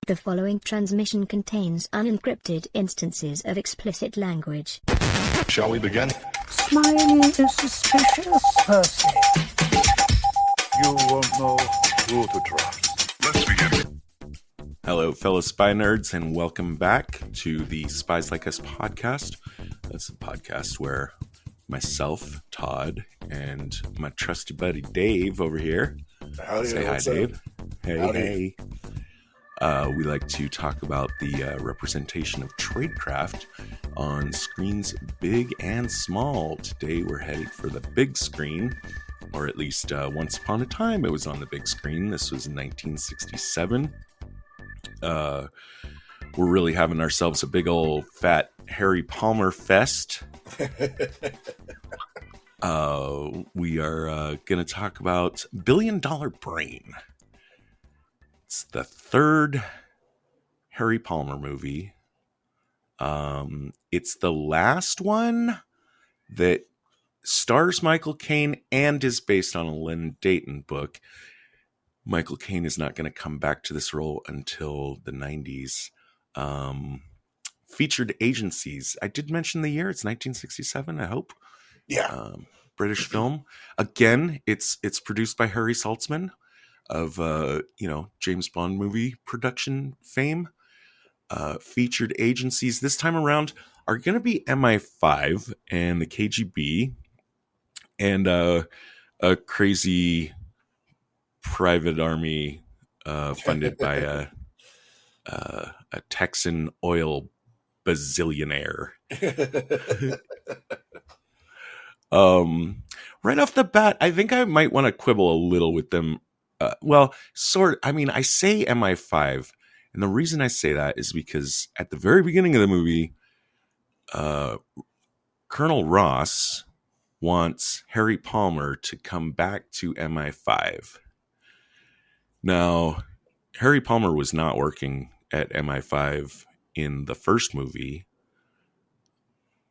The following transmission contains unencrypted instances of explicit language. Shall we begin? Smiley is suspicious, Percy. You won't know who to trust. Let's begin. Hello, fellow spy nerds, and welcome back to the Spies Like Us podcast. That's a podcast where myself, Todd, and my trusty buddy Dave over here. Say hi, Dave. Hey, Howdy. hey. We like to talk about the representation of Tradecraft on screens big and small. Today we're headed for the big screen, or at least once upon a time it was on the big screen. This was in 1967. We're really having ourselves a big old fat Harry Palmer fest. We are going to talk about Billion Dollar Brain. It's the third Harry Palmer movie. It's the last one that stars Michael Caine and is based on a Len Deighton book. Michael Caine is not going to come back to this role until the 90s. Featured agencies. I did mention the year. It's 1967, I hope. Yeah. British film. Again, it's produced by Harry Saltzman of James Bond movie production fame. Featured agencies this time around are going to be MI5 and the KGB and a crazy private army funded by a Texan oil bazillionaire. Right off the bat, I think I might want to quibble a little with them. I say MI5, and the reason I say that is because at the very beginning of the movie, Colonel Ross wants Harry Palmer to come back to MI5. Now, Harry Palmer was not working at MI5 in the first movie.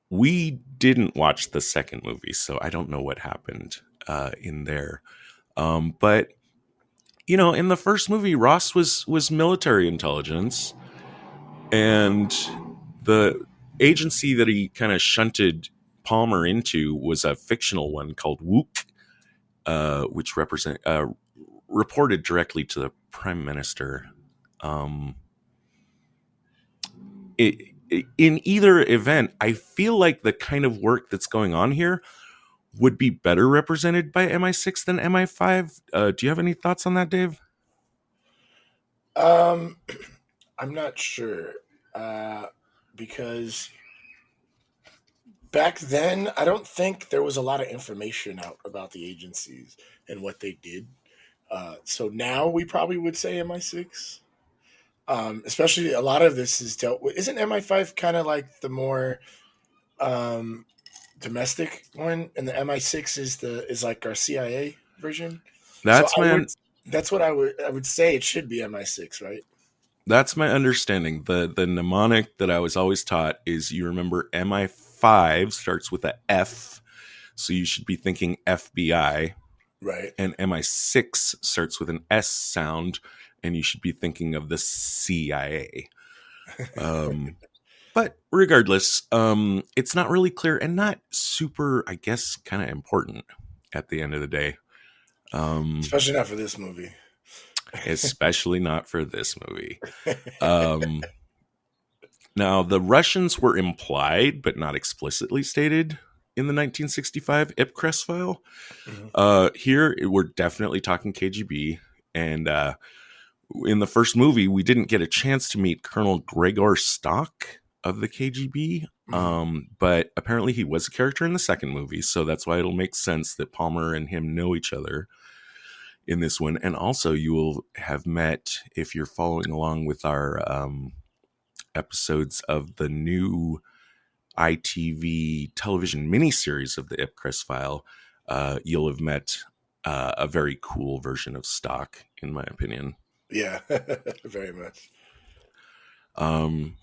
We didn't watch the second movie, so I don't know what happened in there. But in the first movie, Ross was military intelligence, and the agency that he kind of shunted Palmer into was a fictional one called WOOC, which reported directly to the Prime Minister. In either event, I feel like the kind of work that's going on here would be better represented by MI6 than MI5. Do you have any thoughts on that, Dave? I'm not sure. Because back then, I don't think there was a lot of information out about the agencies and what they did. So now we probably would say MI6. Especially a lot of this is dealt with. Isn't MI5 kind of like the more domestic one, and the MI6 is like our CIA version? That's that's what I would say. It should be MI6, right? That's my understanding. The mnemonic that I was always taught is, you remember MI5 starts with a F, so you should be thinking FBI. Right. And MI6 starts with an S sound, and you should be thinking of the CIA. But regardless, it's not really clear and not super, I guess, kind of important at the end of the day. Especially not for this movie. Especially not for this movie. Now, the Russians were implied, but not explicitly stated in the 1965 Ipcress file. Mm-hmm. Here, we're definitely talking KGB. And in the first movie, we didn't get a chance to meet Colonel Gregor Stock of the KGB. Mm-hmm. But apparently he was a character in the second movie. So that's why it'll make sense that Palmer and him know each other in this one. And also you will have met, if you're following along with our episodes of the new ITV television miniseries of the Ipcress file, you'll have met a very cool version of Stock, in my opinion. Yeah, very much.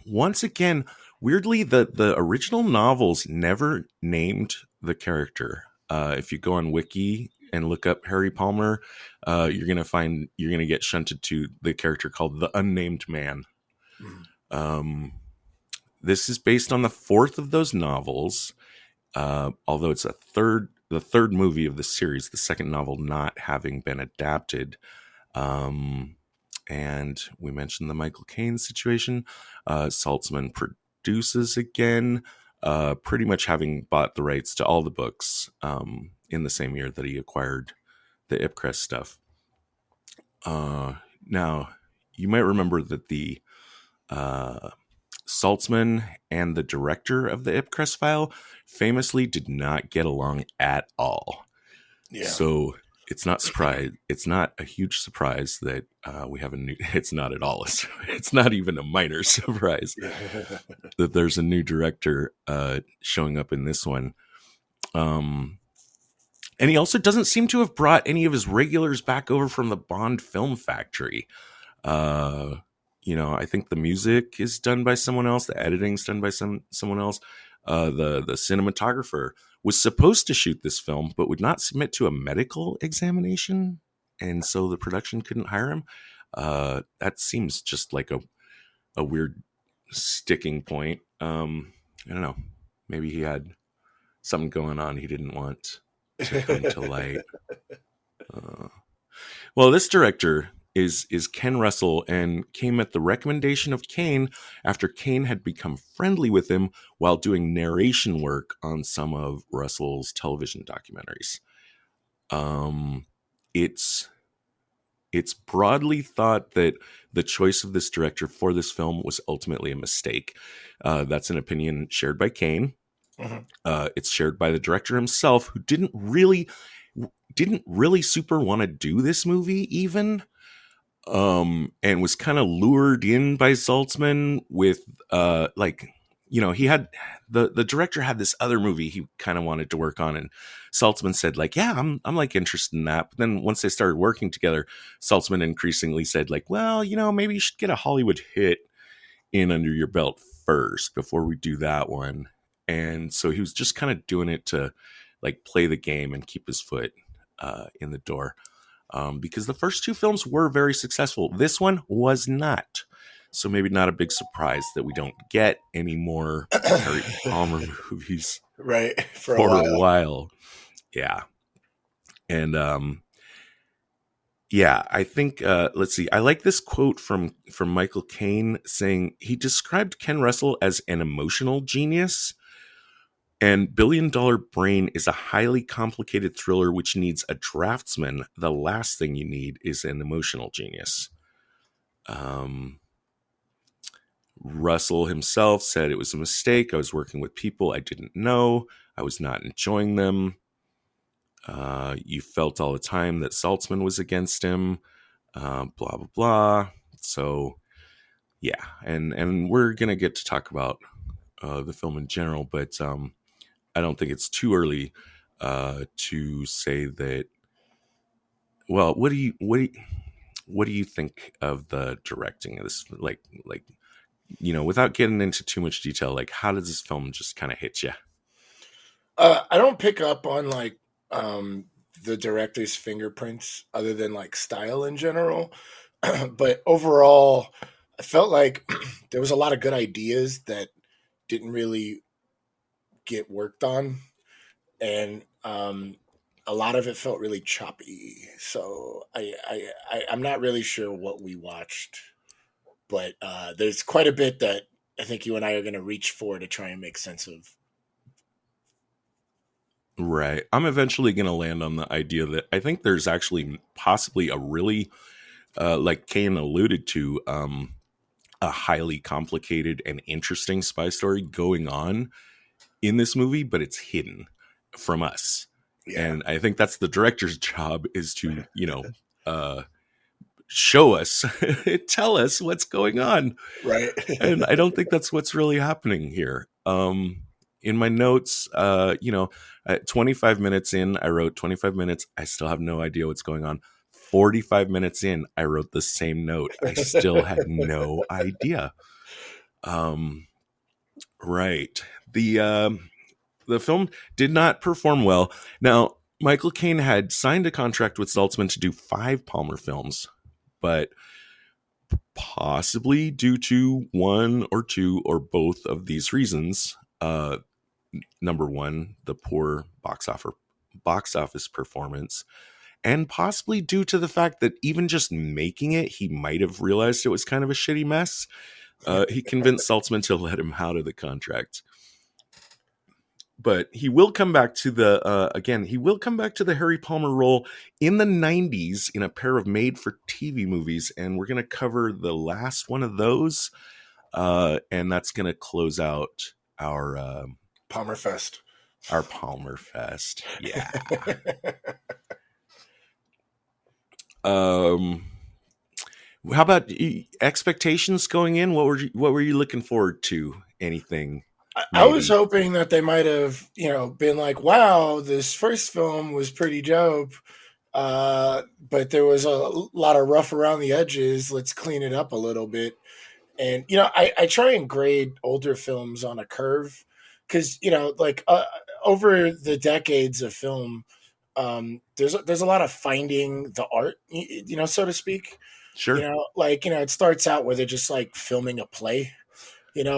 Once again, weirdly, the original novels never named the character. If you go on Wiki, and look up Harry Palmer, you're gonna get shunted to the character called the Unnamed Man. This is based on the fourth of those novels, although it's the third movie of the series, the second novel not having been adapted. And we mentioned the Michael Caine situation. Saltzman produces again, pretty much having bought the rights to all the books in the same year that he acquired the Ipcress stuff. Now, you might remember that the Saltzman and the director of the Ipcress file famously did not get along at all. Yeah. So it's not a huge surprise that we have a new. It's not at all. It's not even a minor surprise that there's a new director showing up in this one. And he also doesn't seem to have brought any of his regulars back over from the Bond Film Factory. I think the music is done by someone else. The editing's done by someone else. The cinematographer was supposed to shoot this film, but would not submit to a medical examination, and so the production couldn't hire him. That seems just like a weird sticking point. I don't know. Maybe he had something going on he didn't want to come to light. Well, this director is Ken Russell, and came at the recommendation of Caine after Caine had become friendly with him while doing narration work on some of Russell's television documentaries. It's broadly thought that the choice of this director for this film was ultimately a mistake. That's an opinion shared by Caine. It's shared by the director himself, who didn't really super want to do this movie even. And was kind of lured in by Saltzman with, he had the director had this other movie he kind of wanted to work on, and Saltzman said, like, yeah, I'm like interested in that. But then once they started working together, Saltzman increasingly said, like, well, maybe you should get a Hollywood hit in under your belt first before we do that one. And so he was just kind of doing it to like play the game and keep his foot in the door. Because the first two films were very successful. This one was not. So maybe not a big surprise that we don't get any more Harry Palmer movies right, for a while. Yeah. And I think, let's see. I like this quote from Michael Caine saying he described Ken Russell as an emotional genius. And Billion Dollar Brain is a highly complicated thriller which needs a draftsman. The last thing you need is an emotional genius. Russell himself said it was a mistake. I was working with people I didn't know. I was not enjoying them. You felt all the time that Saltzman was against him. Blah, blah, blah. So, yeah. And we're going to get to talk about the film in general, but I don't think it's too early to say that. Well, what do you think of the directing of this? Like, without getting into too much detail, like, how does this film just kind of hit you? I don't pick up on like the director's fingerprints, other than like style in general. But overall, I felt like there was a lot of good ideas that didn't really get worked on, and a lot of it felt really choppy. So I'm not really sure what we watched, but there's quite a bit that I think you and I are going to reach for to try and make sense of. Right. I'm eventually going to land on the idea that I think there's actually possibly a really, like Caine alluded to, a highly complicated and interesting spy story going on in this movie, but it's hidden from us. Yeah. And I think that's the director's job, is to, show us, tell us what's going on. Right. And I don't think that's what's really happening here. In my notes, at 25 minutes in, I wrote 25 minutes. I still have no idea what's going on. 45 minutes in, I wrote the same note. I still had no idea. Right. The film did not perform well. Now, Michael Caine had signed a contract with Saltzman to do 5 Palmer films, but possibly due to one or two or both of these reasons, number one, the poor box office performance, and possibly due to the fact that even just making it, he might have realized it was kind of a shitty mess. He convinced Saltzman to let him out of the contract. But he will come back to the Harry Palmer role in the 90s in a pair of made-for-TV movies, and we're going to cover the last one of those, and that's going to close out our Palmer Fest. Our Palmer Fest, yeah. How about expectations going in? What were you looking forward to? Anything? I was hoping that they might have, been like, wow, this first film was pretty dope, but there was a lot of rough around the edges. Let's clean it up a little bit. And, I try and grade older films on a curve because, over the decades of film, there's a lot of finding the art, so to speak. Sure. It starts out where they're just like filming a play,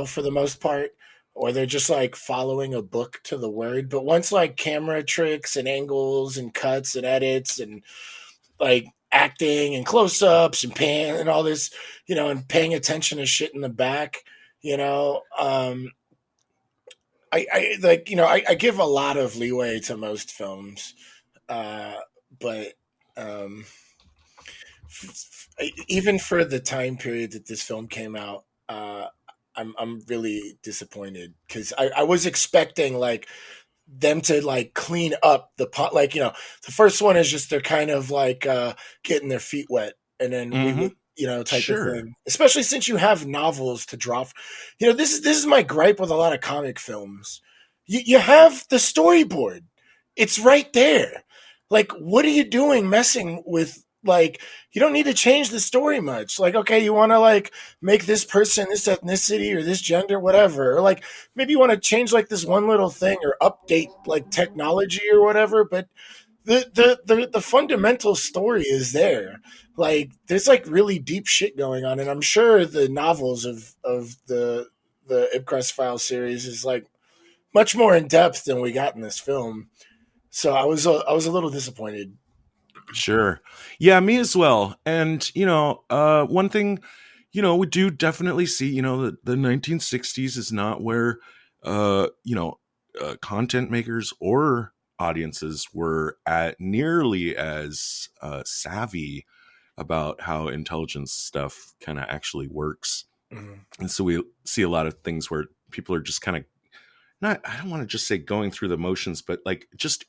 for the most part, or they're just like following a book to the word. But once like camera tricks and angles and cuts and edits and like acting and close-ups and pan and all this, and paying attention to shit in the back, I give a lot of leeway to most films, but even for the time period that this film came out, I'm really disappointed because I was expecting like them to like clean up the pot. Like, the first one is just they're kind of like getting their feet wet, and then we would, type of thing. Especially since you have novels to draw. This is my gripe with a lot of comic films. You have the storyboard. It's right there. Like, what are you doing messing with? Like, you don't need to change the story much. Like, okay, you want to like make this person this ethnicity or this gender, whatever. Or like maybe you want to change like this one little thing or update like technology or whatever. But the fundamental story is there. Like, there's like really deep shit going on, and I'm sure the novels of the Ipcress File series is like much more in depth than we got in this film. So I was a little disappointed. Sure. Yeah, me as well. And, one thing, we do definitely see, the 1960s is not where, content makers or audiences were at nearly as savvy about how intelligence stuff kind of actually works. Mm-hmm. And so we see a lot of things where people are just kind of I don't want to just say going through the motions, but like just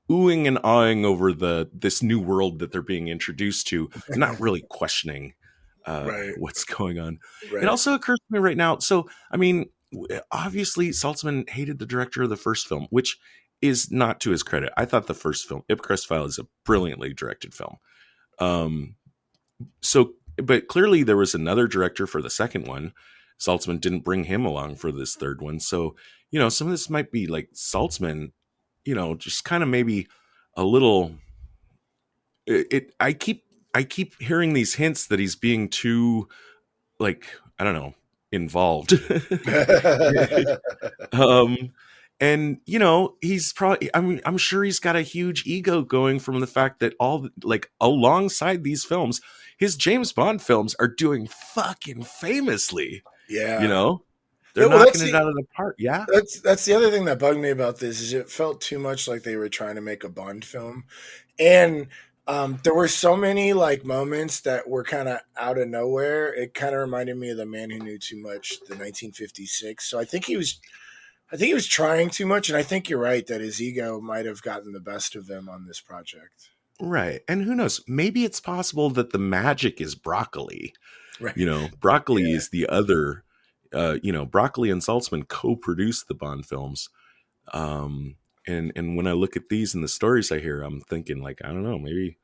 oohing and awing over this new world that they're being introduced to, and not really questioning what's going on. Right. It also occurs to me right now. So, I mean, obviously Saltzman hated the director of the first film, which is not to his credit. I thought the first film, Ipcress File, is a brilliantly directed film. But clearly there was another director for the second one. Saltzman didn't bring him along for this third one. So, some of this might be like Saltzman, just kind of maybe a little. I keep hearing these hints that he's being too, like, I don't know, involved. And he's probably. I'm sure he's got a huge ego going from the fact that alongside these films, his James Bond films are doing fucking famously. Yeah. They're knocking it out of the park. Yeah. That's the other thing that bugged me about this is it felt too much like they were trying to make a Bond film. And there were so many like moments that were kind of out of nowhere. It kind of reminded me of The Man Who Knew Too Much, the 1956. So I think he was trying too much, and I think you're right that his ego might have gotten the best of him on this project. Right. And who knows? Maybe it's possible that the magic is Broccoli. Right. Broccoli is the other, Broccoli and Saltzman co-produced the Bond films. And when I look at these and the stories I hear, I'm thinking like, I don't know, maybe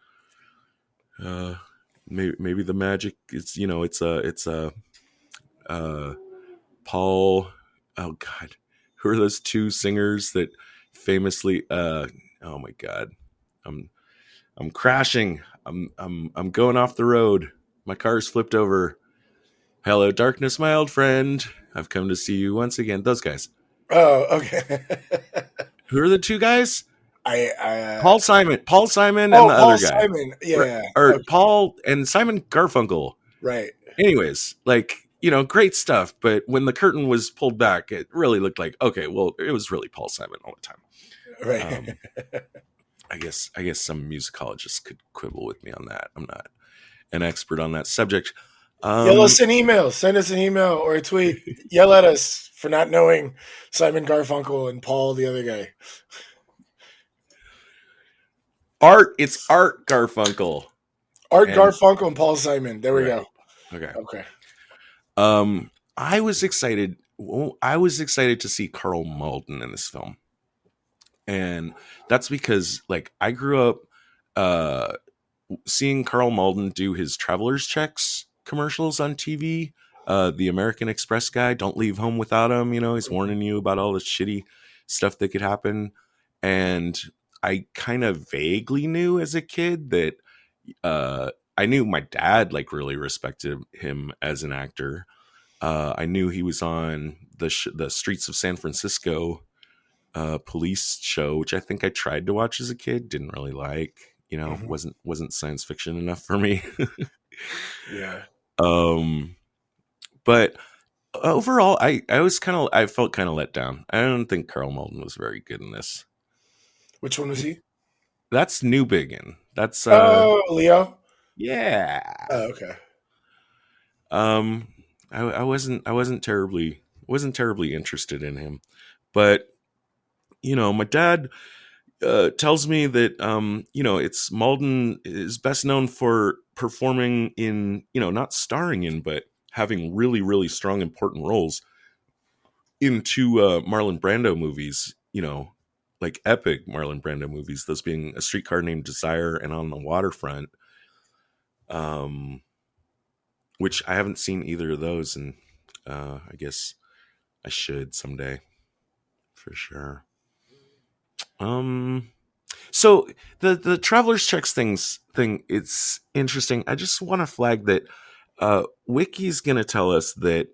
the magic is, it's Paul. Oh God, who are those two singers that famously? Oh my god. I'm I'm crashing. I'm going off the road. My car's flipped over. Hello, darkness, my old friend. I've come to see you once again. Those guys. Oh, okay. Who are the two guys? I Paul Simon, and oh, the Paul other guy, Simon. Yeah. or Okay. Paul and Simon Garfunkel. Right. Anyways, like, great stuff. But when the curtain was pulled back, it really looked like, okay, well, it was really Paul Simon all the time. Right. I guess some musicologists could quibble with me on that. I'm not an expert on that subject. Yell us an email. Send us an email or a tweet. Yell at us for not knowing Simon Garfunkel and Paul, the other guy. It's Art Garfunkel. Art Garfunkel and Paul Simon. There we go. Okay. I was excited to see Karl Malden in this film. And that's because, like, I grew up seeing Karl Malden do his Traveler's Checks commercials on TV. The American Express guy, don't leave home without him. He's warning you about all the shitty stuff that could happen. And I kind of vaguely knew as a kid that I knew my dad, like, really respected him as an actor. I knew he was on the Streets of San Francisco police show, which I think I tried to watch as a kid, didn't really like. Wasn't science fiction enough for me. Yeah. But overall, I felt kind of let down. I don't think Karl Malden was very good in this. Which one was he? That's Newbigin. That's Leo. Yeah. Oh, okay. I wasn't terribly interested in him, but my dad tells me that it's Malden is best known for performing in, not starring in, but having really, really strong important roles in two Marlon Brando movies, like epic Marlon Brando movies, those being A Streetcar Named Desire and On the Waterfront, which I haven't seen either of those, and I guess I should someday for sure. So the Traveler's Checks thing, it's interesting. I just want to flag that Wiki's going to tell us that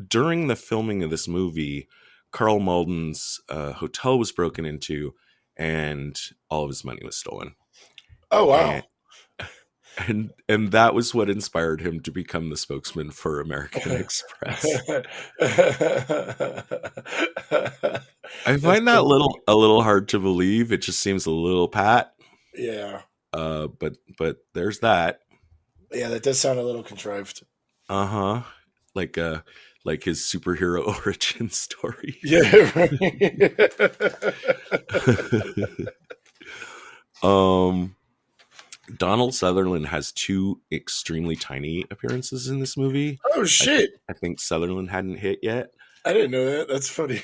during the filming of this movie, Karl Malden's hotel was broken into and all of his money was stolen. Oh, wow. And that was what inspired him to become the spokesman for American Express. I find that a little hard to believe. It just seems a little pat. Yeah. But there's that. Yeah, that does sound a little contrived. Uh-huh. Like his superhero origin story. Yeah. Donald Sutherland has two extremely tiny appearances in this movie. Oh, shit. I think Sutherland hadn't hit yet. I didn't know that. That's funny.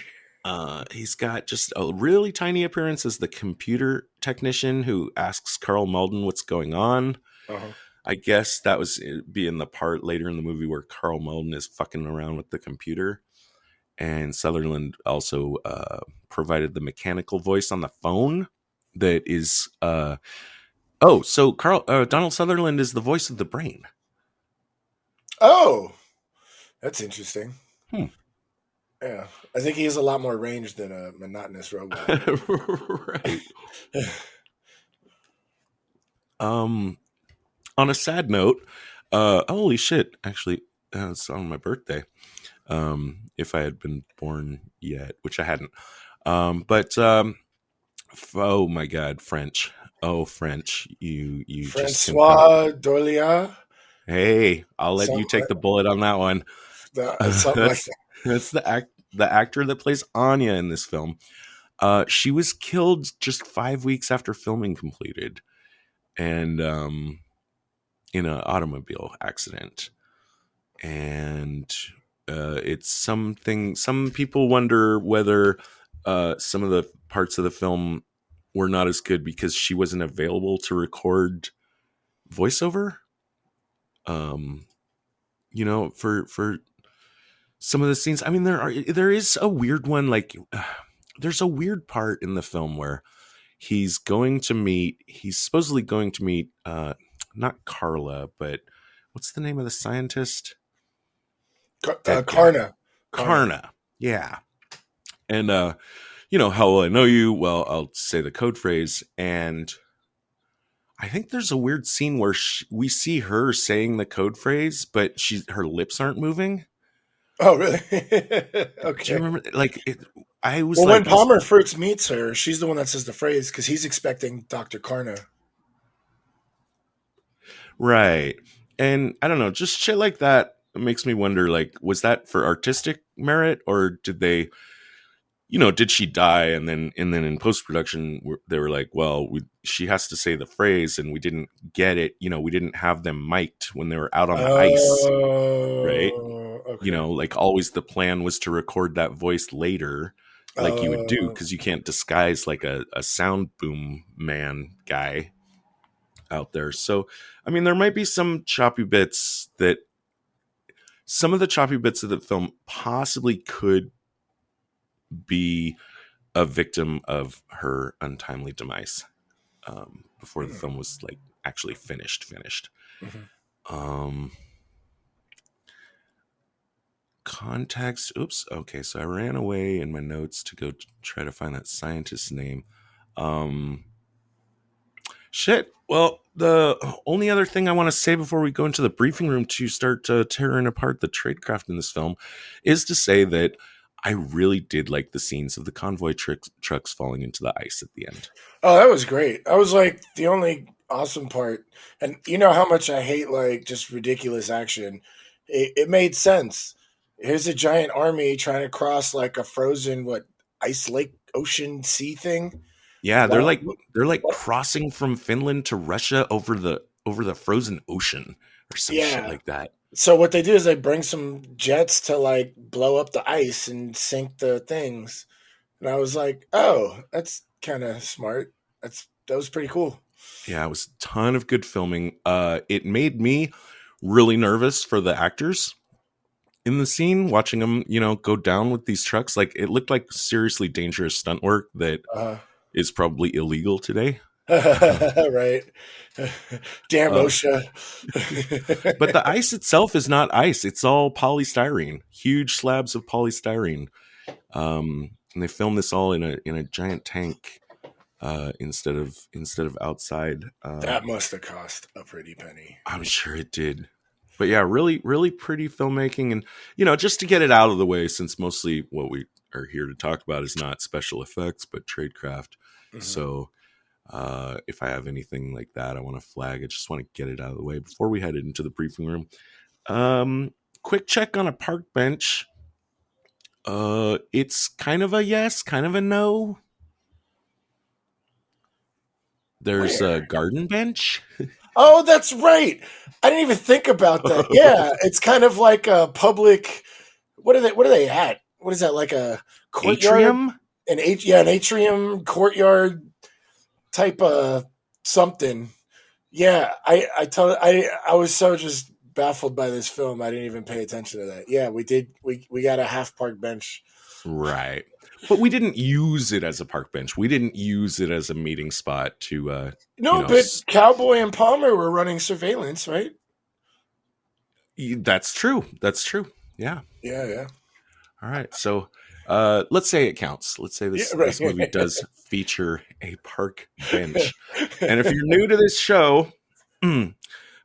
He's got just a really tiny appearance as the computer technician who asks Karl Malden what's going on. Uh-huh. I guess that was being the part later in the movie where Karl Malden is fucking around with the computer. And Sutherland also provided the mechanical voice on the phone that is... so Donald Sutherland is the voice of the brain. Oh, that's interesting. Yeah, I think he has a lot more range than a monotonous robot. Right. On a sad note, holy shit! Actually, it's on my birthday. If I had been born yet, which I hadn't. Oh my God, French. Oh, French. You Francois Dorlia. Hey, I'll let you take the bullet on that one. That's the actor that plays Anya in this film. She was killed just 5 weeks after filming completed, and in an automobile accident. And it's something. Some people wonder whether some of the parts of the film were not as good because she wasn't available to record voiceover. For some of the scenes. I mean, there is a weird one. Like, there's a weird part in the film where he's supposedly going to meet, not Carla, but what's the name of the scientist? Karna. Karna. Yeah. And, how will I know you? Well, I'll say the code phrase. And I think there's a weird scene where we see her saying the code phrase, but her lips aren't moving. Oh, really? Okay. Do you remember? When Palmer first meets her, she's the one that says the phrase because he's expecting Dr. Karna. Right. And I don't know, just shit like that makes me wonder, like, was that for artistic merit, or did they, did she die? And then in post-production, they were like, well, she has to say the phrase, and we didn't get it. We didn't have them mic'd when they were out on the ice. Right. Okay. Like always the plan was to record that voice later, like you would do, because you can't disguise like a sound boom man guy out there. So, I mean, there might be some choppy bits some of the choppy bits of the film possibly could be a victim of her untimely demise before the film was like actually finished. Context. Oops. Okay. So I ran away in my notes to go try to find that scientist's name. Shit. Well, the only other thing I want to say before we go into the briefing room to start tearing apart the tradecraft in this film is to say that I really did like the scenes of the convoy trucks falling into the ice at the end. Oh, that was great. That was like the only awesome part. And you know how much I hate like just ridiculous action. It made sense. Here's a giant army trying to cross like a frozen ice lake ocean sea thing. Yeah, they're like crossing from Finland to Russia over the frozen ocean or some shit like that. So what they do is they bring some jets to like blow up the ice and sink the things. And I was like, oh, that's kind of smart. That was pretty cool. Yeah, it was a ton of good filming. It made me really nervous for the actors in the scene, watching them, go down with these trucks. Like, it looked like seriously dangerous stunt work that is probably illegal today. Right. Damn OSHA. But the ice itself is not ice. It's all polystyrene, huge slabs of polystyrene. And they filmed this all in a giant tank instead of outside. That must have cost a pretty penny. I'm sure it did. But yeah, really, really pretty filmmaking. And, just to get it out of the way, since mostly what we are here to talk about is not special effects, but tradecraft. Mm-hmm. So if I have anything like that I want to flag, I just want to get it out of the way before we head into the briefing room. Quick check on a park bench. It's kind of a yes, kind of a no. There's a garden bench. Oh, that's right. I didn't even think about that. Yeah, it's kind of like a public. What are they at? What is that, like a courtyard? Atrium? An atrium courtyard type of something. Yeah, I was so just baffled by this film. I didn't even pay attention to that. Yeah, we did. We got a half park bench. Right. But we didn't use it as a park bench. We didn't use it as a meeting spot to but Cowboy and Palmer were running surveillance, right? That's true. Yeah. Yeah. All right. So let's say it counts. Let's say this movie does feature a park bench. And if you're new to this show,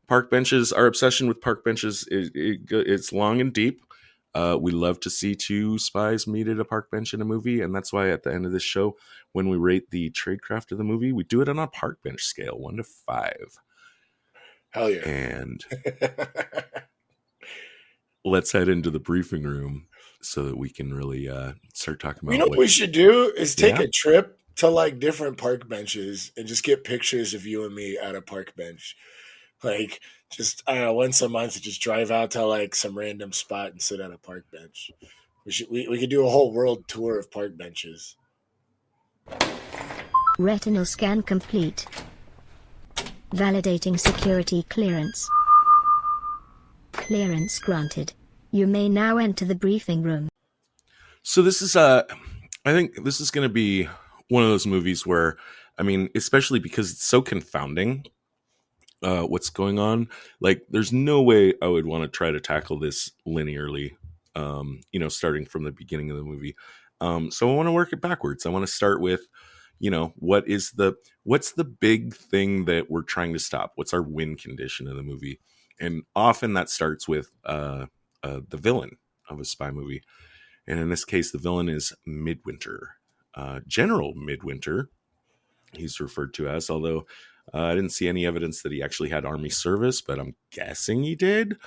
park benches, our obsession with park benches it's long and deep. We love to see two spies meet at a park bench in a movie, and that's why at the end of this show, when we rate the tradecraft of the movie, we do it on a park bench scale, 1 to 5. Hell yeah! And let's head into the briefing room so that we can really start talking about. What we should do is take a trip to like different park benches and just get pictures of you and me at a park bench, like. Just, I don't know, once a month, just drive out to like some random spot and sit on a park bench. We could do a whole world tour of park benches. Retinal scan complete. Validating security clearance. Clearance granted. You may now enter the briefing room. So this is I think this is going to be one of those movies where I mean, especially because it's so confounding what's going on. Like, there's no way I would want to try to tackle this linearly, starting from the beginning of the movie. So I want to work it backwards. I want to start with, what's the big thing that we're trying to stop? What's our win condition in the movie? And often that starts with the villain of a spy movie. And in this case, the villain is Midwinter. General Midwinter, he's referred to as, although I didn't see any evidence that he actually had army service, but I'm guessing he did.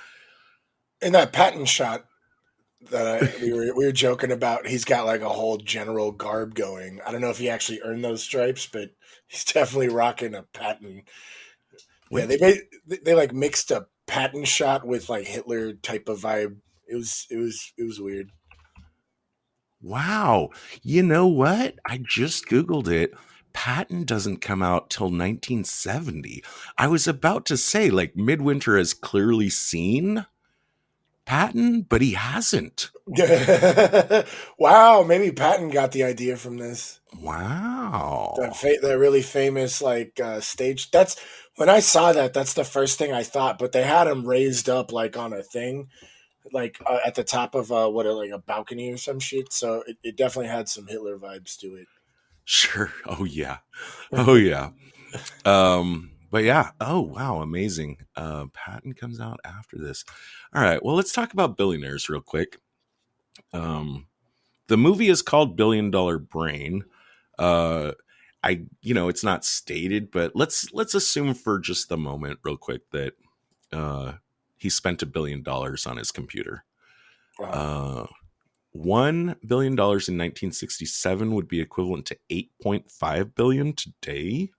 In that patent shot that we were joking about, he's got like a whole general garb going. I don't know if he actually earned those stripes, but he's definitely rocking a patent. Yeah, they like mixed a patent shot with like Hitler type of vibe. It was weird. Wow. You know what? I just Googled it. Patton doesn't come out till 1970. I was about to say, like, Midwinter has clearly seen Patton, but he hasn't. Wow, maybe Patton got the idea from this. Wow. That really famous stage. That's when I saw that. That's the first thing I thought. But they had him raised up like on a thing, like at the top of like a balcony or some shit. So it definitely had some Hitler vibes to it. Sure. Oh yeah. Oh yeah. But yeah. Oh wow. Amazing. Patton comes out after this. All right. Well, let's talk about billionaires real quick. The movie is called $1 Billion Brain. It's not stated, but let's assume for just the moment real quick that he spent $1 billion on his computer. Wow. $1 billion in 1967 would be equivalent to 8.5 billion today.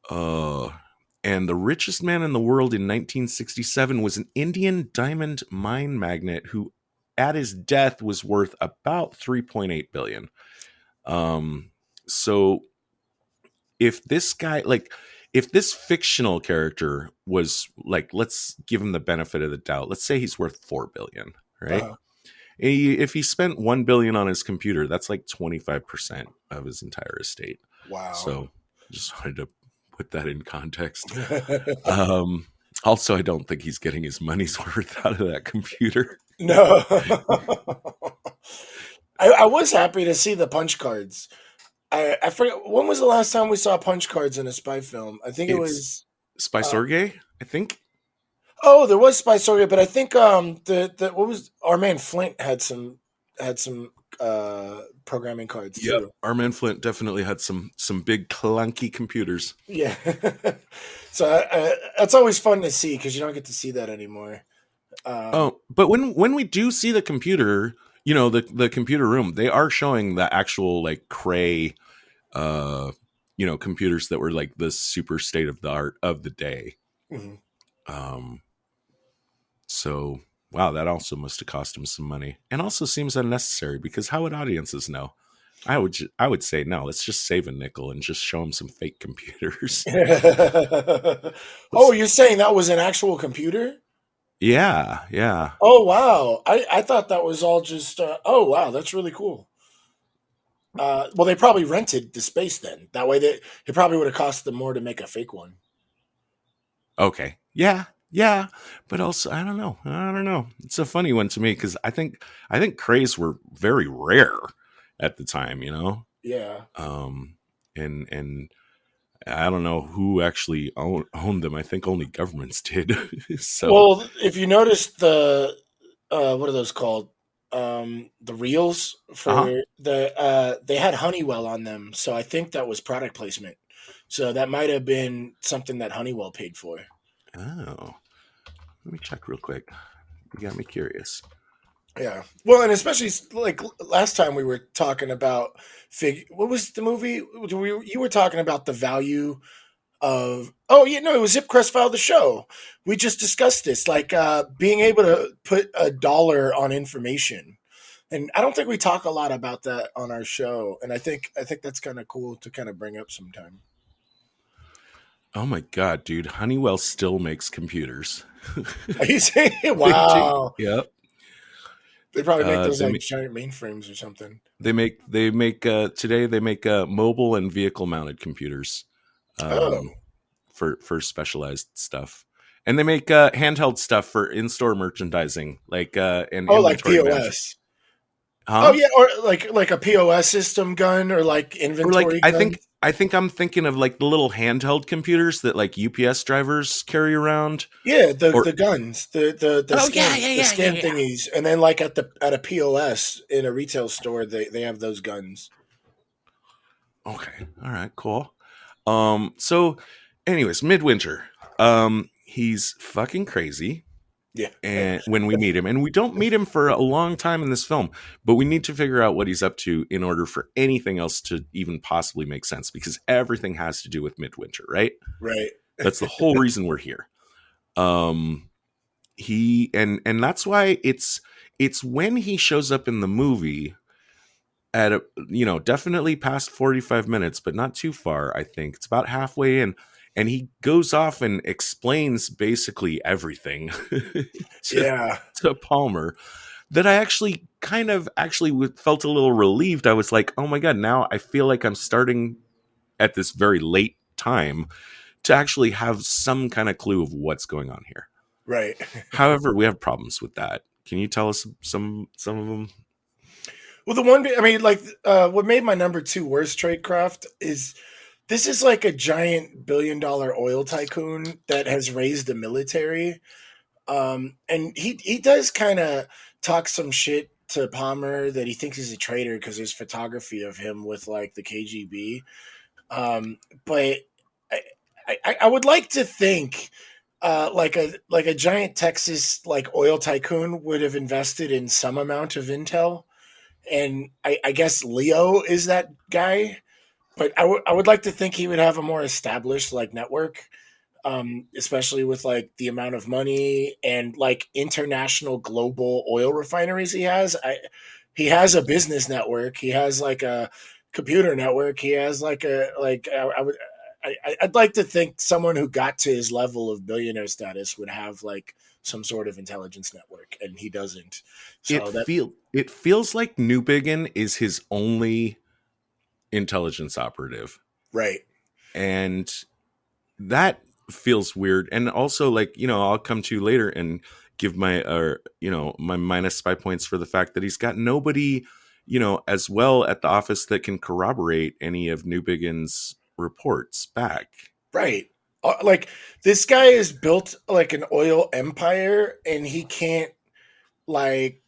And the richest man in the world in 1967 was an Indian diamond mine magnate who, at his death, was worth about 3.8 billion. So if this guy, if this fictional character was like, let's give him the benefit of the doubt. Let's say he's worth 4 billion, right? Uh-huh. If he spent 1 billion on his computer, that's like 25% of his entire estate. Wow. So just wanted to put that in context. Also, I don't think he's getting his money's worth out of that computer. No. I was happy to see the punch cards. I forget, when was the last time we saw punch cards in a spy film? I think it was Spy Sorge, I think. Oh, there was Spy Sorge, but I think what was our man Flint had some programming cards too. Yeah, our man Flint definitely had some big clunky computers. Yeah. So that's always fun to see because you don't get to see that anymore. But when we do see the computer, the computer room, they are showing the actual like Cray, computers that were like the super state of the art of the day. Mm-hmm. So wow, that also must have cost him some money, and also seems unnecessary because how would audiences know? I would say no. Let's just save a nickel and just show them some fake computers. Oh, you're saying that was an actual computer? Yeah. Oh wow, I thought that was all just. Oh wow, that's really cool. Well, they probably rented the space then. That way, it probably would have cost them more to make a fake one. Okay. Yeah. But also, I don't know. It's a funny one to me because I think Crays were very rare at the time. Yeah. And I don't know who actually owned them. I think only governments did. So, well, if you notice the what are those called? The reels for they had Honeywell on them, so I think that was product placement. So that might have been something that Honeywell paid for. Oh, let me check real quick. You got me curious. Yeah. Well, and especially like last time we were talking about what was the movie? You were talking about the value of. Oh, yeah, no, it was Zipcrest File the show. We just discussed this, like being able to put $1 on information, and I don't think we talk a lot about that on our show. And I think that's kind of cool to kind of bring up sometime. Oh my god, dude! Honeywell still makes computers. Are you saying? Wow. Yep. They probably make those They like make giant mainframes or something. today they make mobile and vehicle mounted computers. Oh, Um, for specialized stuff, and they make handheld stuff for in-store merchandising, like and oh, like inventory management. POS. Oh Huh? yeah, or like a POS system gun or like Or like inventory gun. I think I'm thinking of like the little handheld computers that like UPS drivers carry around. Yeah, Or the guns, the oh yeah, yeah, the yeah, yeah, scan yeah. thingies, and then like at a POS in a retail store, they have those guns. Okay, all right, cool. So, anyways, Midwinter, he's fucking crazy. Yeah, And when we meet him, and we don't meet him for a long time in this film, but we need to figure out what he's up to in order for anything else to even possibly make sense, because everything has to do with Midwinter, right? right. That's the whole reason we're here. He and that's why it's when he shows up in the movie at a, definitely past 45 minutes, but not too far. I think it's about halfway in, and he goes off and explains basically everything to, Yeah, to Palmer, that I actually felt a little relieved. I was like, oh my God, now I feel like I'm starting at this very late time to actually have some kind of clue of what's going on here. right. However, we have problems with that. Can you tell us some of them? Well, the one, I mean, like, what made my number two worst Tradecraft is this is like a giant $1 billion oil tycoon that has raised the military. And he does kind of talk some shit to Palmer that he thinks he's a traitor because there's photography of him with like the KGB. But I would like to think like a giant Texas like oil tycoon would have invested in some amount of intel, and I guess Leo is that guy. But I would like to think he would have a more established like network, especially with like the amount of money and like international global oil refineries he has. He has a business network. He has like a computer network. He has like a like I would. I'd like to think someone who got to his level of billionaire status would have like some sort of intelligence network, and he doesn't. So It feels like Newbigin is his only intelligence operative, right, and that feels weird. And also, like, I'll come to later and give my my minus spy points for the fact that he's got nobody as well at the office that can corroborate any of Newbigin's reports back. right. Like this guy is built like an oil empire, and he can't like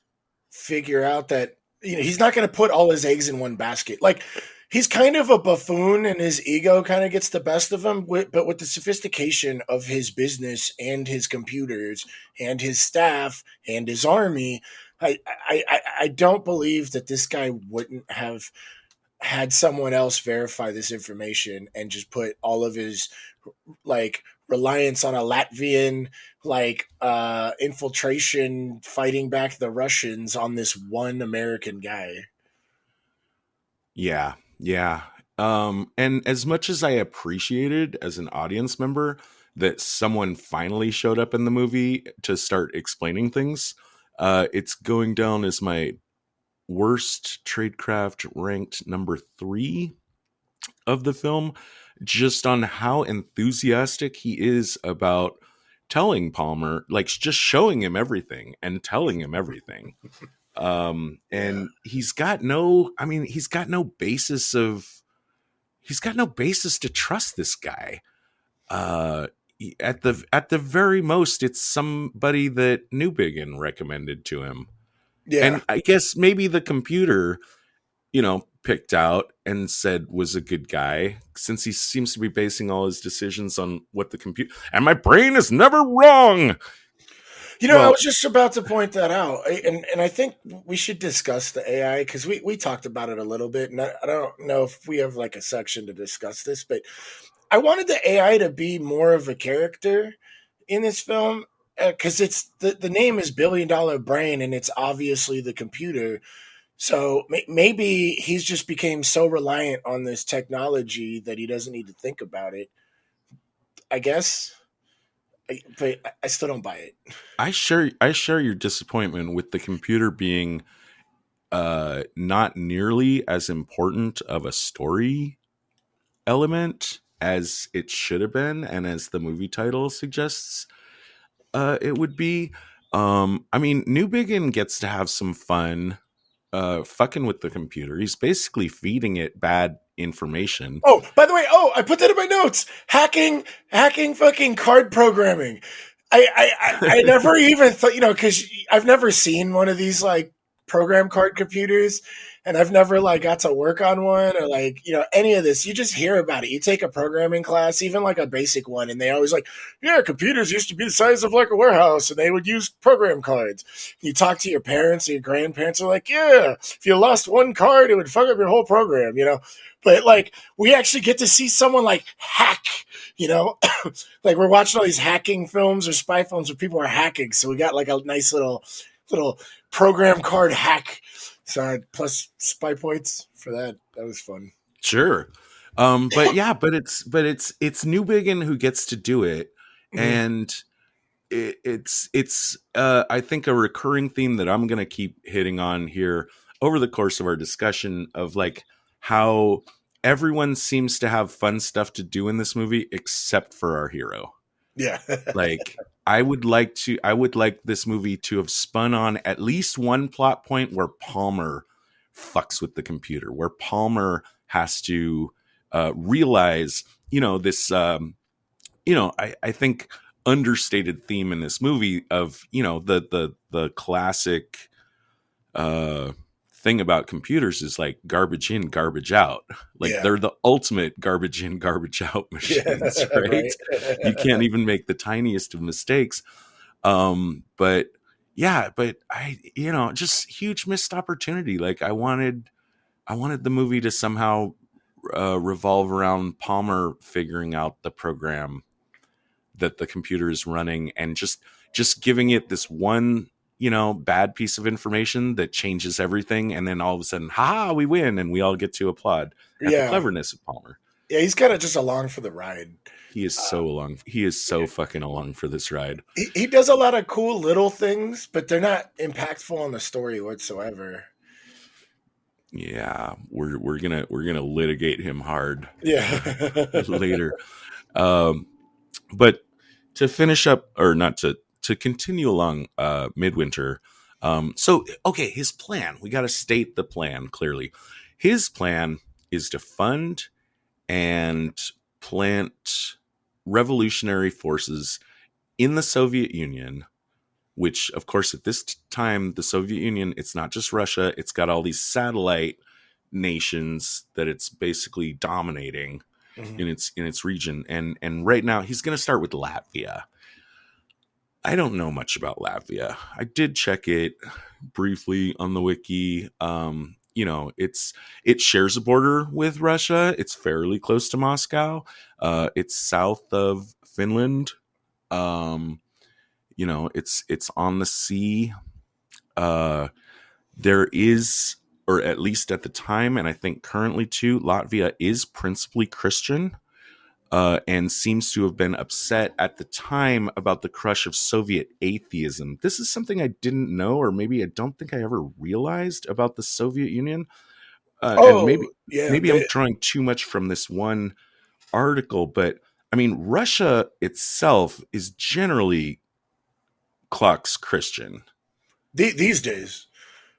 figure out that he's not going to put all his eggs in one basket. Like he's kind of a buffoon, and his ego kind of gets the best of him. But with the sophistication of his business and his computers and his staff and his army, I don't believe that this guy wouldn't have had someone else verify this information and just put all of his like reliance on a Latvian like infiltration fighting back the Russians on this one American guy. Yeah, yeah. And as much as I appreciated as an audience member that someone finally showed up in the movie to start explaining things, it's going down as my worst Tradecraft, ranked number 3 of the film, just on how enthusiastic he is about telling Palmer, like just showing him everything and telling him everything. And he's got no basis to trust this guy. At the very most, it's somebody that Newbigin recommended to him. Yeah. And I guess maybe the computer, picked out and said was a good guy, since he seems to be basing all his decisions on what the computer, and my brain is never wrong. I was just about to point that out. And I think we should discuss the AI because we talked about it a little bit. And I don't know if we have like a section to discuss this, but I wanted the AI to be more of a character in this film because it's the name is $1 Billion Brain, and it's obviously the computer. So maybe he's just became so reliant on this technology that he doesn't need to think about it, I guess. But I still don't buy it. I share your disappointment with the computer being not nearly as important of a story element as it should have been, and as the movie title suggests it would be. I mean, Newbigin gets to have some fun fucking with the computer. He's basically feeding it bad information. Oh, by the way, I put that in my notes. Hacking fucking card programming. I never even thought, because I've never seen one of these like program card computers, and I've never like got to work on one or like, any of this. You just hear about it. You take a programming class, even like a basic one, and they always like, yeah, computers used to be the size of like a warehouse and they would use program cards. You talk to your parents or your grandparents are like, yeah, if you lost one card, it would fuck up your whole program, But like we actually get to see someone like hack, like we're watching all these hacking films or spy films where people are hacking. So we got like a nice little program card hack. So plus spy points for that. That was fun. Sure. But yeah, but it's Newbigin who gets to do it. And it's I think a recurring theme that I'm gonna keep hitting on here over the course of our discussion of like how everyone seems to have fun stuff to do in this movie except for our hero. Yeah. Like I would like this movie to have spun on at least one plot point where Palmer fucks with the computer, where Palmer has to realize, this, I think understated theme in this movie of, the classic thing about computers is like garbage in, garbage out. Like they're the ultimate garbage in, garbage out machines, right? Right. You can't even make the tiniest of mistakes. But I, just huge missed opportunity. Like I wanted the movie to somehow revolve around Palmer figuring out the program that the computer is running and just giving it this one, bad piece of information that changes everything. And then all of a sudden, we win. And we all get to applaud at the cleverness of Palmer. Yeah, he's kind of just along for the ride. He is so along. He is so fucking along for this ride. He does a lot of cool little things, but they're not impactful on the story whatsoever. Yeah, we're gonna litigate him hard. Yeah. Later. But to finish up, or not to continue along Midwinter. His plan. We got to state the plan clearly. His plan is to fund and plant revolutionary forces in the Soviet Union, which, of course, at this time, the Soviet Union, it's not just Russia. It's got all these satellite nations that it's basically dominating in its region. And right now, he's going to start with Latvia. I don't know much about Latvia. I did check it briefly on the wiki. It shares a border with Russia. It's fairly close to Moscow. It's south of Finland. It's on the sea. There is, or at least at the time, and I think currently too, Latvia is principally Christian. And seems to have been upset at the time about the crush of Soviet atheism. This is something I didn't know, or maybe I don't think I ever realized about the Soviet Union. And maybe I'm drawing too much from this one article, but I mean, Russia itself is generally clocks Christian these days,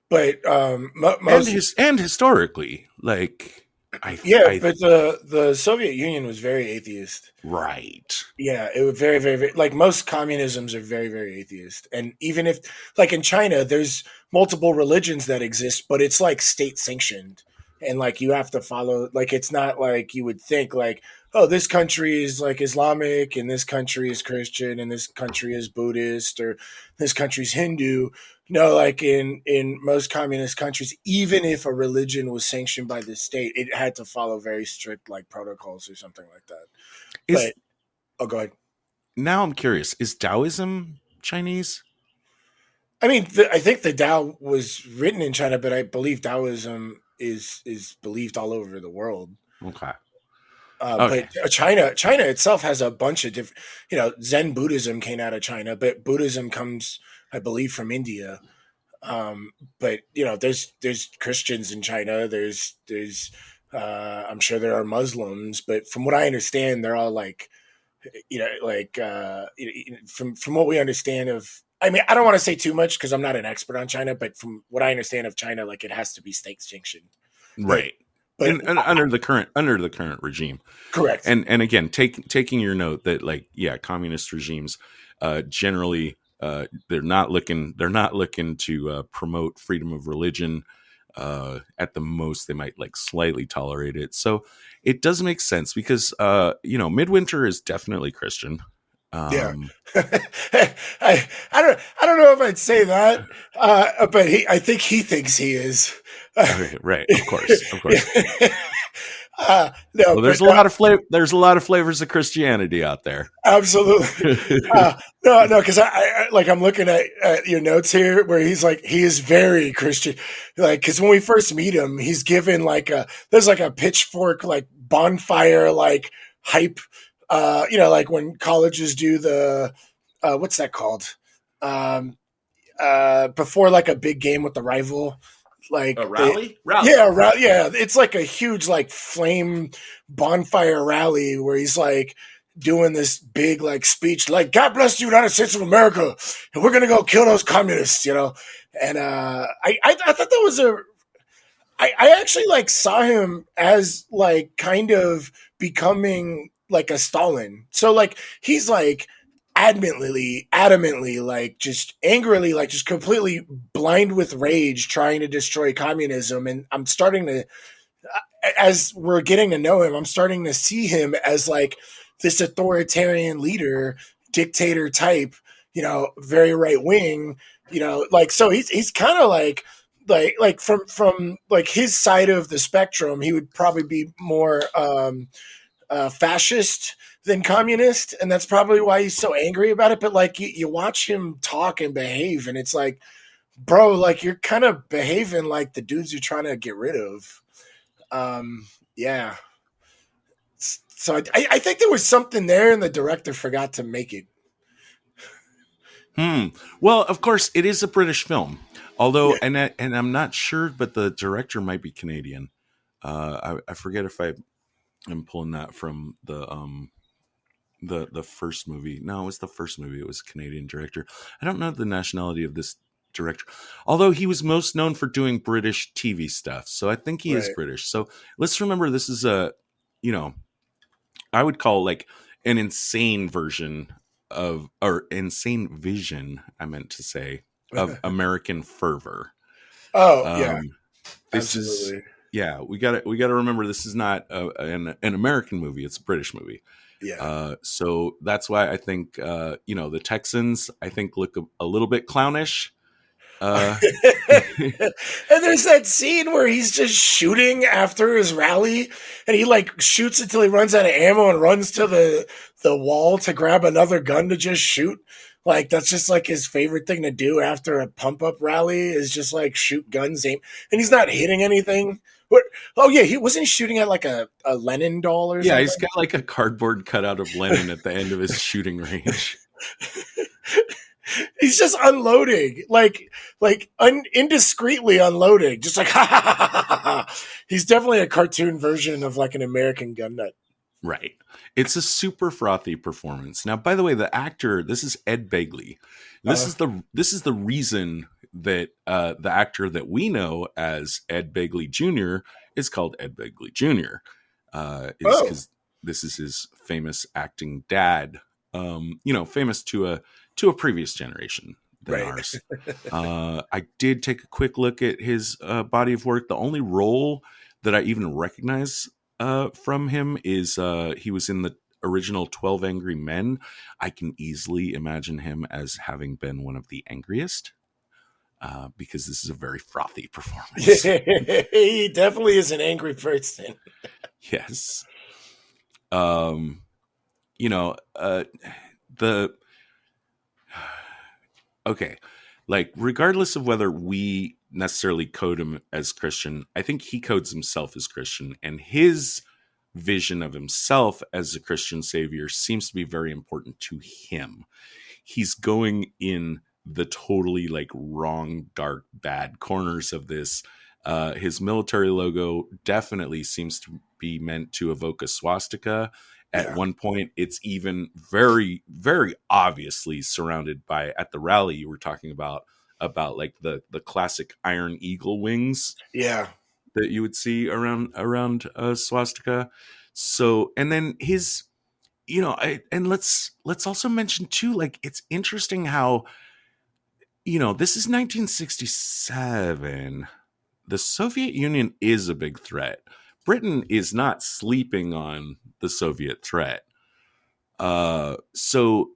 but and historically, like. But the Soviet Union was very atheist. Right. Yeah, it was very, very, very, like most communisms are very, very atheist. And even if, like in China, there's multiple religions that exist, but it's like state sanctioned. And like you have to follow, like it's not like you would think like, oh, this country is like Islamic and this country is Christian and this country is Buddhist or this country's Hindu. No, like in most communist countries, even if a religion was sanctioned by the state, it had to follow very strict like protocols or something like that. Go ahead. Now I'm curious: is Taoism Chinese? I mean, I think the Tao was written in China, but I believe Taoism is believed all over the world. Okay. Okay. But China itself has a bunch of different, Zen Buddhism came out of China, but Buddhism comes, I believe, from India. But there's Christians in China. I'm sure there are Muslims, but from what I understand, they're all like, from what we understand of. I mean, I don't want to say too much because I'm not an expert on China, but from what I understand of China, like it has to be state sanctioned. But Right. but And under the current regime. correct. And again, taking your note that like, yeah, communist regimes generally they're not looking to promote freedom of religion. At the most, they might like slightly tolerate it. So it does make sense because Midwinter is definitely Christian. Yeah. I don't know if I'd say that, but I think he thinks he is. Okay, right, of course. No, Well, there's but a lot of there's a lot of flavors of Christianity out there. absolutely. No, because I'm looking at your notes here where he's like he is very Christian, like because when we first meet him, he's given there's like a pitchfork like bonfire like hype, like when colleges do the what's that called, before like a big game with the rival. Like A rally? yeah, it's like a huge like flame bonfire rally where he's like doing this big like speech like God bless the United States of America and we're gonna go kill those communists, And I thought that was I actually like saw him as like kind of becoming like a Stalin. So like he's like adamantly like just angrily like just completely blind with rage trying to destroy communism, and I'm starting to, as we're getting to know him, I'm starting to see him as like this authoritarian leader, dictator type, very right wing, like so he's kind of like from like his side of the spectrum, he would probably be more fascist than communist, and that's probably why he's so angry about it. But like you watch him talk and behave, and it's like, bro, like you're kind of behaving like the dudes you're trying to get rid of. Yeah. So I think there was something there, and the director forgot to make it. Well, of course, it is a British film, although, Yeah. and I'm not sure, but the director might be Canadian. I forget if I am pulling that from the first movie. No, it was the first movie. It was a Canadian director. I don't know the nationality of this director, although he was most known for doing British TV stuff. So I think he is Right. British. So let's remember this is I would call like an insane version or insane vision, I meant to say, of American Fervor. Oh yeah, Um, this is, absolutely. yeah, we got to remember this is not an American movie; it's a British movie. Yeah. So that's why I think the Texans I think look a little bit clownish. Uh, And there's that scene where he's just shooting after his rally, and he like shoots until he runs out of ammo and runs to the wall to grab another gun to just shoot. Like that's just like his favorite thing to do after a pump up rally is just like shoot guns, aim, and he's not hitting anything. What? Oh yeah, he wasn't shooting at like a Lenin doll or yeah, something. he's got like a cardboard cutout of Lenin at the end of his shooting range. He's just unloading, indiscreetly unloading, just like ha ha ha ha ha. Ha. He's definitely a cartoon version of like an American gun nut. Right. It's a super frothy performance. Now, by the way, the actor, this is Ed Begley. This is the reason that the actor that we know as Ed Begley Jr. is called Ed Begley Jr. Is because this is his famous acting dad. Famous to a previous generation than Right. ours. I did take a quick look at his body of work. The only role that I even recognize from him is he was in the original 12 Angry Men. I can easily imagine him as having been one of the angriest because this is a very frothy performance. He definitely is an angry person. Yes. The okay, like regardless of whether we necessarily code him as Christian, I think he codes himself as Christian, and his vision of himself as a Christian savior seems to be very important to him. He's going in the totally like wrong, dark, bad corners of this. His military logo definitely seems to be meant to evoke a swastika. At one point, it's even very, very obviously surrounded by, at the rally you were talking about like the classic iron eagle wings. Yeah. That you would see around a swastika. So, and then his, and let's also mention too, like, it's interesting how, this is 1967. The Soviet Union is a big threat. Britain is not sleeping on the Soviet threat. So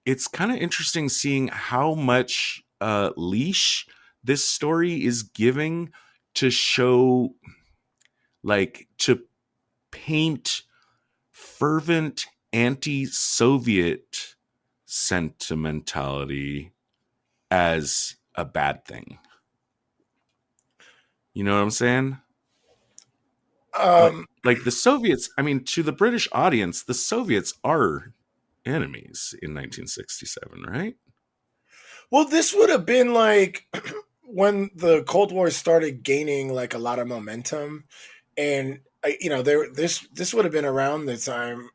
it's kind of interesting seeing how much leash this story is giving to show, like, to paint fervent anti-Soviet sentimentality as a bad thing. You know what I'm saying? Like the Soviets, I mean, to the British audience, the Soviets are enemies in 1967, right? Well, this would have been like when the Cold War started gaining like a lot of momentum, and this would have been around the time.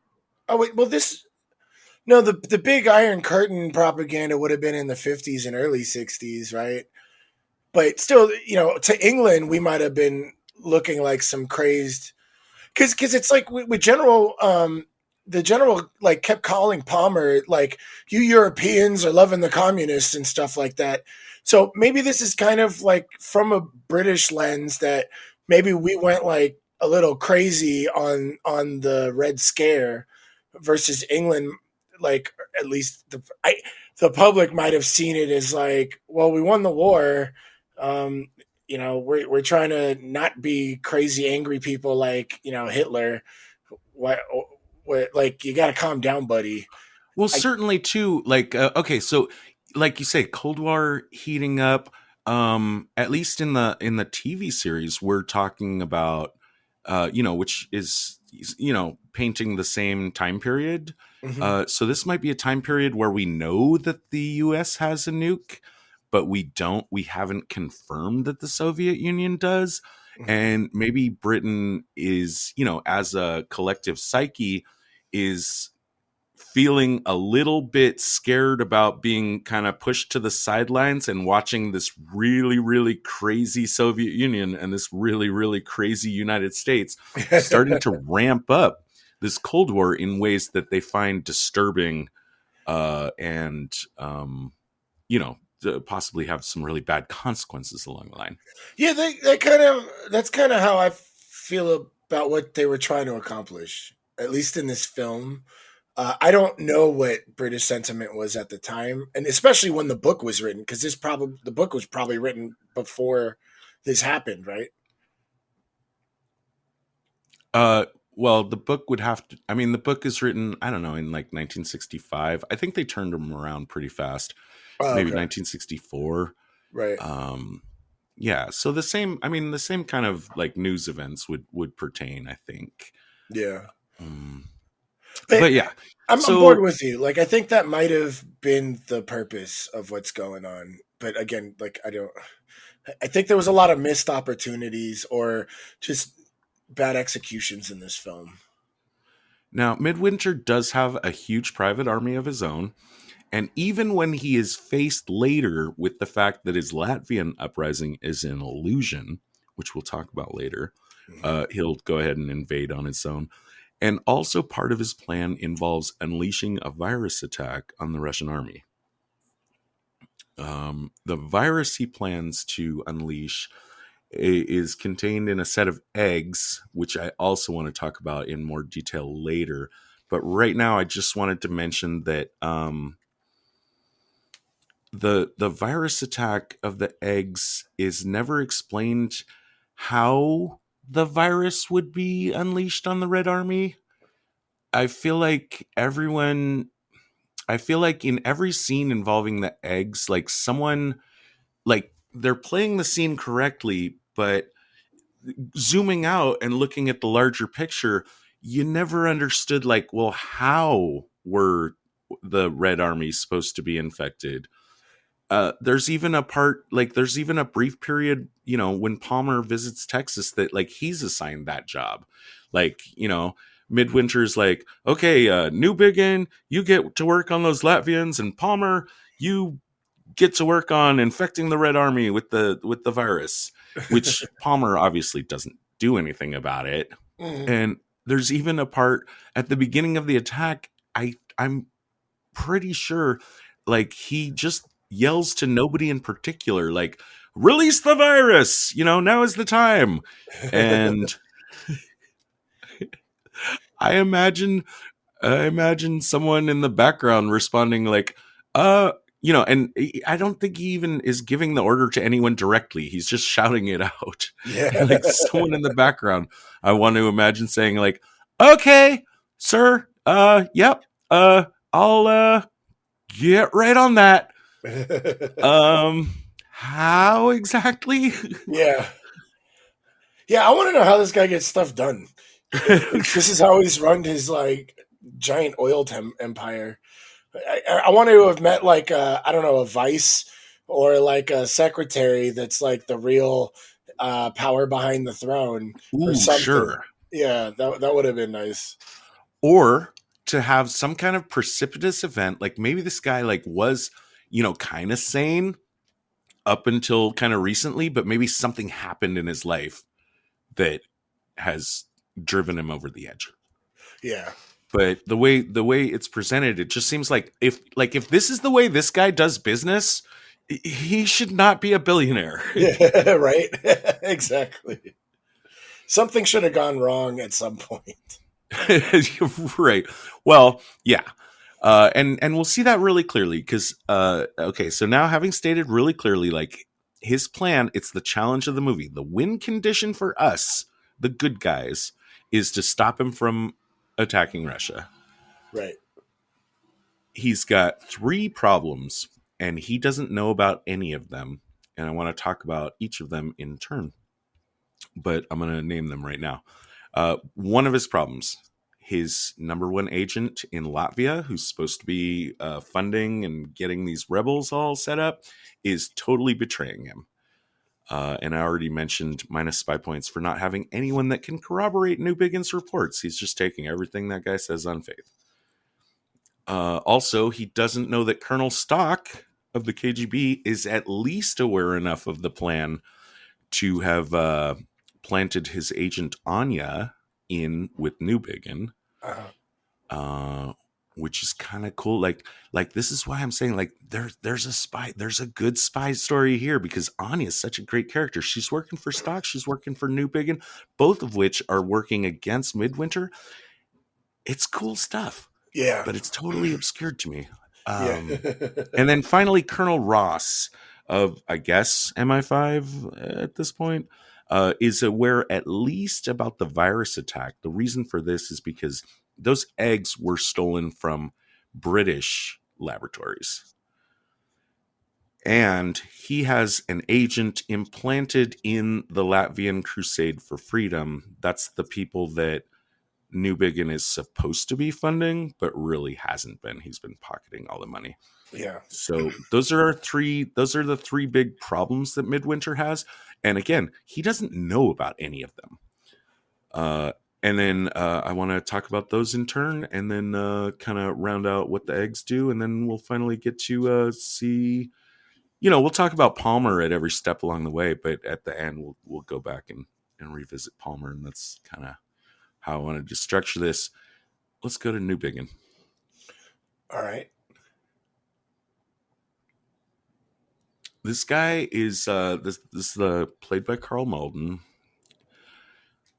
Oh wait, well the big Iron Curtain propaganda would have been in the 50s and early 60s, right? But still, to England, we might have been looking like some crazed, because it's like with General, the general like kept calling Palmer like, you Europeans are loving the communists and stuff like that. So maybe this is kind of like from a British lens that maybe we went like a little crazy on the Red Scare versus England. Like, at least the public might have seen it as like, well, we won the war. We're trying to not be crazy, angry people like, Hitler. What, like, you got to calm down, buddy. Well, certainly too, like, okay, so like you say, Cold War heating up, at least in the TV series, we're talking about, which is, painting the same time period. Mm-hmm. So this might be a time period where we know that the US has a nuke, but we haven't confirmed that the Soviet Union does. Mm-hmm. And maybe Britain is, as a collective psyche, is feeling a little bit scared about being kind of pushed to the sidelines and watching this really, really crazy Soviet Union and this really, really crazy United States starting to ramp up this Cold War in ways that they find disturbing, and possibly have some really bad consequences along the line. Yeah, that's kind of how I feel about what they were trying to accomplish, at least in this film. I don't know what British sentiment was at the time, and especially when the book was written, because the book was probably written before this happened, right? Well, the book would have to. I mean, the book is written, I don't know, in like 1965. I think they turned them around pretty fast. Maybe 1964. Right. Yeah. So the same kind of like news events would pertain, I think. Yeah. But yeah, I'm on board with you. Like, I think that might have been the purpose of what's going on. But again, like, I think there was a lot of missed opportunities or just bad executions in this film. Now, Midwinter does have a huge private army of his own. And even when he is faced later with the fact that his Latvian uprising is an illusion, which we'll talk about later, he'll go ahead and invade on his own. And also part of his plan involves unleashing a virus attack on the Russian army. The virus he plans to unleash is contained in a set of eggs, which I also want to talk about in more detail later. But right now, I just wanted to mention that the virus attack of the eggs is never explained how the virus would be unleashed on the Red Army. I feel like in every scene involving the eggs, like someone, like they're playing the scene correctly, but zooming out and looking at the larger picture, you never understood, like, well, how were the Red Army supposed to be infected? There's even a part, like, there's even a brief period, when Palmer visits Texas, that, like, he's assigned that job. Like, Midwinter's like, okay, New Biggin, you get to work on those Latvians, and Palmer, you get to work on infecting the Red Army with the virus, which Palmer obviously doesn't do anything about it. Mhm. And there's even a part at the beginning of the attack, I'm pretty sure, like, he just yells to nobody in particular, like, release the virus, now is the time. And I imagine someone in the background responding like, and I don't think he even is giving the order to anyone directly. He's just shouting it out. Yeah. Like, someone in the background, I want to imagine saying like, okay, sir, yep, I'll get right on that. How exactly? Yeah. Yeah, I want to know how this guy gets stuff done. This is how he's run his like giant oil empire. I want to have met like I don't know, a vice or like a secretary that's like the real power behind the throne or Ooh, something. sure. Yeah, that would have been nice. Or to have some kind of precipitous event, like maybe this guy like was, kind of sane up until kind of recently, but maybe something happened in his life that has driven him over the edge. Yeah. But the way it's presented, it just seems like if this is the way this guy does business, he should not be a billionaire. Yeah, right. Exactly. Something should have gone wrong at some point. Right. Well, yeah. And we'll see that really clearly because, okay, so now having stated really clearly, like, his plan, it's the challenge of the movie. The win condition for us, the good guys, is to stop him from attacking Russia. Right. He's got 3 problems, and he doesn't know about any of them. And I want to talk about each of them in turn. But I'm going to name them right now. One of his problems, his number 1 agent in Latvia, who's supposed to be funding and getting these rebels all set up, is totally betraying him. And I already mentioned minus spy points for not having anyone that can corroborate New Biggin's reports. He's just taking everything that guy says on faith. Also, he doesn't know that Colonel Stock of the KGB is at least aware enough of the plan to have planted his agent Anya in with New Biggin, which is kind of cool. Like this is why I'm saying, like, there's a good spy story here, because Anya is such a great character. She's working for Stock, she's working for New Biggin, both of which are working against Midwinter. It's cool stuff. Yeah. But it's totally obscured to me. Yeah. And then finally, Colonel Ross of, I guess, MI5 at this point, is aware at least about the virus attack. The reason for this is because those eggs were stolen from British laboratories. And he has an agent implanted in the Latvian Crusade for Freedom. That's the people that New Biggin is supposed to be funding, but really hasn't been. He's been pocketing all the money. Yeah. So those are the 3 big problems that Midwinter has. And again, he doesn't know about any of them. And then I want to talk about those in turn, and then kind of round out what the eggs do. And then we'll finally get to see, we'll talk about Palmer at every step along the way, but at the end, we'll go back and revisit Palmer. And that's kind of how I wanted to structure this. Let's go to New Biggin. All right. This guy is this is played by Carl Malden.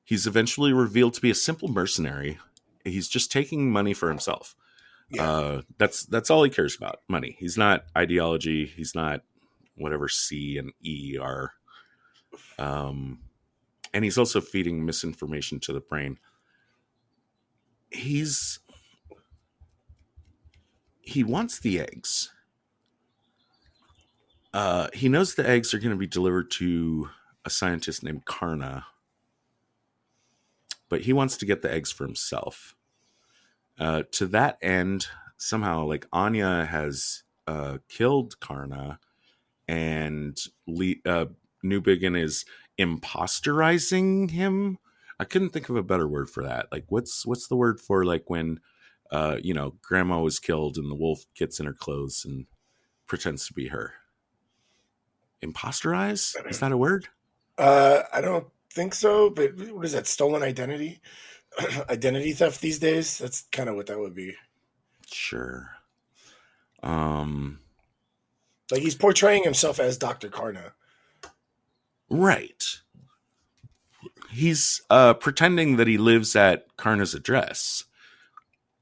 He's eventually revealed to be a simple mercenary. He's just taking money for himself. Yeah. That's all he cares about, money. He's not ideology. He's not whatever C and E are. And he's also feeding misinformation to the brain. He wants the eggs. He knows the eggs are going to be delivered to a scientist named Karna, but he wants to get the eggs for himself. To that end, somehow, like, Anya has killed Karna, and Newbigin is imposterizing him. I couldn't think of a better word for that. Like, what's the word for, like, when grandma was killed and the wolf gets in her clothes and pretends to be her? Imposterize? Is that a word? I don't think so, but what is that? Stolen identity? Identity theft these days? That's kind of what that would be. Sure. Like, he's portraying himself as Dr. Karna. Right. He's pretending that he lives at Karna's address.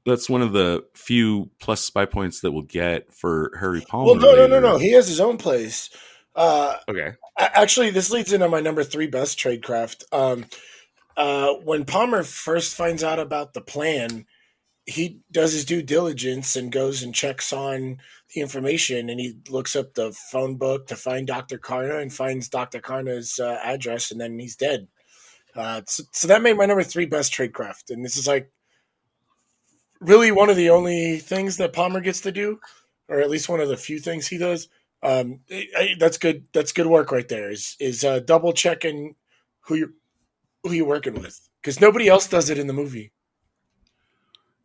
That's one of the few plus spy points that we'll get for Harry Palmer. Well, no. He has his own place. Okay. Actually, this leads into my number 3 best tradecraft. When Palmer first finds out about the plan, he does his due diligence and goes and checks on the information, and he looks up the phone book to find Dr. Karna and finds Dr. Karna's address, and then he's dead. So that made my number 3 best tradecraft, and this is like really one of the only things that Palmer gets to do, or at least one of the few things he does. That's good. That's good work right there. Is double checking who you're working with, because nobody else does it in the movie.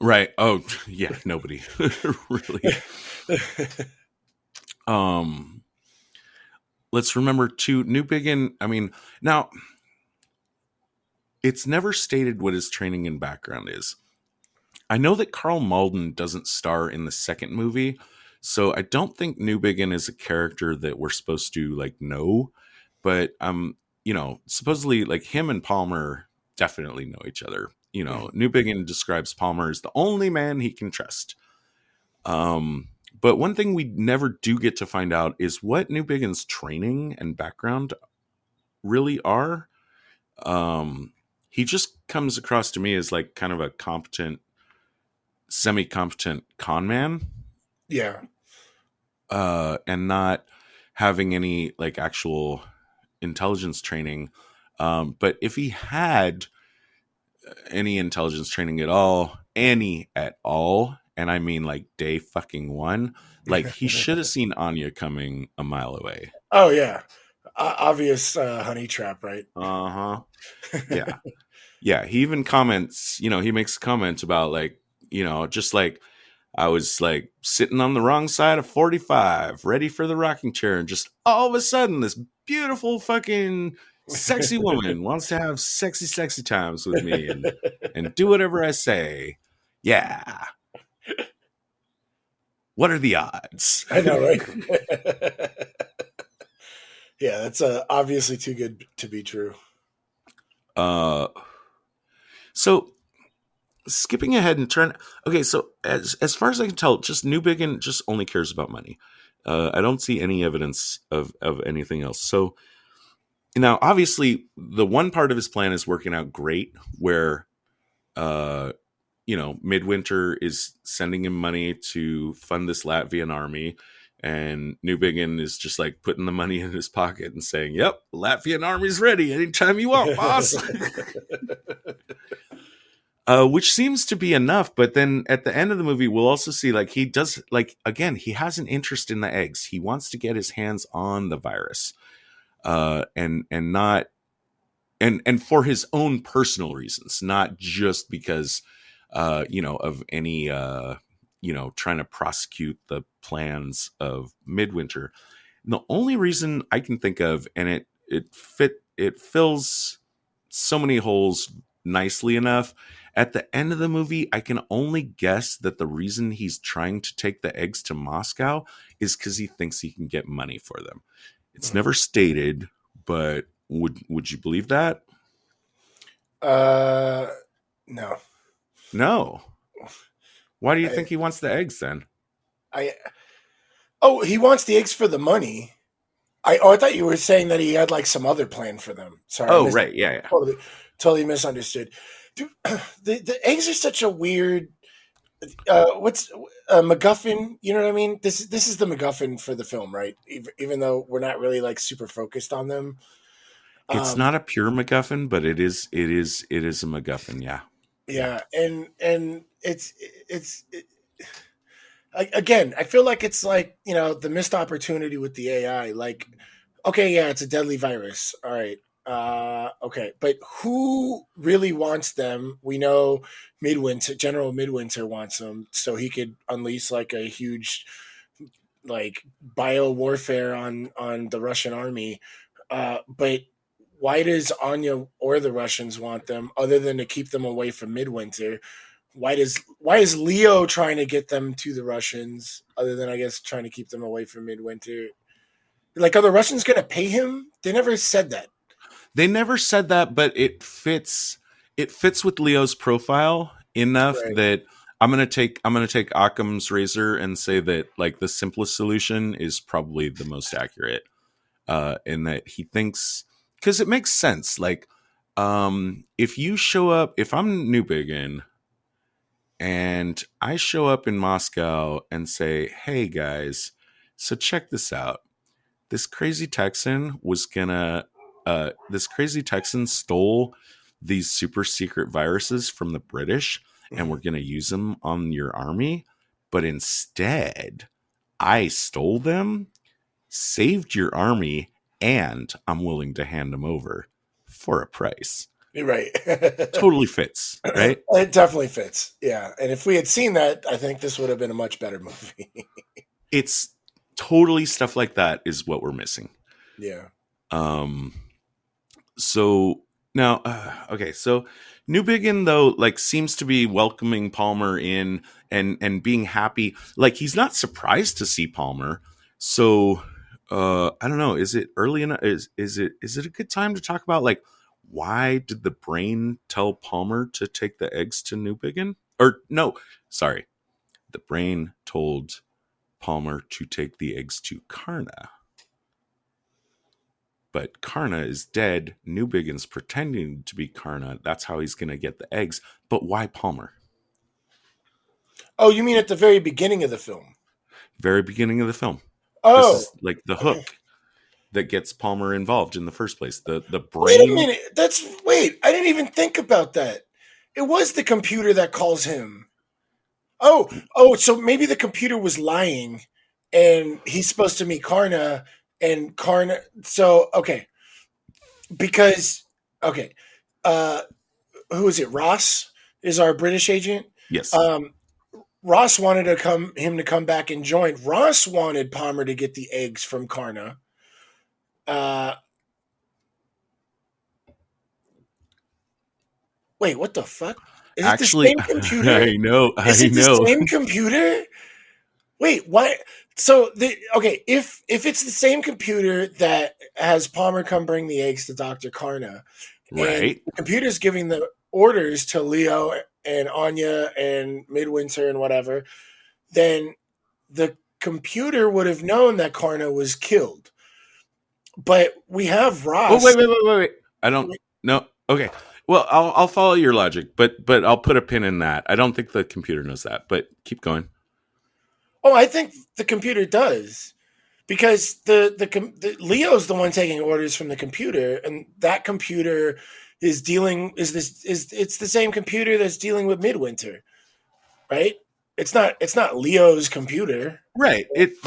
Right. Oh, yeah. Nobody really. Let's remember too, Newbigin. I mean, now it's never stated what his training and background is. I know that Carl Malden doesn't star in the second movie, so I don't think Newbigin is a character that we're supposed to like know. But supposedly like him and Palmer definitely know each other. Newbigin describes Palmer as the only man he can trust. But one thing we never do get to find out is what Newbigin's training and background really are. He just comes across to me as like kind of a competent, semi-competent con man. Yeah. And not having any like actual intelligence training. But if he had any intelligence training at all, and I mean like day fucking one, like he should have seen Anya coming a mile away. Oh yeah, obvious honey trap, right? Yeah. Yeah, he even comments, he makes a comment about like, just like I was like sitting on the wrong side of 45, ready for the rocking chair, and just all of a sudden this beautiful fucking sexy woman wants to have sexy times with me and do whatever I say. Yeah. What are the odds? I know, right? Yeah, that's obviously too good to be true. So skipping ahead and okay, so as far as I can tell, just Newbigin just only cares about money. I don't see any evidence of anything else. So now, obviously, the one part of his plan is working out great, where, Midwinter is sending him money to fund this Latvian army, and Newbigin is just like putting the money in his pocket and saying, "Yep, Latvian army's ready anytime you want, boss." Which seems to be enough, but then at the end of the movie, we'll also see like he does like again, he has an interest in the eggs. He wants to get his hands on the virus. And for his own personal reasons, not just because, of any, trying to prosecute the plans of Midwinter. And the only reason I can think of, and it fills so many holes nicely enough. At the end of the movie, I can only guess that the reason he's trying to take the eggs to Moscow is because he thinks he can get money for them. It's never stated, but would you believe that? No. No. Why do you think he wants the eggs then? He wants the eggs for the money. I thought you were saying that he had like some other plan for them. Sorry. Oh, right. Yeah. Totally misunderstood. Dude, the eggs are such a weird. What's a MacGuffin? You know what I mean? This is the MacGuffin for the film, right? Even though we're not really like super focused on them. It's not a pure MacGuffin, but it is a MacGuffin. Yeah. Yeah, and again, I feel like it's like, the missed opportunity with the AI. Like, okay, yeah, it's a deadly virus. All right. Okay. But who really wants them? We know General Midwinter wants them so he could unleash like a huge like bio warfare on the Russian army. But why does Anya or the Russians want them other than to keep them away from Midwinter? Why is Leo trying to get them to the Russians other than, I guess, trying to keep them away from Midwinter? Like, are the Russians going to pay him? They never said that. They never said that, but it fits with Leo's profile enough Right. that I'm gonna take Occam's razor and say that like the simplest solution is probably the most accurate. In that he thinks, because it makes sense. Like, if you show up, if I'm Newbigin and I show up in Moscow and say, "Hey guys, so check this out. This crazy Texan stole these super secret viruses from the British, and we're gonna use them on your army. But instead, I stole them, saved your army, and I'm willing to hand them over for a price." You're right. Totally fits, right? It definitely fits. Yeah. And if we had seen that, I think this would have been a much better movie. It's totally stuff like that is what we're missing. Yeah. So now, okay, so Newbigin though, like, seems to be welcoming Palmer in and being happy. Like, he's not surprised to see Palmer. So, I don't know. Is it early enough? Is it a good time to talk about, like, why did the brain tell Palmer to take the eggs to Newbigin? Or no, sorry, the brain told Palmer to take the eggs to Karna. But Karna is dead. Newbigin's pretending to be Karna. That's how he's going to get the eggs. But why Palmer? Oh, you mean at the very beginning of the film? Very beginning of the film. Oh. This is like the hook that gets Palmer involved in the first place. The brain. Wait a minute. Wait, I didn't even think about that. It was the computer that calls him. Oh, so maybe the computer was lying and he's supposed to meet Karna. And Karna, so, okay. Because, okay. Who is it? Ross is our British agent. Yes. Ross wanted him to come back and join. Ross wanted Palmer to get the eggs from Karna. Wait, what the fuck? Is Actually, it the same computer? I know. Is it the same computer? Wait, what? So if it's the same computer that has Palmer come bring the eggs to Dr. Karna, right? The computer's giving the orders to Leo and Anya and Midwinter and whatever, then the computer would have known that Karna was killed. But we have Ross. Oh, wait. I don't know. Okay. Well, I'll follow your logic, but I'll put a pin in that. I don't think the computer knows that, but keep going. Oh, I think the computer does, because the Leo's the one taking orders from the computer, and that computer is it's the same computer that's dealing with Midwinter, right? It's not Leo's computer, right? It's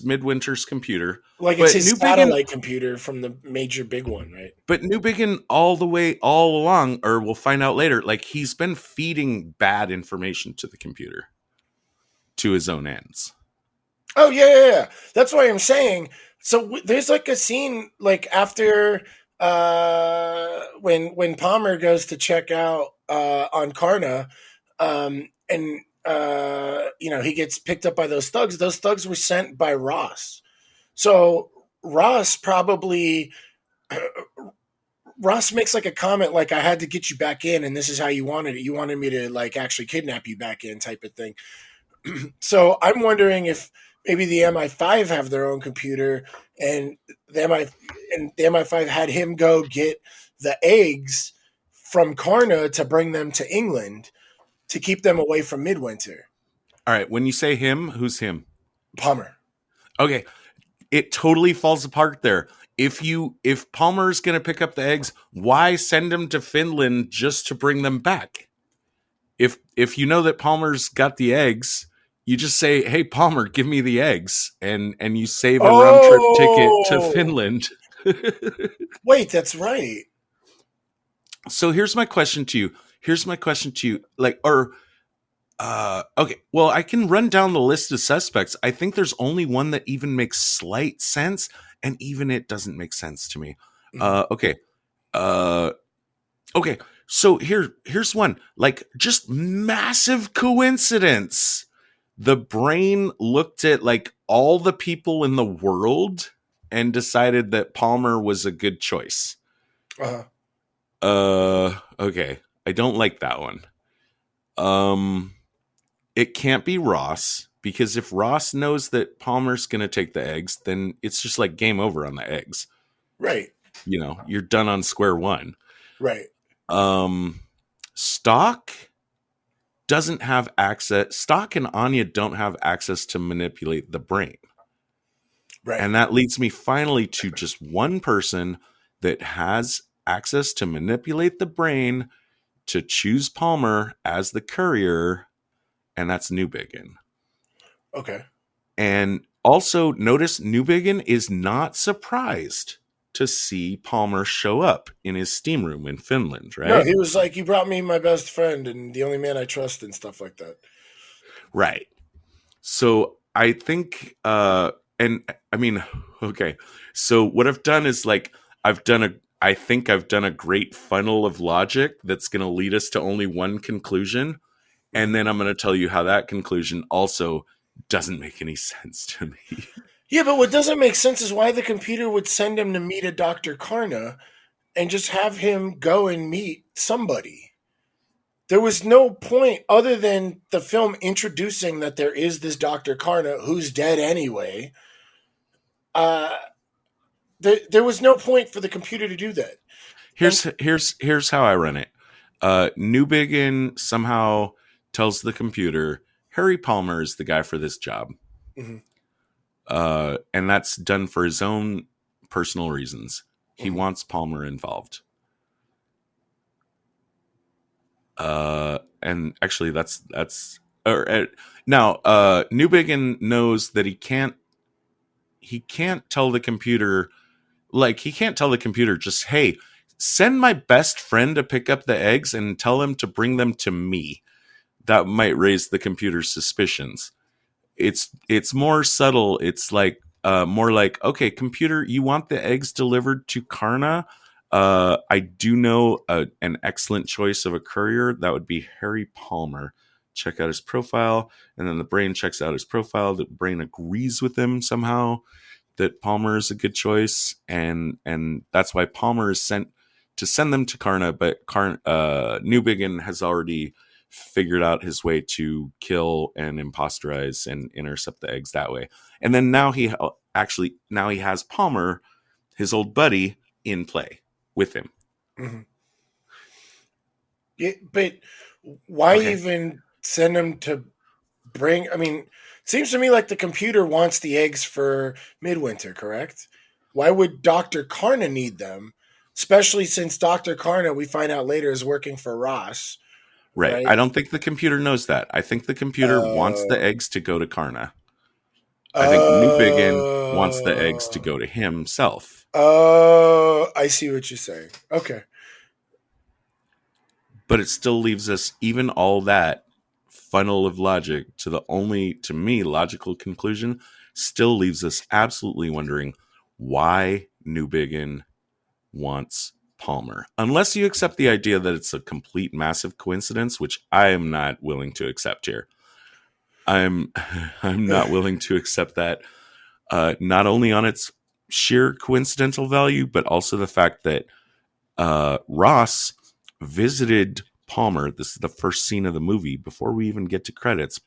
Midwinter's computer. Like, it's his satellite computer from the major big one, right? But Newbigin all along, or we'll find out later, like, he's been feeding bad information to the computer to his own ends. Oh, yeah. That's why I'm saying. So there's like a scene like after when Palmer goes to check out on Karna, and he gets picked up by those thugs. Those thugs were sent by Ross. So Ross makes like a comment like, I had to get you back in, and this is how you wanted it. You wanted me to like actually kidnap you back in, type of thing. So I'm wondering if maybe the MI5 have their own computer, and the MI5 had him go get the eggs from Karna to bring them to England to keep them away from Midwinter. All right. When you say him, who's him? Palmer. Okay. It totally falls apart there. if Palmer's going to pick up the eggs, why send him to Finland just to bring them back? If you know that Palmer's got the eggs, you just say, "Hey Palmer, give me the eggs," and you save a round trip ticket to Finland. Wait, that's right. So here's my question to you. Okay, well, I can run down the list of suspects. I think there's only one that even makes slight sense, and even it doesn't make sense to me. Okay. So here's one. Like, just massive coincidence. The brain looked at like all the people in the world and decided that Palmer was a good choice. Okay. I don't like that one. It can't be Ross, because if Ross knows that Palmer's going to take the eggs, then it's just like game over on the eggs. Right. You know, you're done on square one. Right. Stock doesn't have access. Stock and Anya don't have access to manipulate the brain. Right. And that leads me finally to just one person that has access to manipulate the brain to choose Palmer as the courier, and that's Newbigin. Okay. And also notice Newbigin is not surprised to see Palmer show up in his steam room in Finland, right? No, he was like, "You brought me my best friend and the only man I trust," and stuff like that. Right. So I think, and I mean, okay. So what I've done is like, I think I've done a great funnel of logic that's going to lead us to only one conclusion. And then I'm going to tell you how that conclusion also doesn't make any sense to me. Yeah, but what doesn't make sense is why the computer would send him to meet a Dr. Karna and just have him go and meet somebody. There was no point other than the film introducing that there is this Dr. Karna who's dead anyway. There was no point for the computer to do that. Here's how I run it. Newbigin somehow tells the computer Harry Palmer is the guy for this job. Mm-hmm. And that's done for his own personal reasons. He Mm-hmm. wants Palmer involved. And actually that's now Newbigin knows that he can't tell the computer, like, he can't tell the computer just, "Hey, send my best friend to pick up the eggs and tell him to bring them to me." That might raise the computer's suspicions. It's more subtle. It's like more like, "Okay, computer, you want the eggs delivered to Karna? I do know an excellent choice of a courier. That would be Harry Palmer. Check out his profile." And then the brain checks out his profile. The brain agrees with him somehow that Palmer is a good choice, and that's why Palmer is sent to send them to Karna. But Newbigin has already figured out his way to kill and imposterize and intercept the eggs that way. And then now he has Palmer, his old buddy, in play with him. Mm-hmm. Yeah, but why even send him to bring? I mean, it seems to me like the computer wants the eggs for Midwinter, correct? Why would Dr. Karna need them? Especially since Dr. Karna, we find out later, is working for Ross. Right. I don't think the computer knows that. I think the computer wants the eggs to go to Karna. I think Newbigin wants the eggs to go to himself. Oh, I see what you're saying. Okay. But it still leaves us, even all that funnel of logic, to the only, to me, logical conclusion, still leaves us absolutely wondering why Newbigin wants Palmer. Unless you accept the idea that it's a complete massive coincidence, which I am not willing to accept here. I'm not willing to accept that, not only on its sheer coincidental value, but also the fact that Ross visited Palmer. This is the first scene of the movie. Before we even get to credits,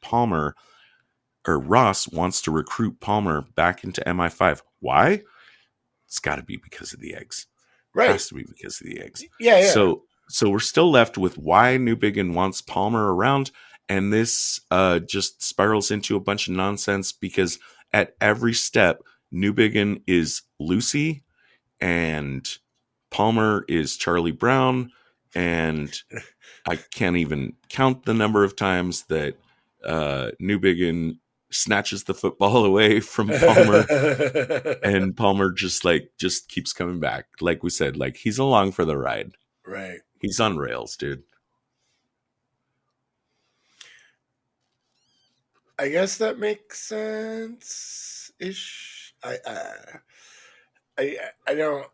Ross wants to recruit Palmer back into MI5. Why? It's got to be because of the eggs. Right. It has to be because of the eggs. Yeah. So we're still left with why Newbigin wants Palmer around, and this just spirals into a bunch of nonsense because at every step, Newbigin is Lucy, and Palmer is Charlie Brown, and I can't even count the number of times that Newbigin snatches the football away from Palmer, and Palmer just keeps coming back. Like we said, like he's along for the ride. Right. He's on rails, dude. I guess that makes sense ish. I don't.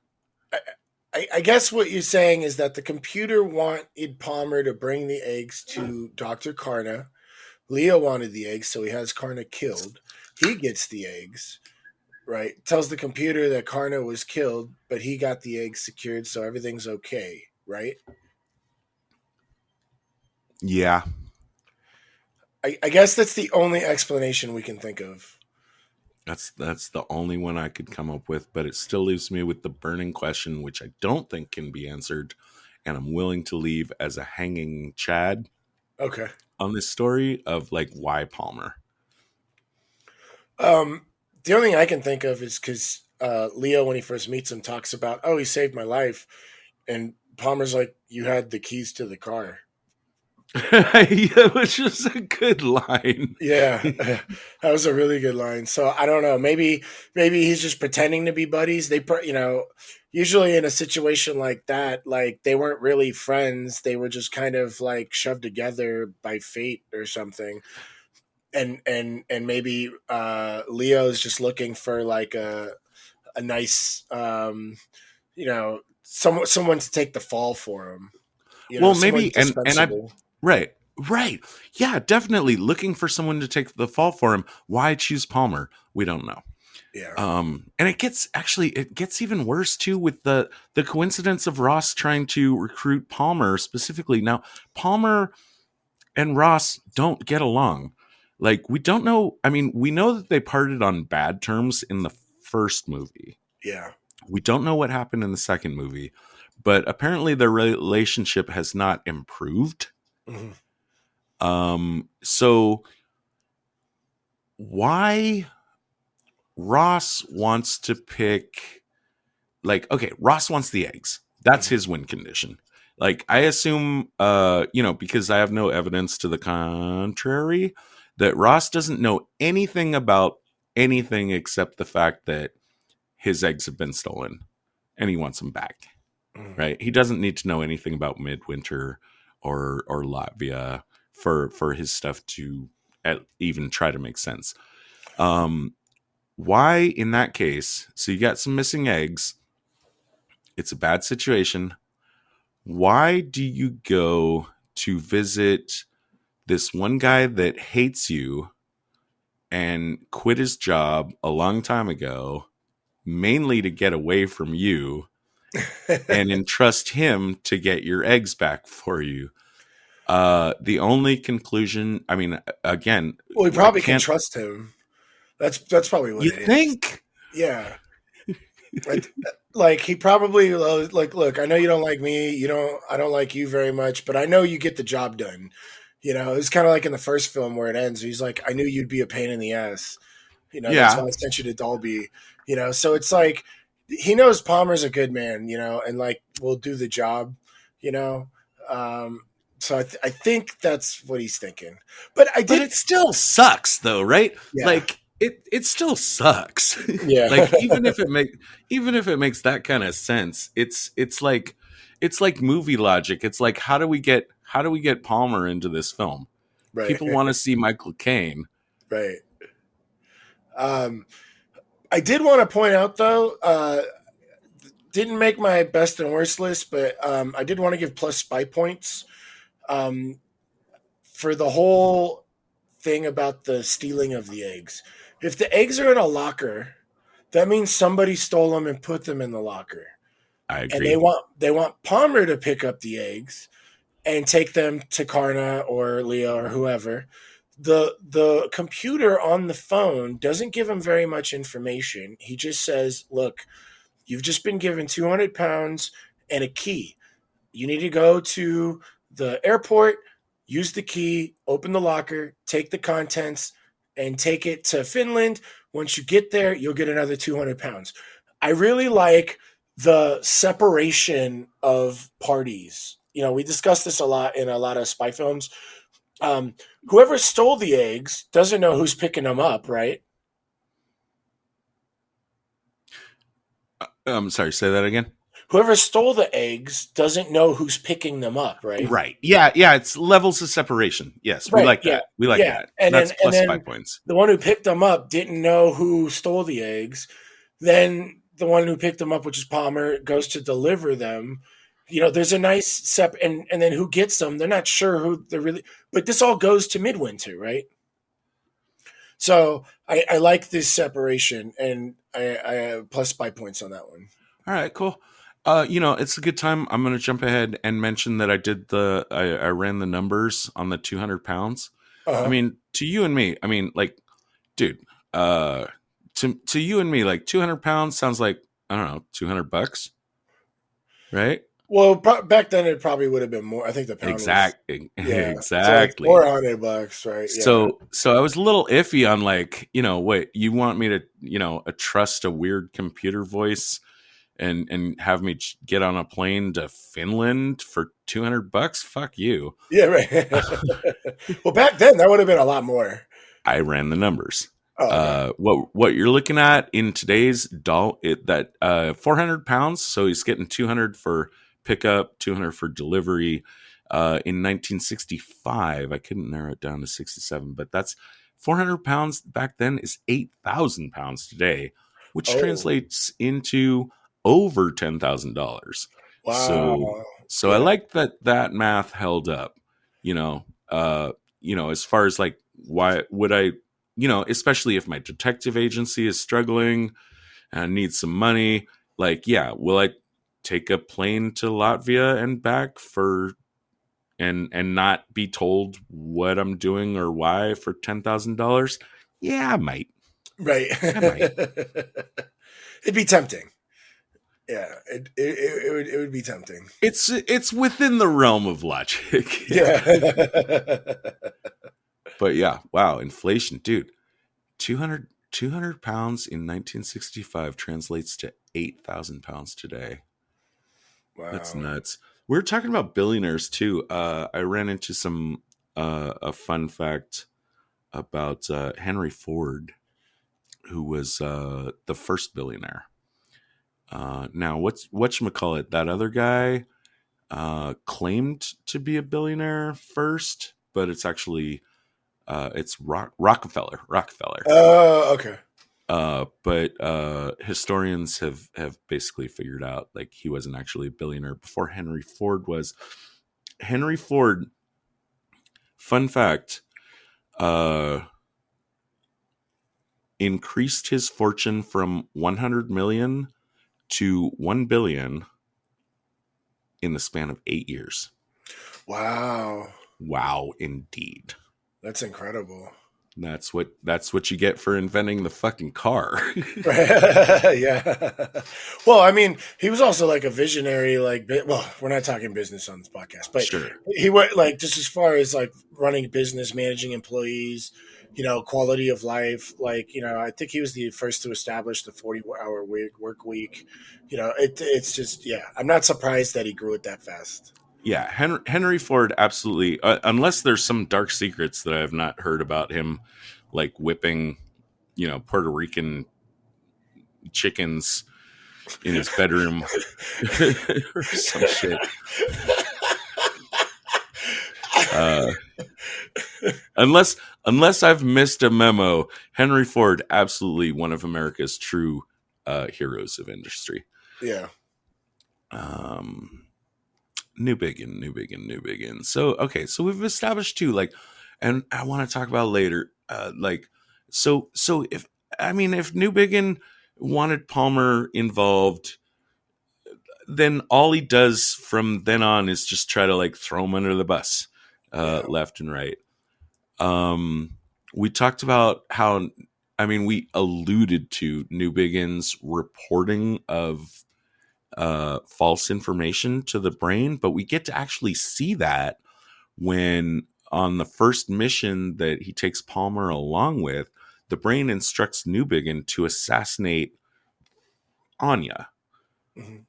I guess what you're saying is that the computer wanted Palmer to bring the eggs to Dr. Karna. Leo wanted the eggs, so he has Karna killed. He gets the eggs, right? Tells the computer that Karna was killed, but he got the eggs secured, so everything's okay, right? Yeah. I guess that's the only explanation we can think of. That's the only one I could come up with, but it still leaves me with the burning question, which I don't think can be answered, and I'm willing to leave as a hanging chad. Okay. On this story of like why Palmer. The only thing I can think of is because Leo, when he first meets him, talks about, "Oh, he saved my life," and Palmer's like, "You had the keys to the car." Yeah, which is a good line. Yeah, that was a really good line. So I don't know. Maybe he's just pretending to be buddies. Usually in a situation like that, like they weren't really friends. They were just kind of like shoved together by fate or something. And maybe Leo's just looking for like a nice, someone to take the fall for him. Well, maybe and dispensable. Right. Yeah, definitely looking for someone to take the fall for him. Why choose Palmer? We don't know. Yeah. And it gets even worse too with the coincidence of Ross trying to recruit Palmer specifically. Now, Palmer and Ross don't get along. Like, we don't know. I mean, we know that they parted on bad terms in the first movie. Yeah. We don't know what happened in the second movie, but apparently their relationship has not improved. Mm-hmm. So why Ross wants to pick, like, okay, Ross wants the eggs. That's his win condition. Like, I assume, because I have no evidence to the contrary, that Ross doesn't know anything about anything except the fact that his eggs have been stolen and he wants them back. Mm-hmm. Right? He doesn't need to know anything about Midwinter or Latvia for his stuff to even try to make sense. Why, in that case, so you got some missing eggs, it's a bad situation. Why do you go to visit this one guy that hates you and quit his job a long time ago, mainly to get away from you, and entrust him to get your eggs back for you? The only conclusion, I mean, again, well, we probably can trust him. That's probably what you it think. Is. Yeah. Like he probably like, look, I know you don't like me. I don't like you very much, but I know you get the job done. It's kind of like in the first film where it ends. He's like, I knew you'd be a pain in the ass. That's why I sent you to Dolby. So it's like he knows Palmer's a good man. And like will do the job. So I think that's what he's thinking. But it still sucks, though, right? Yeah. Like it still sucks. Yeah. Like even if it makes that kind of sense, it's like movie logic. It's like how do we get Palmer into this film? Right. People want to see Michael Caine. Right. I did want to point out though, didn't make my best and worst list, but I did want to give plus spy points for the whole thing about the stealing of the eggs. If the eggs are in a locker, that means somebody stole them and put them in the locker. I agree. And they want Palmer to pick up the eggs and take them to Karna or Leo or whoever. The computer on the phone doesn't give him very much information. He just says, look, you've just been given 200 pounds and a key. You need to go to the airport, use the key, open the locker, take the contents, and take it to Finland. Once you get there, you'll get another 200 pounds. I really like the separation of parties. We discussed this a lot in a lot of spy films. Whoever stole the eggs doesn't know who's picking them up, right? I'm sorry, say that again. Whoever stole the eggs doesn't know who's picking them up, right? Right. Yeah. It's levels of separation. Yes, we Right. like Yeah. that. We like that. And That's then, plus and 5 then points. the one who picked them up didn't know who stole the eggs. Then the one who picked them up, which is Palmer, goes to deliver them. There's a nice and then who gets them? They're not sure who they're really, but this all goes to Midwinter, right? So I like this separation, and I plus 5 points on that one. All right, cool. It's a good time. I'm going to jump ahead and mention that I ran the numbers on the 200 pounds. Uh-huh. I mean, to you and me, dude, to you and me, like 200 pounds sounds like, I don't know, $200, right? Well, back then it probably would have been more. I think the pound exactly. Exactly. So like $400, right? Yeah. So I was a little iffy on like, what you want me to, trust a weird computer voice and have me get on a plane to Finland for $200? Fuck you. Yeah, right. Well, back then that would have been a lot more. I ran the numbers. Oh, okay. What you're looking at in today's 400 pounds. So he's getting 200 for pickup, 200 for delivery. In 1965, I couldn't narrow it down to 67, but that's 400 pounds back then is 8,000 pounds today, which translates into over $10,000. Wow. So I like that math held up, as far as like, why would I, especially if my detective agency is struggling and needs some money, like, yeah, will I take a plane to Latvia and back and not be told what I'm doing or why for $10,000? Yeah, I might. Right. I might. It'd be tempting. Yeah, it would be tempting. It's within the realm of logic. Yeah. But yeah, wow, inflation, dude. 200 pounds in 1965 translates to 8,000 pounds today. Wow. That's nuts. We were talking about billionaires too. I ran into a fun fact about Henry Ford, who was the first billionaire. Now, whatchamacallit, that other guy claimed to be a billionaire first, but it's actually it's Rockefeller. Oh, okay. But historians have basically figured out like he wasn't actually a billionaire before Henry Ford was. Henry Ford, fun fact, increased his fortune from 100 million to 1 billion in the span of 8 years. Wow. Wow, indeed. That's incredible. That's what you get for inventing the fucking car. Yeah. Well, I mean, he was also like a visionary, well, we're not talking business on this podcast, but sure. He went like just as far as like running business, managing employees, quality of life. Like, I think he was the first to establish the 40-hour work week. It's just, yeah, I'm not surprised that he grew it that fast. Yeah, Henry Ford, absolutely. Unless there's some dark secrets that I have not heard about him, like whipping, Puerto Rican chickens in his bedroom or some shit. Unless I've missed a memo, Henry Ford, absolutely one of America's true heroes of industry. Yeah. New biggin. So, okay. So we've established too, like, and I want to talk about later, so if New Biggin wanted Palmer involved, then all he does from then on is just try to like throw him under the bus, left and right. We talked about how, we alluded to New Biggin's reporting of false information to the brain, but we get to actually see that when on the first mission that he takes Palmer along with, the brain instructs Newbigin to assassinate Anya. Mm-hmm.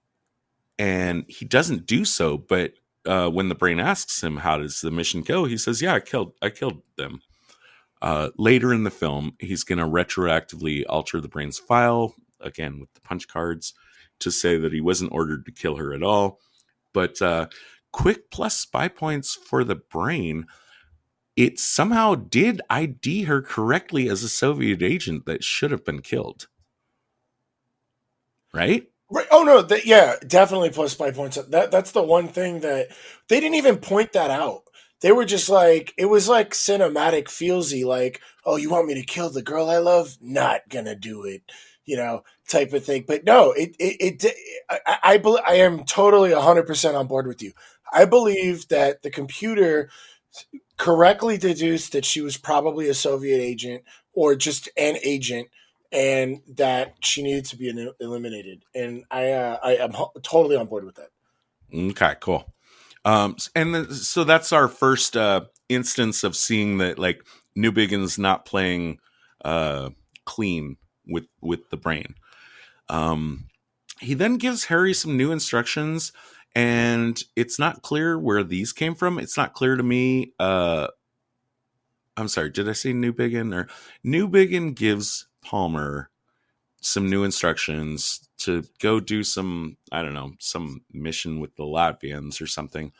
and he doesn't do so. But when the brain asks him, how does the mission go? He says, yeah, I killed them. Later in the film, he's going to retroactively alter the brain's file, again with the punch cards, to say that he wasn't ordered to kill her at all. But quick plus spy points for the brain. It somehow did ID her correctly as a Soviet agent that should have been killed. Right? Right. Oh no, yeah, definitely plus spy points. That's the one thing that they didn't even point that out. They were just like, it was like cinematic feelsy, like, oh, you want me to kill the girl I love? Not gonna do it, type of thing. But no, I am totally 100% on board with you. I believe that the computer correctly deduced that she was probably a Soviet agent or just an agent, and that she needed to be eliminated. And I am totally on board with that. Okay, cool. So that's our first instance of seeing that, like, Newbigin's not playing clean with the brain. He then gives Harry some new instructions, and it's not clear where these came from. It's not clear to me. I'm sorry, did I say Newbigin? Or Newbigin gives Palmer some new instructions to go do some, I don't know, some mission with the Latvians or something.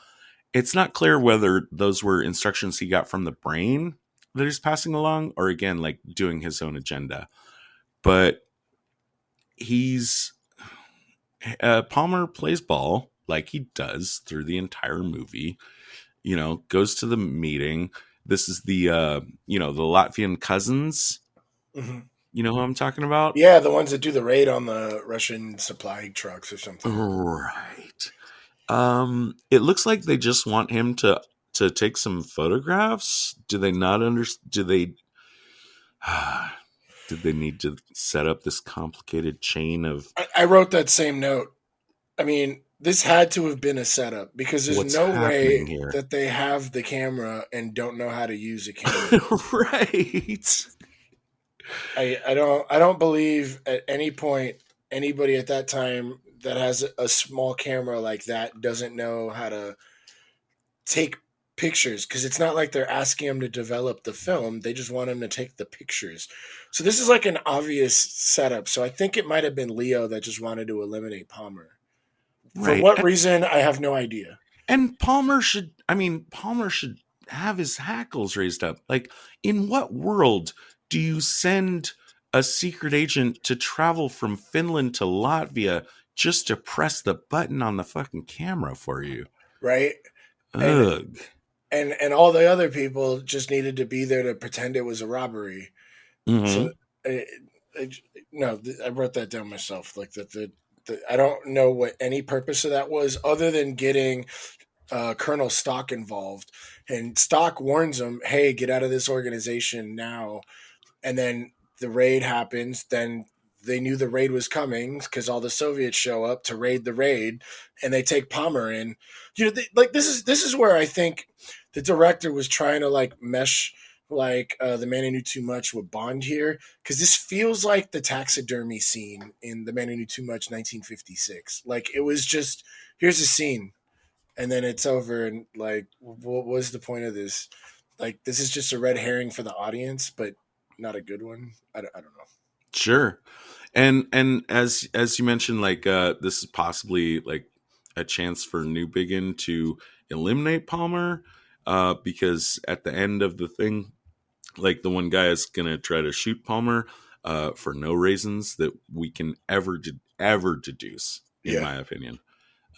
It's not clear whether those were instructions he got from the brain that he's passing along, or again, like doing his own agenda. But Palmer plays ball like he does through the entire movie, goes to the meeting. This is the Latvian cousins. Mm-hmm. You know who I'm talking about? Yeah, the ones that do the raid on the Russian supply trucks or something. Right. It looks like they just want him to take some photographs. Do they not did they need to set up this complicated chain of... I wrote that same note. I mean, this had to have been a setup, because there's no way that they have the camera and don't know how to use a camera. Right. I don't believe at any point anybody at that time that has a small camera like that doesn't know how to take pictures, because it's not like they're asking him to develop the film. They just want him to take the pictures. So this is like an obvious setup. So I think it might have been Leo that just wanted to eliminate Palmer. Right. For what reason, I have no idea. And Palmer should have his hackles raised up. Like, in what world do you send a secret agent to travel from Finland to Latvia just to press the button on the fucking camera for you? Right. Ugh. And all the other people just needed to be there to pretend it was a robbery. Mm-hmm. So, I wrote that down myself. Like that, I don't know what any purpose of that was, other than getting Colonel Stock involved. And Stock warns him, hey, get out of this organization now. And then the raid happens. Then they knew the raid was coming because all the Soviets show up to raid the raid, and they take Palmer in. This is where I think the director was trying to like mesh like The Man Who Knew Too Much with Bond here, because this feels like the taxidermy scene in The Man Who Knew Too Much 1956. Like, it was just, here's a scene and then it's over, and like, what was the point of this? Like, this is just a red herring for the audience, but not a good one. I don't know. Sure. And as you mentioned, like, this is possibly like a chance for Newbigin to eliminate Palmer, because at the end of the thing, like, the one guy is gonna try to shoot Palmer for no reasons that we can ever deduce, in my opinion.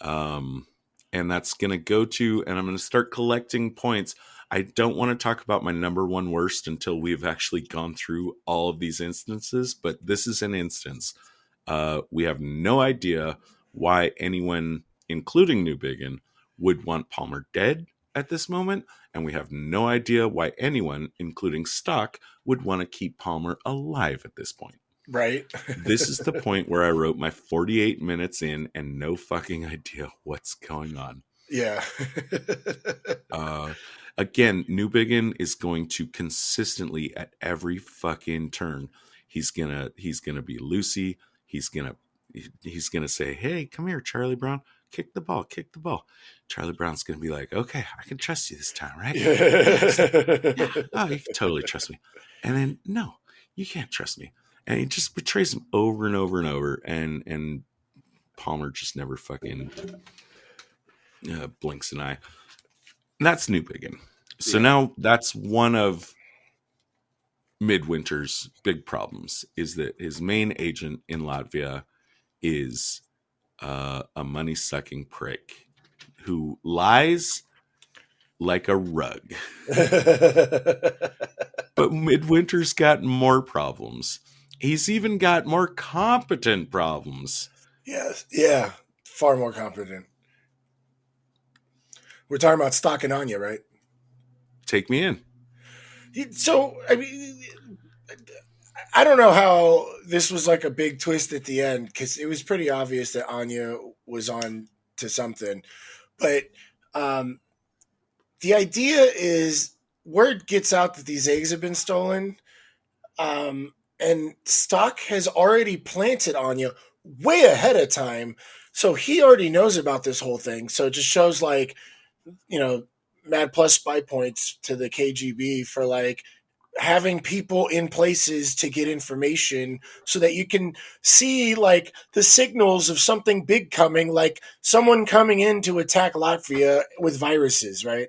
And that's gonna go to, and I'm gonna start collecting points. I don't want to talk about my number one worst until we've actually gone through all of these instances, but this is an instance. We have no idea why anyone, including Newbigin, would want Palmer dead at this moment, and we have no idea why anyone, including Stock, would want to keep Palmer alive at this point. Right. This is the point where I wrote my 48 minutes in and no fucking idea what's going on. Yeah. Again, Newbigin is going to consistently, at every fucking turn, he's gonna be Lucy. He's gonna say, "Hey, come here, Charlie Brown. kick the ball, kick the ball. Charlie Brown's going to be like, okay, I can trust you this time, right? Yeah. Yeah. Oh, you can totally trust me. And then, no, you can't trust me. And he just betrays him over and over and over. And Palmer just never fucking blinks an eye. And that's Newbigin. So now that's one of Midwinter's big problems, is that his main agent in Latvia is a money-sucking prick who lies like a rug. But Midwinter's got more problems. He's even got more competent problems. Yes. Yeah. Far more competent. We're talking about Stock and Anya, right? Take me in. So, I mean, I don't know how this was like a big twist at the end, because it was pretty obvious that Anya was on to something. But the idea is, word gets out that these eggs have been stolen, and Stock has already planted Anya way ahead of time. So he already knows about this whole thing. So it just shows, like, mad plus spy points to the KGB for, like, having people in places to get information so that you can see, like, the signals of something big coming, like someone coming in to attack Latvia with viruses, right?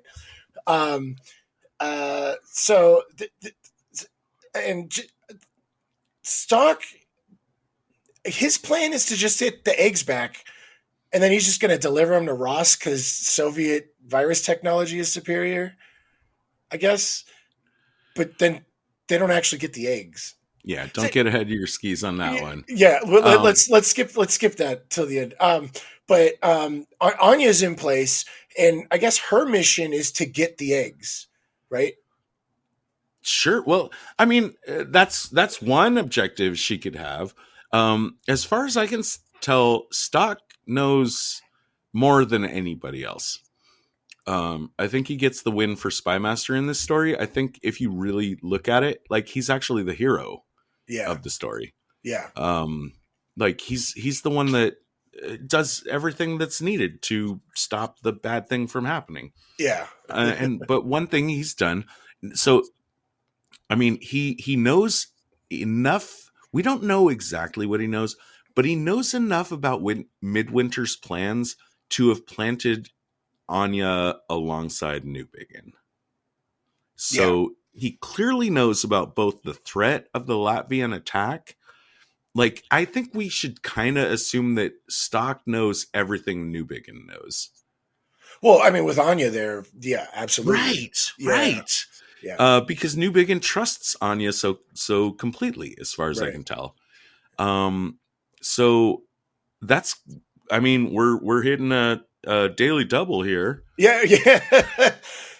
Stock, his plan is to just get the eggs back, and then he's just going to deliver them to Ross because Soviet virus technology is superior, I guess. But then they don't actually get the eggs. Yeah, don't get ahead of your skis on that one. Yeah, let's skip that till the end. But Anya's in place, and I guess her mission is to get the eggs, right? Sure. Well, I mean, that's one objective she could have. As far as I can tell, Stock knows more than anybody else. I think he gets the win for Spymaster in this story. I think if you really look at it, like, he's actually the hero of the story. Yeah. Like, he's the one that does everything that's needed to stop the bad thing from happening. Yeah. But one thing he's done, so I mean, he knows enough. We don't know exactly what he knows, but he knows enough about Midwinter's plans to have planted Anya alongside Newbigin. So he clearly knows about both the threat of the Latvian attack. Like, I think we should kind of assume that Stock knows everything Newbigin knows. Well, I mean, with Anya there, yeah, absolutely. Right. Yeah. Because Newbigin trusts Anya so completely, as far as I can tell. So that's, I mean, we're hitting a daily double here. Yeah.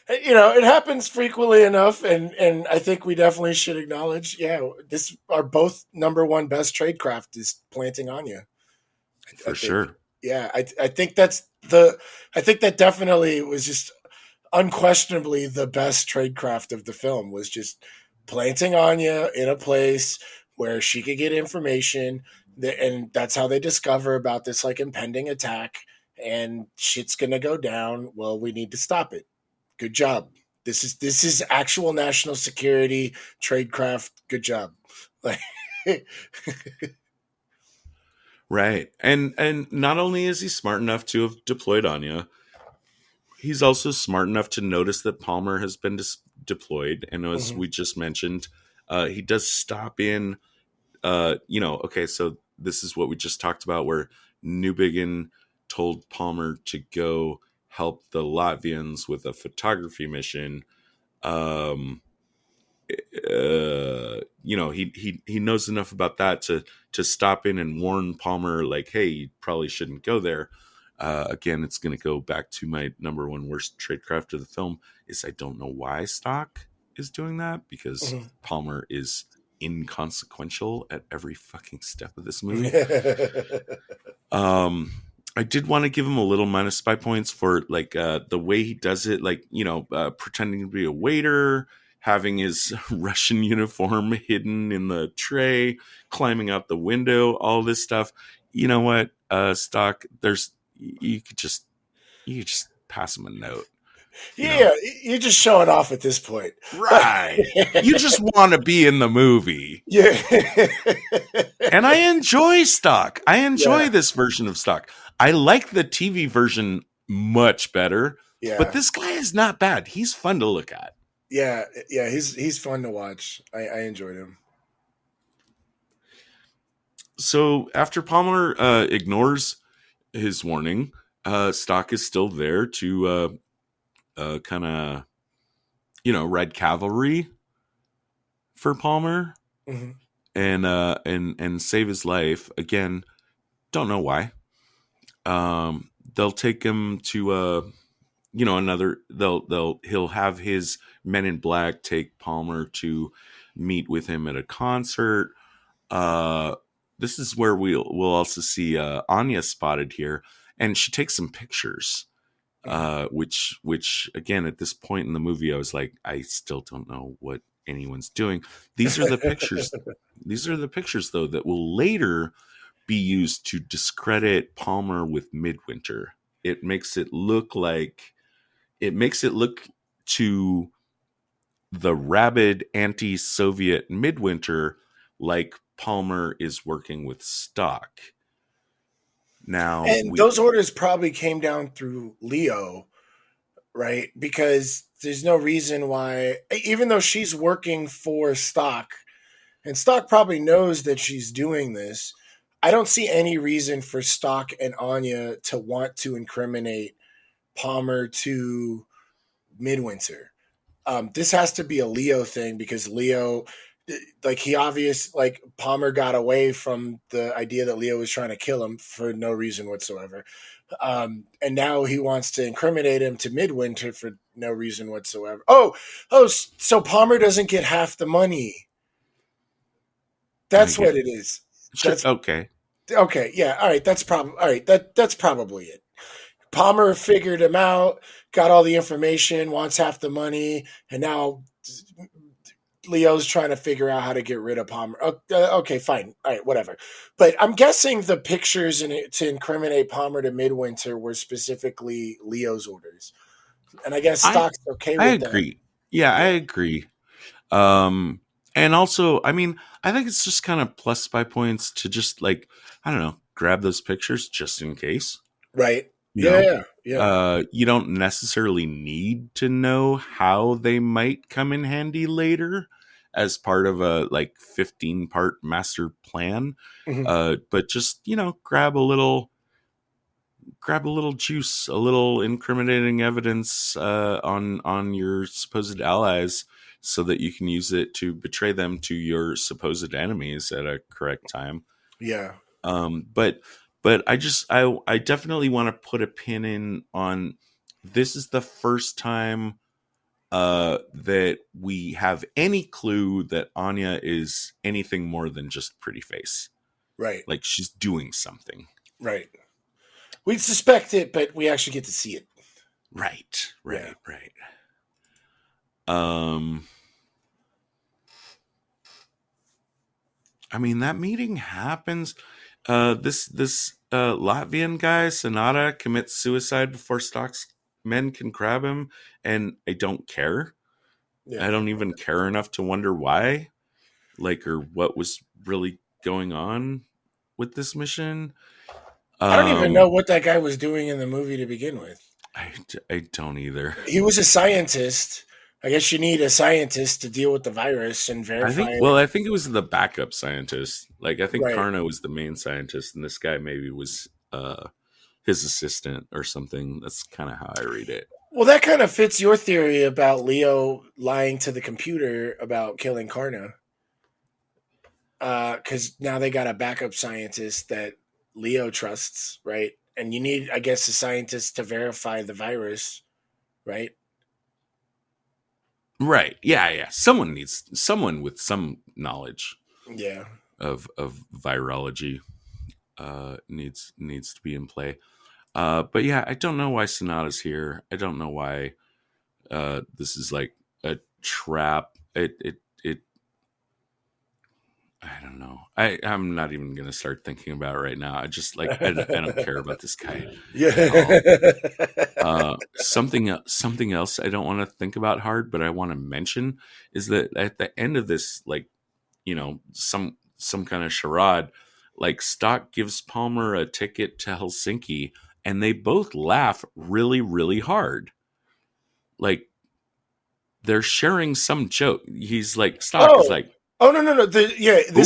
It happens frequently enough, and I think we definitely should acknowledge, this our both number one best tradecraft is planting Anya. For sure. Yeah, I think that definitely was just unquestionably the best tradecraft of the film, was just planting Anya in a place where she could get information, and that's how they discover about this, like, impending attack, and shit's gonna go down. Well, we need to stop it. Good job. This is actual national security tradecraft. Good job. Like, right. And not only is he smart enough to have deployed Anya, he's also smart enough to notice that Palmer has been deployed. And as we just mentioned, he does stop in, okay, so this is what we just talked about, where Newbigin told Palmer to go help the Latvians with a photography mission. He knows enough about that to stop in and warn Palmer, like, hey, you probably shouldn't go there. Again, it's going to go back to my number one worst tradecraft of the film, is I don't know why Stock is doing that, because Palmer is inconsequential at every fucking step of this movie. I did want to give him a little minus spy points for, like, the way he does it, like, pretending to be a waiter, having his Russian uniform hidden in the tray, climbing out the window, all this stuff. You know what, Stock, there's you could just pass him a note. Yeah, you're just showing off at this point. Right. You just want to be in the movie. Yeah. And I enjoy Stock. I enjoy this version of Stock. I like the TV version much better. Yeah. But this guy is not bad. He's fun to look at. Yeah, he's fun to watch. I enjoyed him. So after Palmer ignores his warning, Stock is still there to kind of, ride cavalry for Palmer and save his life. Again, don't know why. They'll take him to he'll have his men in black take Palmer to meet with him at a concert. This is where we'll also see Anya spotted here, and she takes some pictures. Which again, at this point in the movie, I was like, I still don't know what anyone's doing. These are the pictures. These are the pictures, though, that will later be used to discredit Palmer with Midwinter. It makes it look to the rabid anti-Soviet Midwinter like Palmer is working with Stock. Now, and those orders probably came down through Leo, right? Because there's no reason why, even though she's working for Stock, and Stock probably knows that she's doing this, I don't see any reason for Stock and Anya to want to incriminate Palmer to Midwinter. This has to be a Leo thing because Leo, Palmer got away from the idea that Leo was trying to kill him for no reason whatsoever. And now he wants to incriminate him to Midwinter for no reason whatsoever. So Palmer doesn't get half the money. That's what it is. Okay. Okay. Yeah. All right. That's probably it. Palmer figured him out, got all the information, wants half the money, and now Leo's trying to figure out how to get rid of Palmer. Okay, fine. All right, whatever. But I'm guessing the pictures to incriminate Palmer to Midwinter were specifically Leo's orders. And I guess Stock's okay with that. I agree. Yeah, I agree. And also, I mean, I think it's just kind of plus by points to just grab those pictures just in case. Right. Yeah. You don't necessarily need to know how they might come in handy later as part of a 15-part master plan. But just, grab a little juice, a little incriminating evidence on your supposed allies so that you can use it to betray them to your supposed enemies at a correct time. Yeah. But I definitely want to put a pin in on this is the first time that we have any clue that Anya is anything more than just pretty face. Right. Like she's doing something. Right. We suspect it, but we actually get to see it. Right. I mean, that meeting happens. This Latvian guy, Sonata, commits suicide before Stock's men can grab him, and I don't care. Yeah. I don't even care enough to wonder why, or what was really going on with this mission. I don't even know what that guy was doing in the movie to begin with. I don't either. He was a scientist. I guess you need a scientist to deal with the virus and verify I think it was the backup scientist. I think Karna was the main scientist, and this guy maybe was his assistant or something. That's kind of how I read it. Well, that kind of fits your theory about Leo lying to the computer about killing Karna. Because now they got a backup scientist that Leo trusts, right? And you need, I guess, a scientist to verify the virus, right? Right. Yeah. Someone with some knowledge. Yeah. Of virology needs to be in play. But yeah, I don't know why Sonata's here. I don't know why this is like a trap. I don't know. I'm not even gonna start thinking about it right now. I just like I don't care about this guy at all. Yeah. Something else I don't want to think about hard, but I want to mention is that at the end of this, like, you know, some kind of charade, like Stock gives Palmer a ticket to Helsinki, and they both laugh really, really hard. Like they're sharing some joke. He's like, Stock is Oh, like, oh no, no, no. This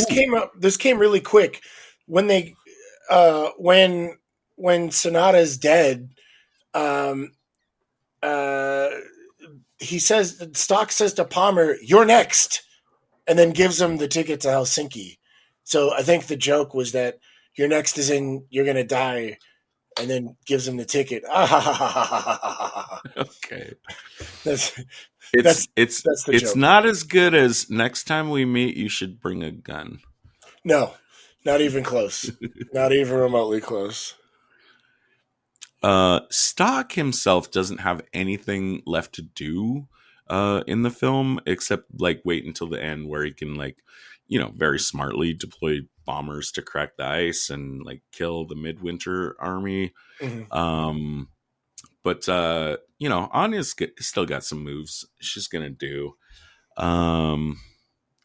ooh, came up. This came really quick when they, when Sonata's dead. Um, uh, he says Stock says to Palmer, "You're next," and then gives him the ticket to Helsinki. So I think the joke was that your next is in you're gonna die, and then gives him the ticket. okay. That's It's that's it's that's the it's joke. not as good as next time we meet, you should bring a gun. No, not even close. Not even remotely close. Stock himself doesn't have anything left to do in the film except like wait until the end where he can like, you know, very smartly deploy bombers to crack the ice and like kill the Midwinter army. Mhm. Um, but you know, still got some moves she's gonna do.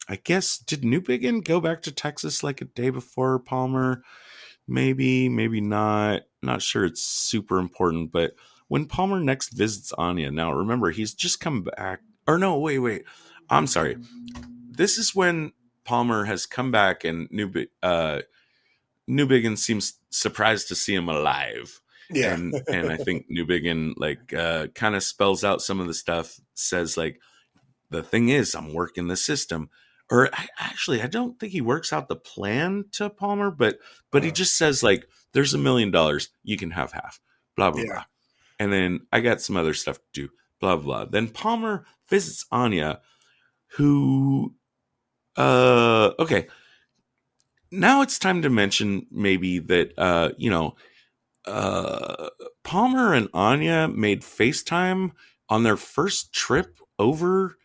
I guess did Newbigin go back to Texas like a day before Palmer? Maybe, maybe not. Not sure it's super important, but when Palmer next visits Anya, now remember he's just come back. Or no, wait. I'm sorry. This is when Palmer has come back and Newbigin seems surprised to see him alive. Yeah. And I think Newbigin like kind of spells out some of the stuff, says like the thing is I'm working the system. Or actually, I don't think he works out the plan to Palmer, but he just says like, "There's $1 million, you can have half." Blah blah Yeah. blah, and then I got some other stuff to do. Blah blah. Then Palmer visits Anya, who, okay. Now it's time to mention maybe that uh, Palmer and Anya made FaceTime on their first trip over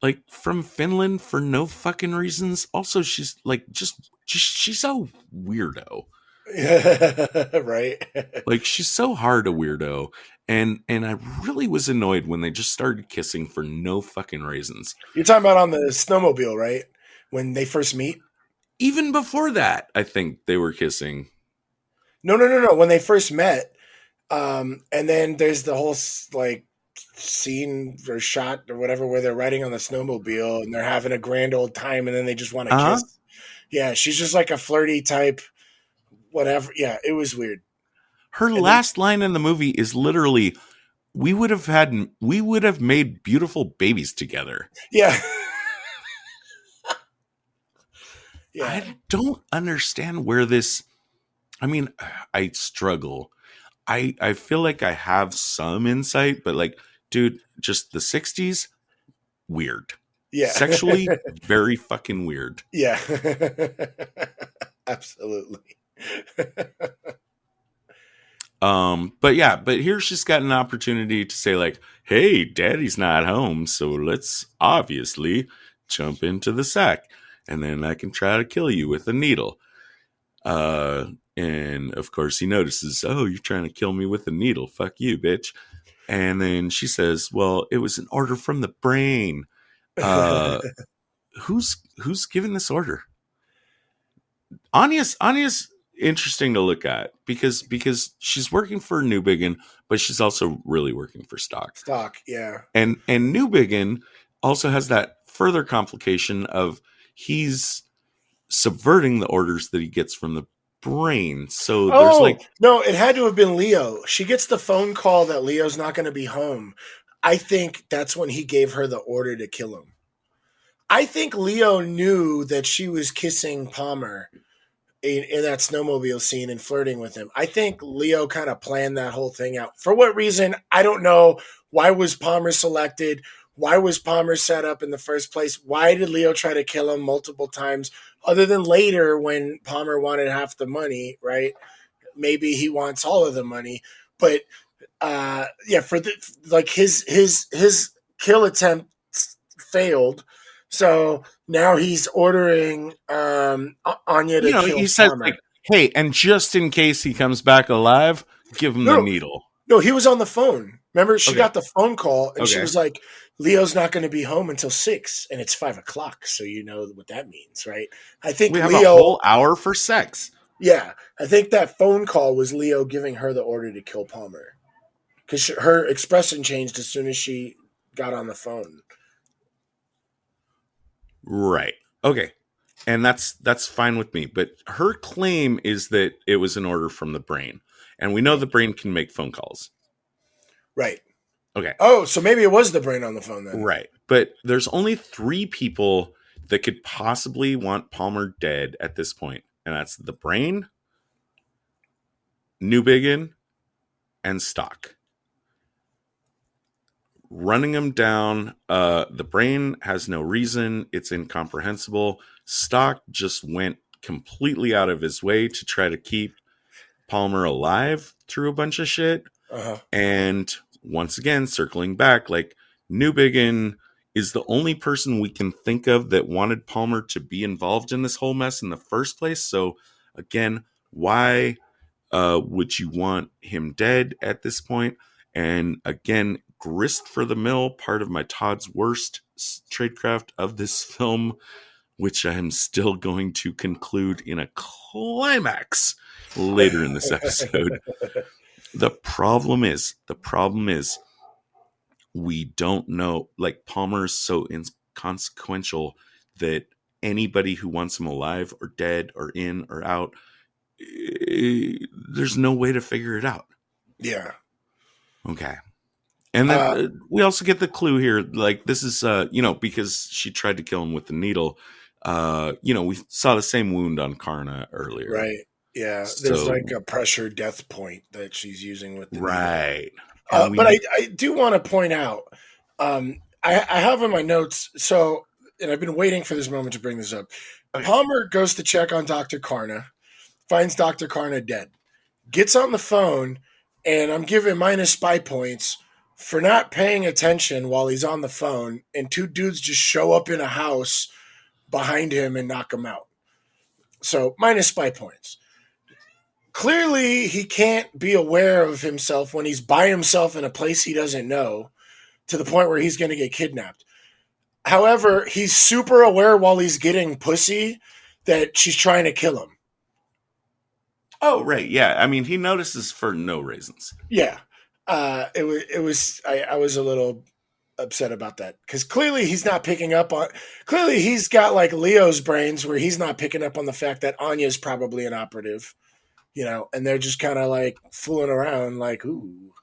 like from Finland for no fucking reasons. Also, she's like just she's a weirdo. Right. Like she's so hard a weirdo. And I really was annoyed when they just started kissing for no fucking reasons. You're talking about on the snowmobile, right? When they first meet? Even before that, I think they were kissing. No, no, no, no. When they first met, and then there's the whole like scene or shot or whatever where they're riding on the snowmobile and they're having a grand old time, and then they just want to Uh-huh. kiss. Yeah, she's just like a flirty type, whatever. Yeah, it was weird. Her And then, last line in the movie is literally, we would have made beautiful babies together. yeah, yeah, I don't understand where this, I mean, I struggle. I feel like I have some insight, but like, dude, just the 60s, weird. yeah, Sexually, very fucking weird. yeah. Absolutely. But here she's got an opportunity to say, like, hey, daddy's not home, so let's obviously jump into the sack. And then I can try to kill you with a needle. And of course he notices, oh, you're trying to kill me with a needle. Fuck you, bitch. And then she says, well, it was an order from the brain. Who's giving this order? Anya's interesting to look at because she's working for Newbigin, but she's also really working for Stock. Stock, yeah. And Newbigin also has that further complication of he's subverting the orders that he gets from the brain. So there's Oh, like, no, it had to have been Leo. She gets the phone call that Leo's not going to be home. I think that's when he gave her the order to kill him. I think Leo knew that she was kissing Palmer in that snowmobile scene and flirting with him. I think Leo kind of planned that whole thing out. For what reason? I don't know. Why was Palmer selected? Why was Palmer set up in the first place? Why did Leo try to kill him multiple times? Other than later when Palmer wanted half the money, right? Maybe he wants all of the money. But yeah, for the like his kill attempt failed. So now he's ordering Anya to kill He says Palmer. like, "Hey, and just in case he comes back alive, give him the No, needle." no, he was on the phone. Remember, she Okay. got the phone call, and she Okay. was like, "Leo's not going to be home until 6, and it's 5 o'clock." So you know what that means, right? I think We have Leo. a whole hour for sex. Yeah, I think that phone call was Leo giving her the order to kill Palmer because her expression changed as soon as she got on the phone. Right. Okay. And that's fine with me. But her claim is that it was an order from the brain. And we know the brain can make phone calls. Right. Okay. Oh, so maybe it was the brain on the phone then. Right. But there's only 3 people that could possibly want Palmer dead at this point. And that's the brain, Newbigin, and Stock. Running them down, the brain has no reason. It's incomprehensible. Stock just went completely out of his way to try to keep Palmer alive through a bunch of shit. Uh-huh. And once again, circling back, like Newbigin is the only person we can think of that wanted Palmer to be involved in this whole mess in the first place. So again, why would you want him dead at this point? And again, grist for the mill, part of my Todd's worst tradecraft of this film, which I am still going to conclude in a climax later in this episode. The problem is we don't know, like Palmer is so inconsequential that anybody who wants him alive or dead or in or out, there's no way to figure it out. Yeah. Okay. And then we also get the clue here, like this is, because she tried to kill him with the needle. We saw the same wound on Karna earlier. Right. Yeah. There's like a pressure death point that she's using with the right. But I do want to point out, I have in my notes, and I've been waiting for this moment to bring this up. Okay. Palmer goes to check on Dr. Karna, finds Dr. Karna dead, gets on the phone, and I'm giving minus spy points for not paying attention while he's on the phone, and 2 dudes just show up in a house behind him and knock him out. So minus spy points. Clearly, he can't be aware of himself when he's by himself in a place he doesn't know, to the point where he's going to get kidnapped. However, he's super aware while he's getting pussy that she's trying to kill him. Oh, right. Yeah. I mean, he notices for no reasons. Yeah. I was a little upset about that because clearly he's not picking up on, clearly he's got like Leo's brains where he's not picking up on the fact that Anya is probably an operative, and they're just kind of like fooling around like, ooh,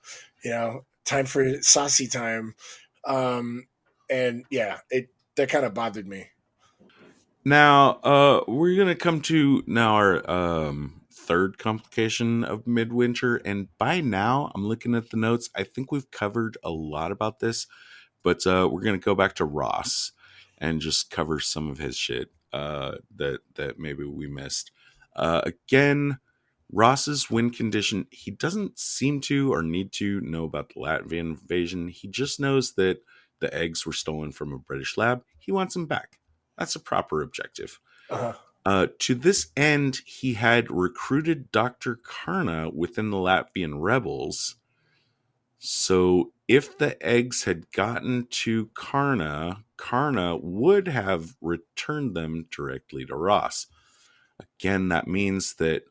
time for saucy time. And yeah, that kind of bothered me. Now, we're going to come to our third complication of Midwinter. And by now, I'm looking at the notes. I think we've covered a lot about this, but we're going to go back to Ross and just cover some of his shit that maybe we missed. Again, Ross's win condition, he doesn't seem to or need to know about the Latvian invasion. He just knows that the eggs were stolen from a British lab. He wants them back. That's a proper objective. To this end, he had recruited Dr. Karna within the Latvian rebels. So if the eggs had gotten to Karna, Karna would have returned them directly to Ross. Again, that means that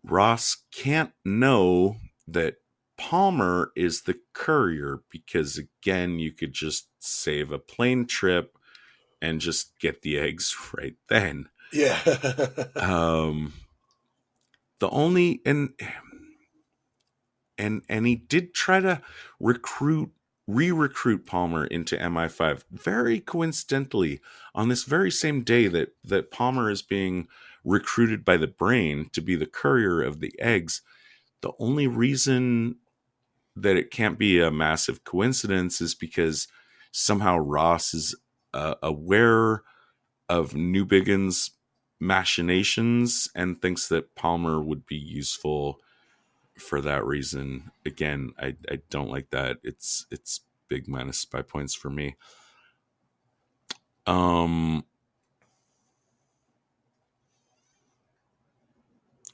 Ross can't know that Palmer is the courier because, again, you could just save a plane trip and just get the eggs right then. Yeah. The only and he did try to re-recruit Palmer into MI5 very coincidentally on this very same day that Palmer is being recruited by the brain to be the courier of the eggs. The only reason that it can't be a massive coincidence is because somehow Ross is aware of Newbigin's machinations and thinks that Palmer would be useful for that reason. Again, I don't like that. It's big minus spy points for me.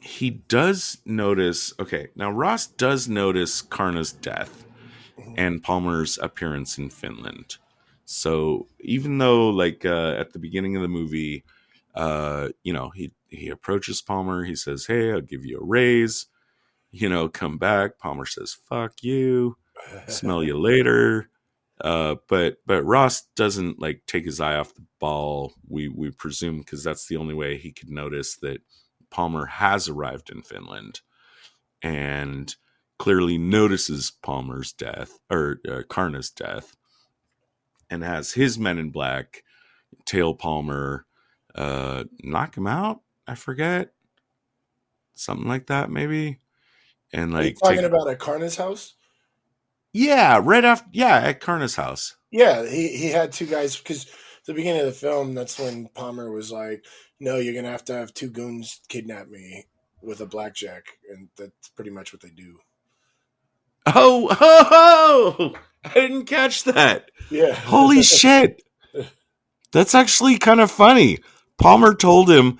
He does notice. Okay, now Ross does notice Karna's death and Palmer's appearance in Finland. So even though, like, at the beginning of the movie, he approaches Palmer. He says, "Hey, I'll give you a raise. Come back." Palmer says, "Fuck you. Smell you later." But Ross doesn't like take his eye off the ball. We presume because that's the only way he could notice that Palmer has arrived in Finland, and clearly notices Palmer's death or Karna's death, and has his men in black tail Palmer, knock him out. I forget, something like that maybe, and Are you like talking take about at Karna's house? right after at Karna's house. Yeah, he had two guys because the beginning of the film, that's when Palmer was like, "No, you're gonna have to have two goons kidnap me with a blackjack," and that's pretty much what they do. Oh, I didn't catch that. Yeah. Holy shit. That's actually kind of funny. Palmer told him,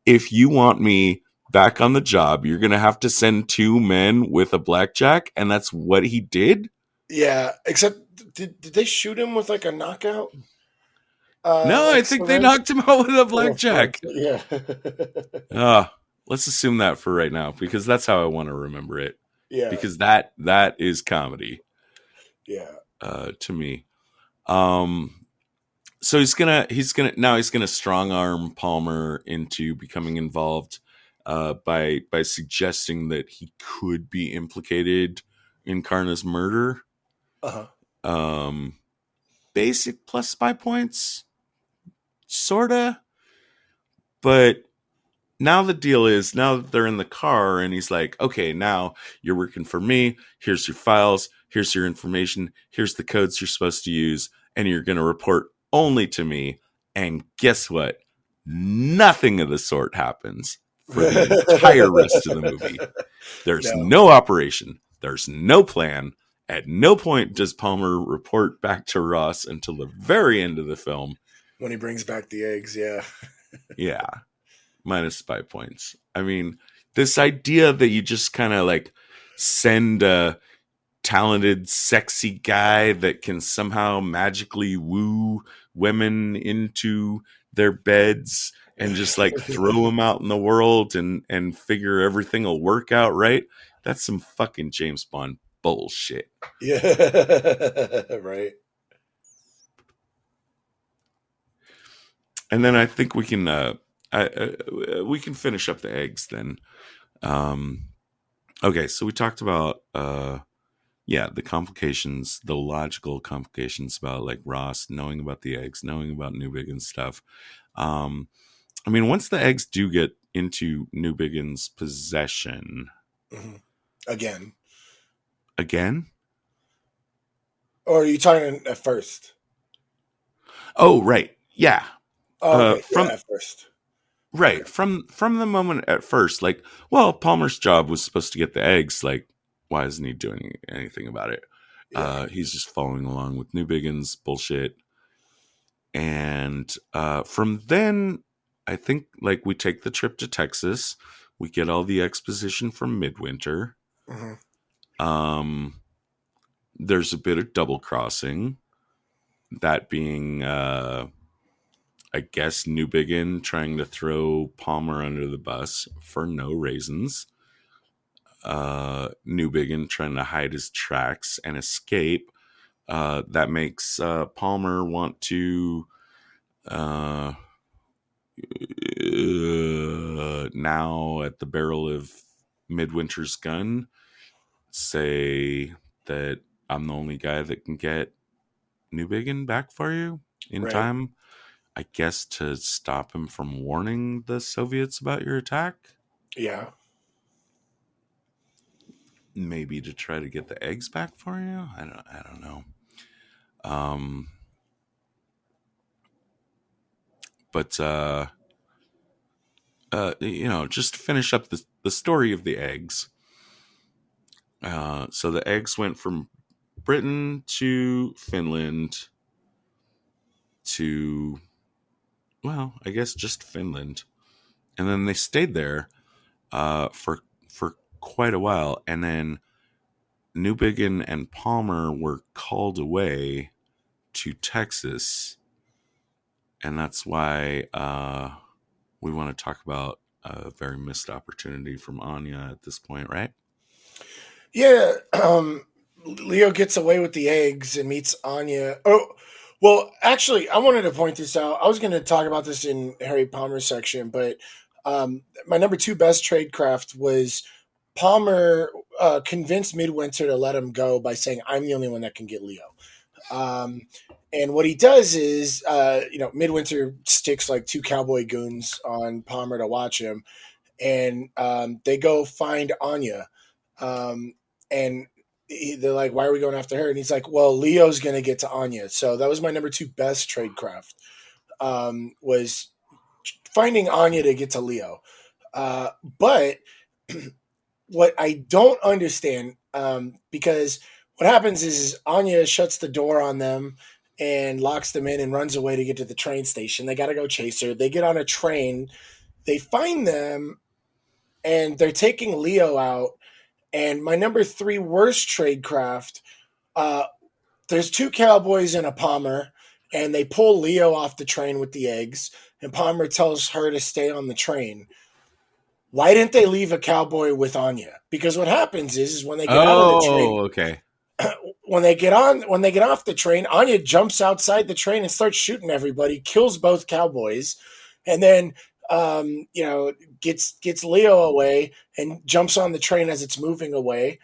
if you want me back on the job, you're going to have to send two men with a blackjack. And that's what he did. Yeah, except did they shoot him with like a knockout? No, I Like think they syringe? knocked him out with a Oh, fuck. blackjack. Yeah. Let's assume that for right now, because that's how I want to remember it. Yeah. Because that is comedy. Yeah. To me. So he's gonna strong arm Palmer into becoming involved by suggesting that he could be implicated in Karna's murder. Uh-huh. Basic plus spy points, sorta. But now the deal is, now that they're in the car and he's like, okay, now you're working for me. Here's your files. Here's your information. Here's the codes you're supposed to use. And you're going to report only to me. And guess what? Nothing of the sort happens for the entire rest of the movie. There's no operation. There's no plan. At no point does Palmer report back to Ross until the very end of the film. When he brings back the eggs, yeah. Yeah. Minus spy points. I mean, this idea that you just kind of like send a talented, sexy guy that can somehow magically woo women into their beds and just like throw them out in the world and figure everything will work out right. That's some fucking James Bond bullshit. Yeah. Right. And then I think we can we can finish up the eggs then. Okay, so we talked about the complications, the logical complications about like Ross knowing about the eggs, knowing about Newbigin's stuff. I mean, once the eggs do get into Newbigin's possession, Again, or are you talking at first? Oh, right, yeah. Okay, at first. Right. From the moment at first, like, well, Palmer's job was supposed to get the eggs. Like, why isn't he doing anything about it? Yeah. He's just following along with Newbigin's bullshit. And from then, I think, like, we take the trip to Texas. We get all the exposition from Midwinter. There's a bit of double crossing. That being... I guess Newbigin trying to throw Palmer under the bus for no reasons. Newbigin trying to hide his tracks and escape. That makes Palmer want to now at the barrel of Midwinter's gun say that I'm the only guy that can get Newbigin back for you in time. I guess to stop him from warning the Soviets about your attack. Yeah. Maybe to try to get the eggs back for you. I don't know. But just to finish up the story of the eggs. So the eggs went from Britain to Finland to, well, I guess just Finland, and then they stayed there for quite a while, and then Newbigin and Palmer were called away to Texas, and that's why we want to talk about a very missed opportunity from Anya at this point, right? Yeah, Leo gets away with the eggs and meets Anya. Oh, well, actually, I wanted to point this out. I was going to talk about this in Harry Palmer's section, but my number 2 best tradecraft was Palmer convinced Midwinter to let him go by saying, "I'm the only one that can get Leo." And what he does is, Midwinter sticks like 2 cowboy goons on Palmer to watch him, and they go find Anya. And they're like, "Why are we going after her?" And he's like, "Well, Leo's going to get to Anya." So that was my number 2 best tradecraft, was finding Anya to get to Leo. But what I don't understand, because what happens is Anya shuts the door on them and locks them in and runs away to get to the train station. They got to go chase her. They get on a train. They find them, and they're taking Leo out. And my number 3 worst tradecraft, there's 2 cowboys and a Palmer, and they pull Leo off the train with the eggs, and Palmer tells her to stay on the train. Why didn't they leave a cowboy with Anya? Because what happens is when they get out of the train, okay. when they get off the train, Anya jumps outside the train and starts shooting everybody, kills both cowboys, and then gets Leo away and jumps on the train as it's moving away.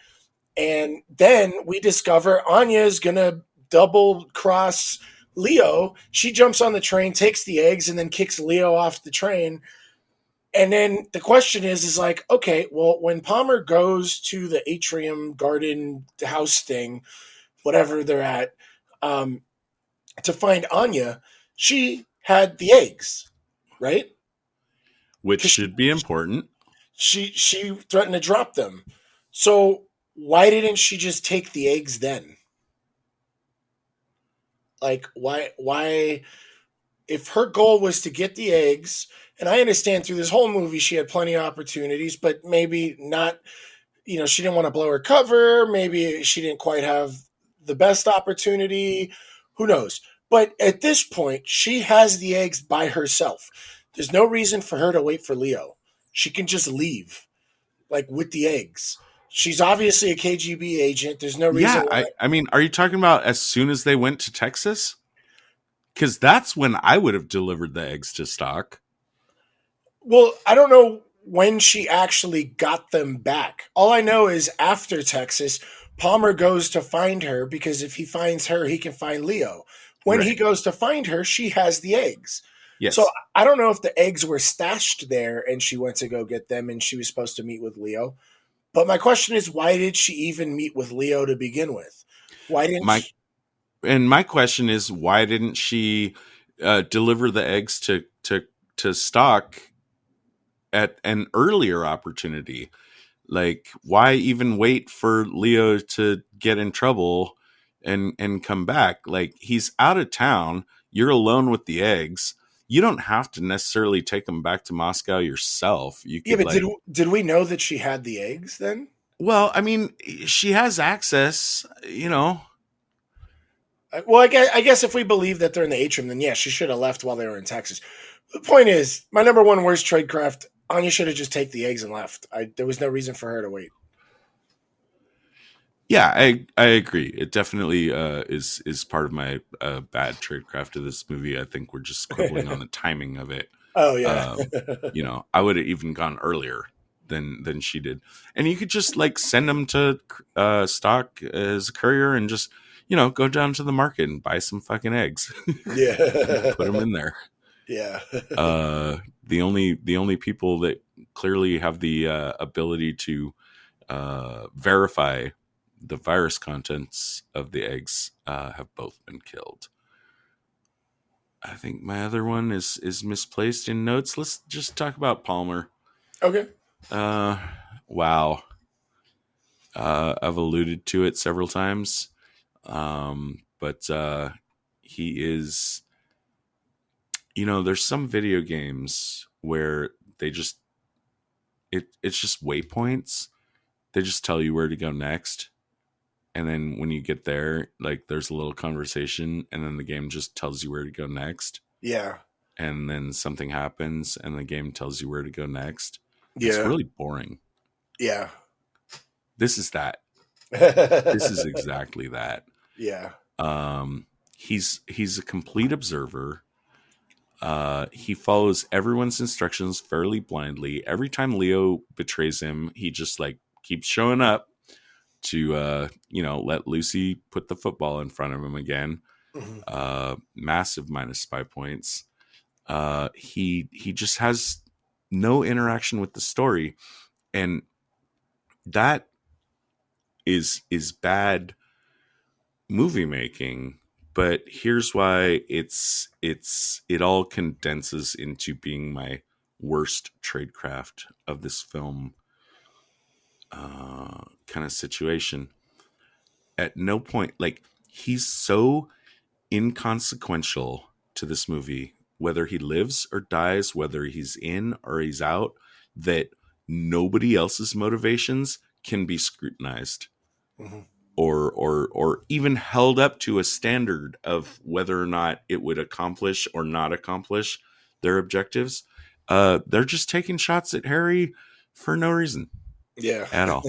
And then we discover Anya is gonna double cross Leo. She jumps on the train, takes the eggs, and then kicks Leo off the train. And then the question is like, okay, well, when Palmer goes to the atrium garden house thing, whatever they're at, to find Anya, she had the eggs, right? Which should be important. She threatened to drop them. So why didn't she just take the eggs then? Like, why if her goal was to get the eggs, and I understand through this whole movie she had plenty of opportunities, but maybe not, she didn't want to blow her cover, maybe she didn't quite have the best opportunity, who knows? But at this point, she has the eggs by herself. There's no reason for her to wait for Leo. She can just leave, like, with the eggs. She's obviously a KGB agent. There's no reason why. I mean, are you talking about as soon as they went to Texas? Because that's when I would have delivered the eggs to stock. Well, I don't know when she actually got them back. All I know is after Texas, Palmer goes to find her because if he finds her, he can find Leo. When he goes to find her, she has the eggs. Yes. So I don't know if the eggs were stashed there and she went to go get them and she was supposed to meet with Leo. But my question is, why did she even meet with Leo to begin with? Why didn't she? And my question is, why didn't she deliver the eggs to stock at an earlier opportunity? Like, why even wait for Leo to get in trouble and come back? Like, he's out of town. You're alone with the eggs. You don't have to necessarily take them back to Moscow yourself. You could, but did we know that she had the eggs then? Well, I mean, she has access, Well, I guess if we believe that they're in the atrium, then yeah, she should have left while they were in Texas. The point is, my number 1 worst tradecraft, Anya should have just taken the eggs and left. There was no reason for her to wait. Yeah, I agree. It definitely is part of my bad tradecraft of this movie. I think we're just quibbling on the timing of it. Oh yeah, I would have even gone earlier than she did, and you could just like send them to stock as a courier and just go down to the market and buy some fucking eggs. Yeah, put them in there. Yeah. The only people that clearly have the ability to verify the virus contents of the eggs have both been killed. I think my other one is misplaced in notes. Let's just talk about Palmer. Okay. Wow. I've alluded to it several times. But he is there's some video games where they just it's just waypoints. They just tell you where to go next. And then when you get there, like there's a little conversation and then the game just tells you where to go next. Yeah. And then something happens and the game tells you where to go next. Yeah. It's really boring. Yeah. This is that. This is exactly that. Yeah. He's a complete observer. He follows everyone's instructions fairly blindly. Every time Leo betrays him, he just like keeps showing up to let Lucy put the football in front of him again. Massive minus spy points. He just has no interaction with the story, and that is bad movie making. But here's why it all condenses into being my worst tradecraft of this film kind of situation. At no point, like, he's so inconsequential to this movie, whether he lives or dies, whether he's in or he's out, that nobody else's motivations can be scrutinized. Or even held up to a standard of whether or not it would accomplish or not accomplish their objectives. They're just taking shots at Harry for no reason. Yeah. At all.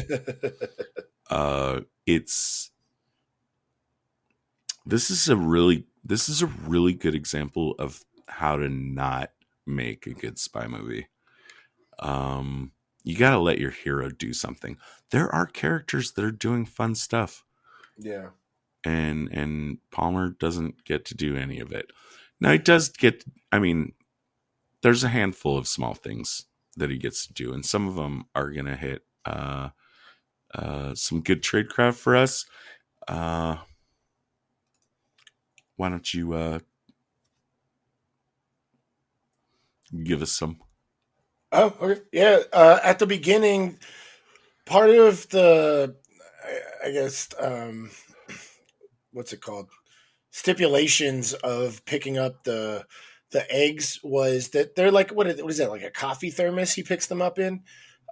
This is a really good example of how to not make a good spy movie. You got to let your hero do something. There are characters that are doing fun stuff. Yeah. And Palmer doesn't get to do any of it. Now he does get, there's a handful of small things that he gets to do, and some of them are going to hit some good tradecraft for us. Why don't you give us some? Oh, okay. Yeah. At the beginning, part of the, I guess, what's it called? Stipulations of picking up the eggs was that they're like, what is that, like a coffee thermos he picks them up in?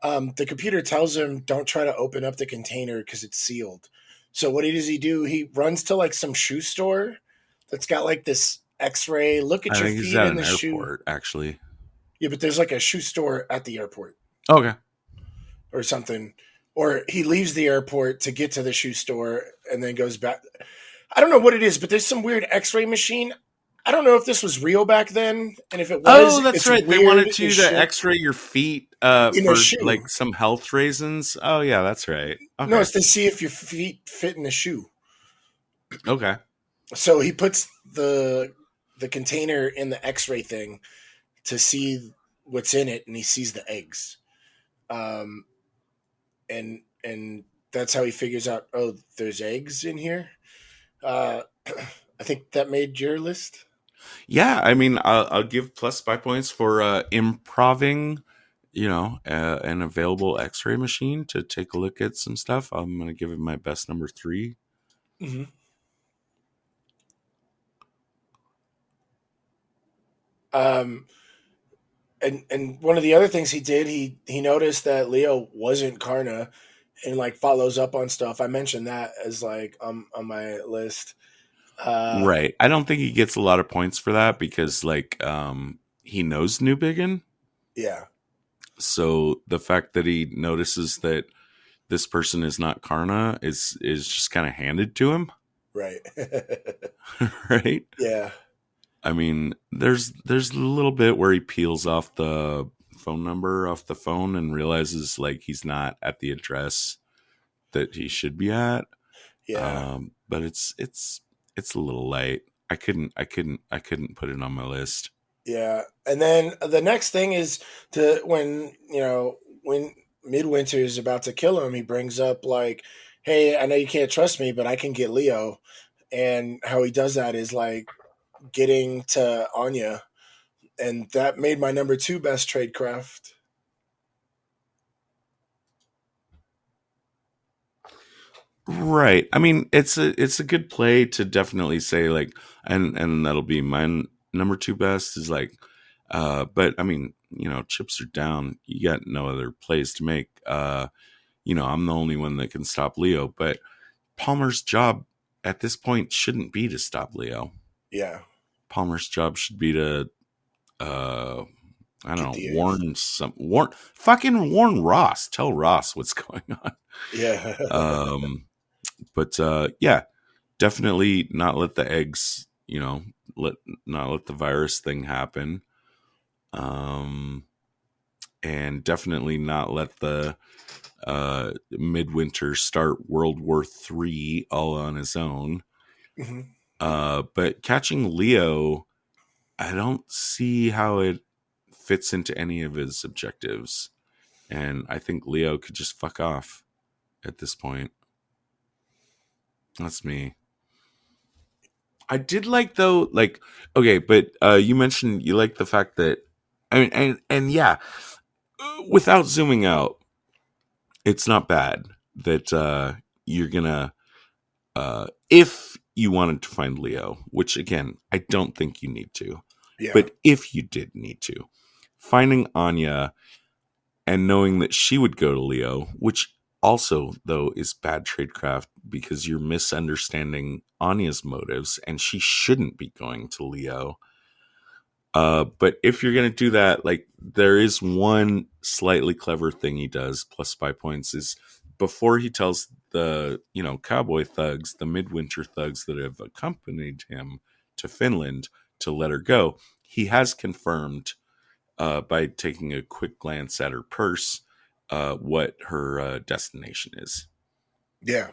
The computer tells him, don't try to open up the container because it's sealed. So what does he do? He runs to like some shoe store that's got like this X-ray. Look at your feet in the shoe. Airport, actually. Yeah, but there's like a shoe store at the airport. Okay. Or something. Or he leaves the airport to get to the shoe store and then goes back. I don't know what it is, but there's some weird X-ray machine. I don't know if this was real back then, and if it was, that's right. They wanted to X-ray your feet for like some health reasons. Oh yeah, that's right. Okay. No, it's to see if your feet fit in the shoe. Okay. So he puts the container in the X-ray thing to see what's in it, and he sees the eggs. And that's how he figures out, oh, there's eggs in here. I think that made your list. Yeah, I'll give plus spy points for improving, an available X-ray machine to take a look at some stuff. I'm going to give it my best number 3. Mm-hmm. And one of the other things he did, he noticed that Leo wasn't Karna, and like follows up on stuff. I mentioned that as like on my list. Right. I don't think he gets a lot of points for that because like he knows Newbigin. Yeah. So the fact that he notices that this person is not Karna is just kind of handed to him. Right. Right? Yeah. There's a little bit where he peels off the phone number off the phone and realizes like he's not at the address that he should be at. Yeah. But it's a little light. I couldn't put it on my list. Yeah. And then the next thing is when Midwinter is about to kill him, he brings up like, hey, I know you can't trust me, but I can get Leo. And how he does that is like getting to Anya. And that made my number 2 best tradecraft. Right. It's a good play to definitely say like, and that'll be my number 2 best is like, but I mean, chips are down. You got no other plays to make. I'm the only one that can stop Leo, but Palmer's job at this point shouldn't be to stop Leo. Yeah. Palmer's job should be to, I don't know, warn Ross. Tell Ross what's going on. Yeah. But yeah, definitely not let the eggs, not let the virus thing happen. And definitely not let the Midwinter start World War III all on his own. Mm-hmm. But catching Leo, I don't see how it fits into any of his objectives. And I think Leo could just fuck off at this point. That's me. I did like, though, like, okay, but you mentioned you like the fact that, I mean, and yeah, without zooming out, it's not bad that you're gonna, if you wanted to find Leo, which again, I don't think you need to, but if you did need to, finding Anya and knowing that she would go to Leo, which also, though, is bad tradecraft because you're misunderstanding Anya's motives and she shouldn't be going to Leo. But if you're going to do that, like, there is one slightly clever thing he does, plus 5 points, is before he tells the, cowboy thugs, the Midwinter thugs that have accompanied him to Finland to let her go, he has confirmed by taking a quick glance at her purse what her destination is. Yeah.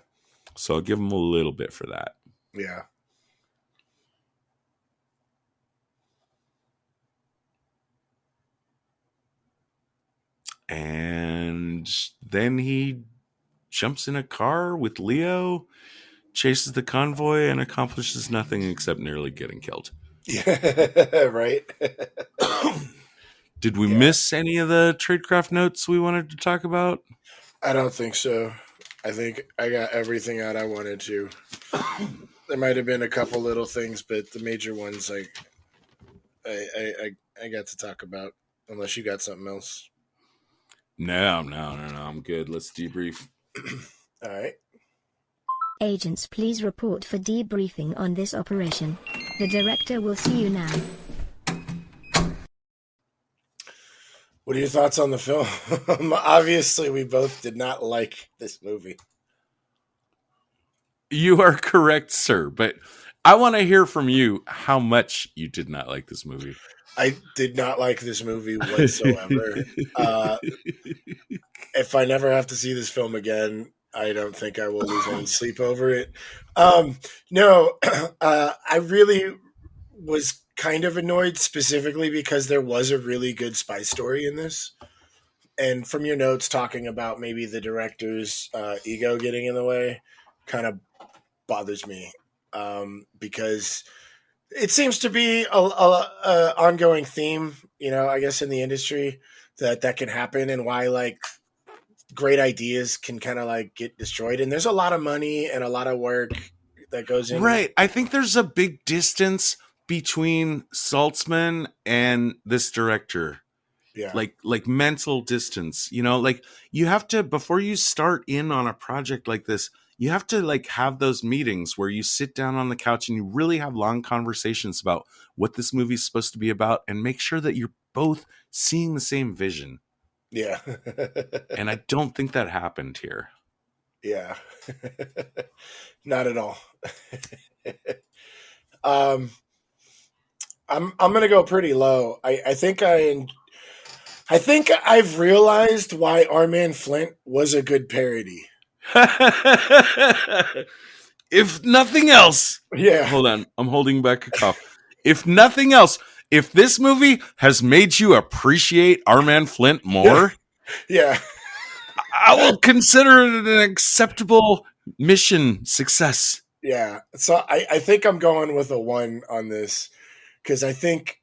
So I'll give him a little bit for that. Yeah. And then he jumps in a car with Leo, chases the convoy, and accomplishes nothing except nearly getting killed. Yeah, right. Did we miss any of the tradecraft notes we wanted to talk about? I don't think so. I think I got everything out I wanted to. There might have been a couple little things, but the major ones, like, I got to talk about. Unless you got something else. No. I'm good. Let's debrief. All right. Agents, please report for debriefing on this operation. The director will see you now. What are your thoughts on the film? Obviously, we both did not like this movie. You are correct, sir, but I want to hear from you how much you did not like this movie. I did not like this movie whatsoever. If I never have to see this film again, I don't think I will lose any sleep over it. No, I really was kind of annoyed specifically because there was a really good spy story in this. And from your notes talking about maybe the director's ego getting in the way kind of bothers me because it seems to be a ongoing theme, I guess in the industry that can happen and why like great ideas can kind of like get destroyed. And there's a lot of money and a lot of work that goes in. Right. I think there's a big distance between Saltzman and this director. Yeah. Like mental distance, like you have to, before you start in on a project like this, you have to like have those meetings where you sit down on the couch and you really have long conversations about what this movie is supposed to be about and make sure that you're both seeing the same vision. Yeah. And I don't think that happened here. Yeah. Not at all. I'm going to go pretty low. I think I've realized why Our Man Flint was a good parody. If nothing else, Yeah. Hold on, I'm holding back a cough. If nothing else, if this movie has made you appreciate Our Man Flint more, yeah, I will consider it an acceptable mission success. Yeah. So I think I'm going with a 1 on this because I think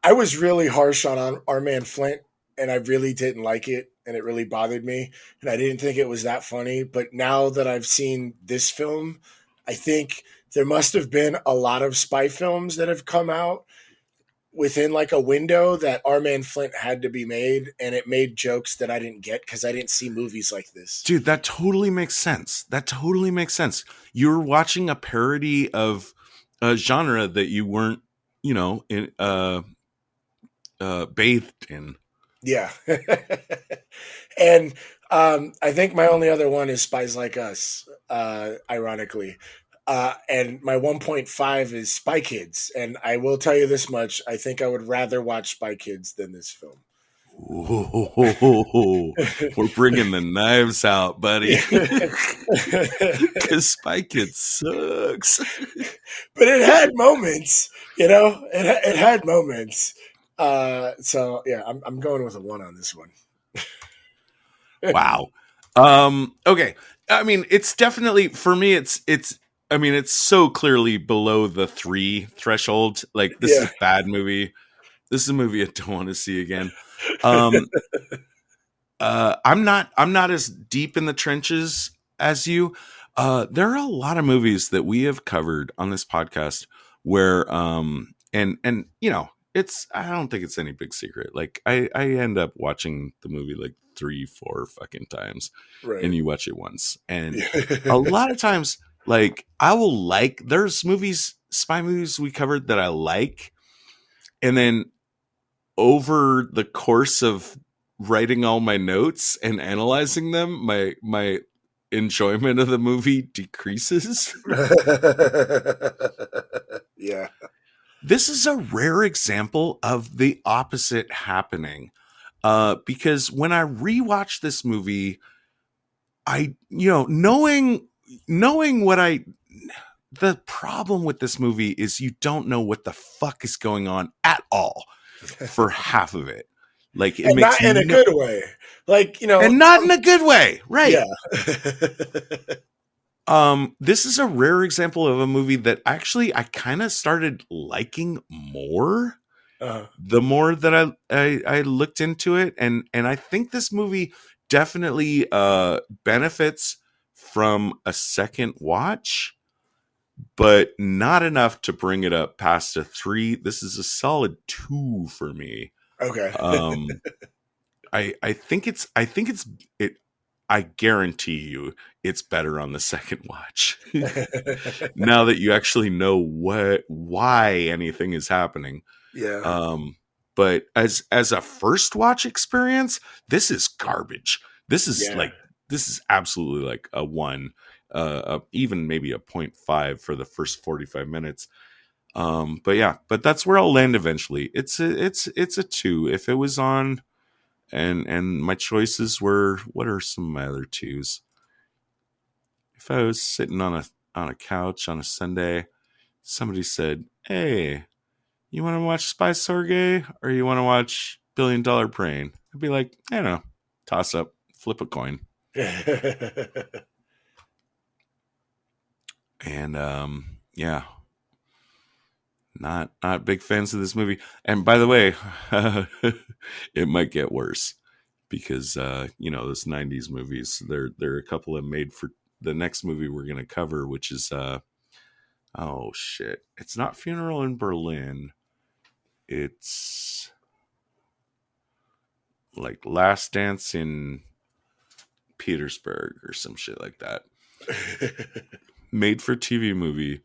I was really harsh on Our Man Flint and I really didn't like it and it really bothered me and I didn't think it was that funny. But now that I've seen this film, I think there must have been a lot of spy films that have come out within like a window that Our Man Flint had to be made, and it made jokes that I didn't get because I didn't see movies like this. Dude, that totally makes sense. That totally makes sense. You're watching a parody of a genre that you weren't, bathed in. Yeah. And I think my only other one is Spies Like Us, ironically. And my 1.5 is Spy Kids. And I will tell you this much. I think I would rather watch Spy Kids than this film. Whoa, we're bringing the knives out, buddy. Because Spy Kids sucks. But it had moments, it had moments. So yeah, I'm going with a 1 on this one. Wow. Okay. I mean, it's definitely, for me, it's so clearly below the 3 threshold. Like, this is a bad movie. This is a movie I don't want to see again. I'm not as deep in the trenches as you. There are a lot of movies that we have covered on this podcast where, and it's, I don't think it's any big secret. Like, I end up watching the movie like 3-4 fucking times, Right. And you watch it once, and a lot of times, like, there's spy movies we covered that I like, and then over the course of writing all my notes and analyzing them, my enjoyment of the movie decreases. Yeah. This is a rare example of the opposite happening. Because when I rewatch this movie, I, knowing what the problem with this movie is you don't know what the fuck is going on at all for half of it. Like, it makes not in a good way. Like, and not in a good way. Right. Yeah. This is a rare example of a movie that actually I kind of started liking more. The more that I looked into it, and I think this movie definitely benefits from a second watch, but not enough to bring it up past a 3. This is a solid 2 for me. Okay. I guarantee you it's better on the second watch. Now that you actually know why anything is happening. Yeah. But as a first watch experience, this is garbage. This is absolutely like a 1, even maybe a 0.5 for the first 45 minutes. But that's where I'll land eventually. It's a 2. If it was on, and my choices were, what are some of my other 2s? If I was sitting on a couch on a Sunday, somebody said, "Hey, you want to watch Spy Sorge or you want to watch $1 Billion Brain?" I'd be like, I don't know, toss up, flip a coin. And not big fans of this movie. And by the way, it might get worse because those 90s movies, there are a couple of made for the next movie we're going to cover, which is oh shit, it's not Funeral in Berlin. It's like Last Dance in Petersburg or some shit like that. Made for TV movie.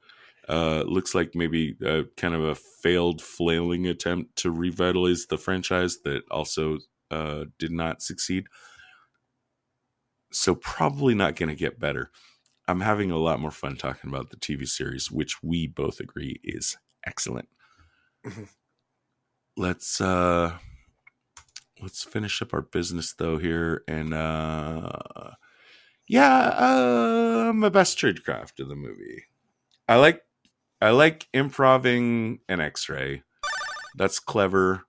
Looks like maybe kind of a failed flailing attempt to revitalize the franchise that also did not succeed. So probably not going to get better. I'm having a lot more fun talking about the TV series, which we both agree is excellent. Let's finish up our business though here, and my best Tradecraft of the movie. I like improving an X-ray. That's clever,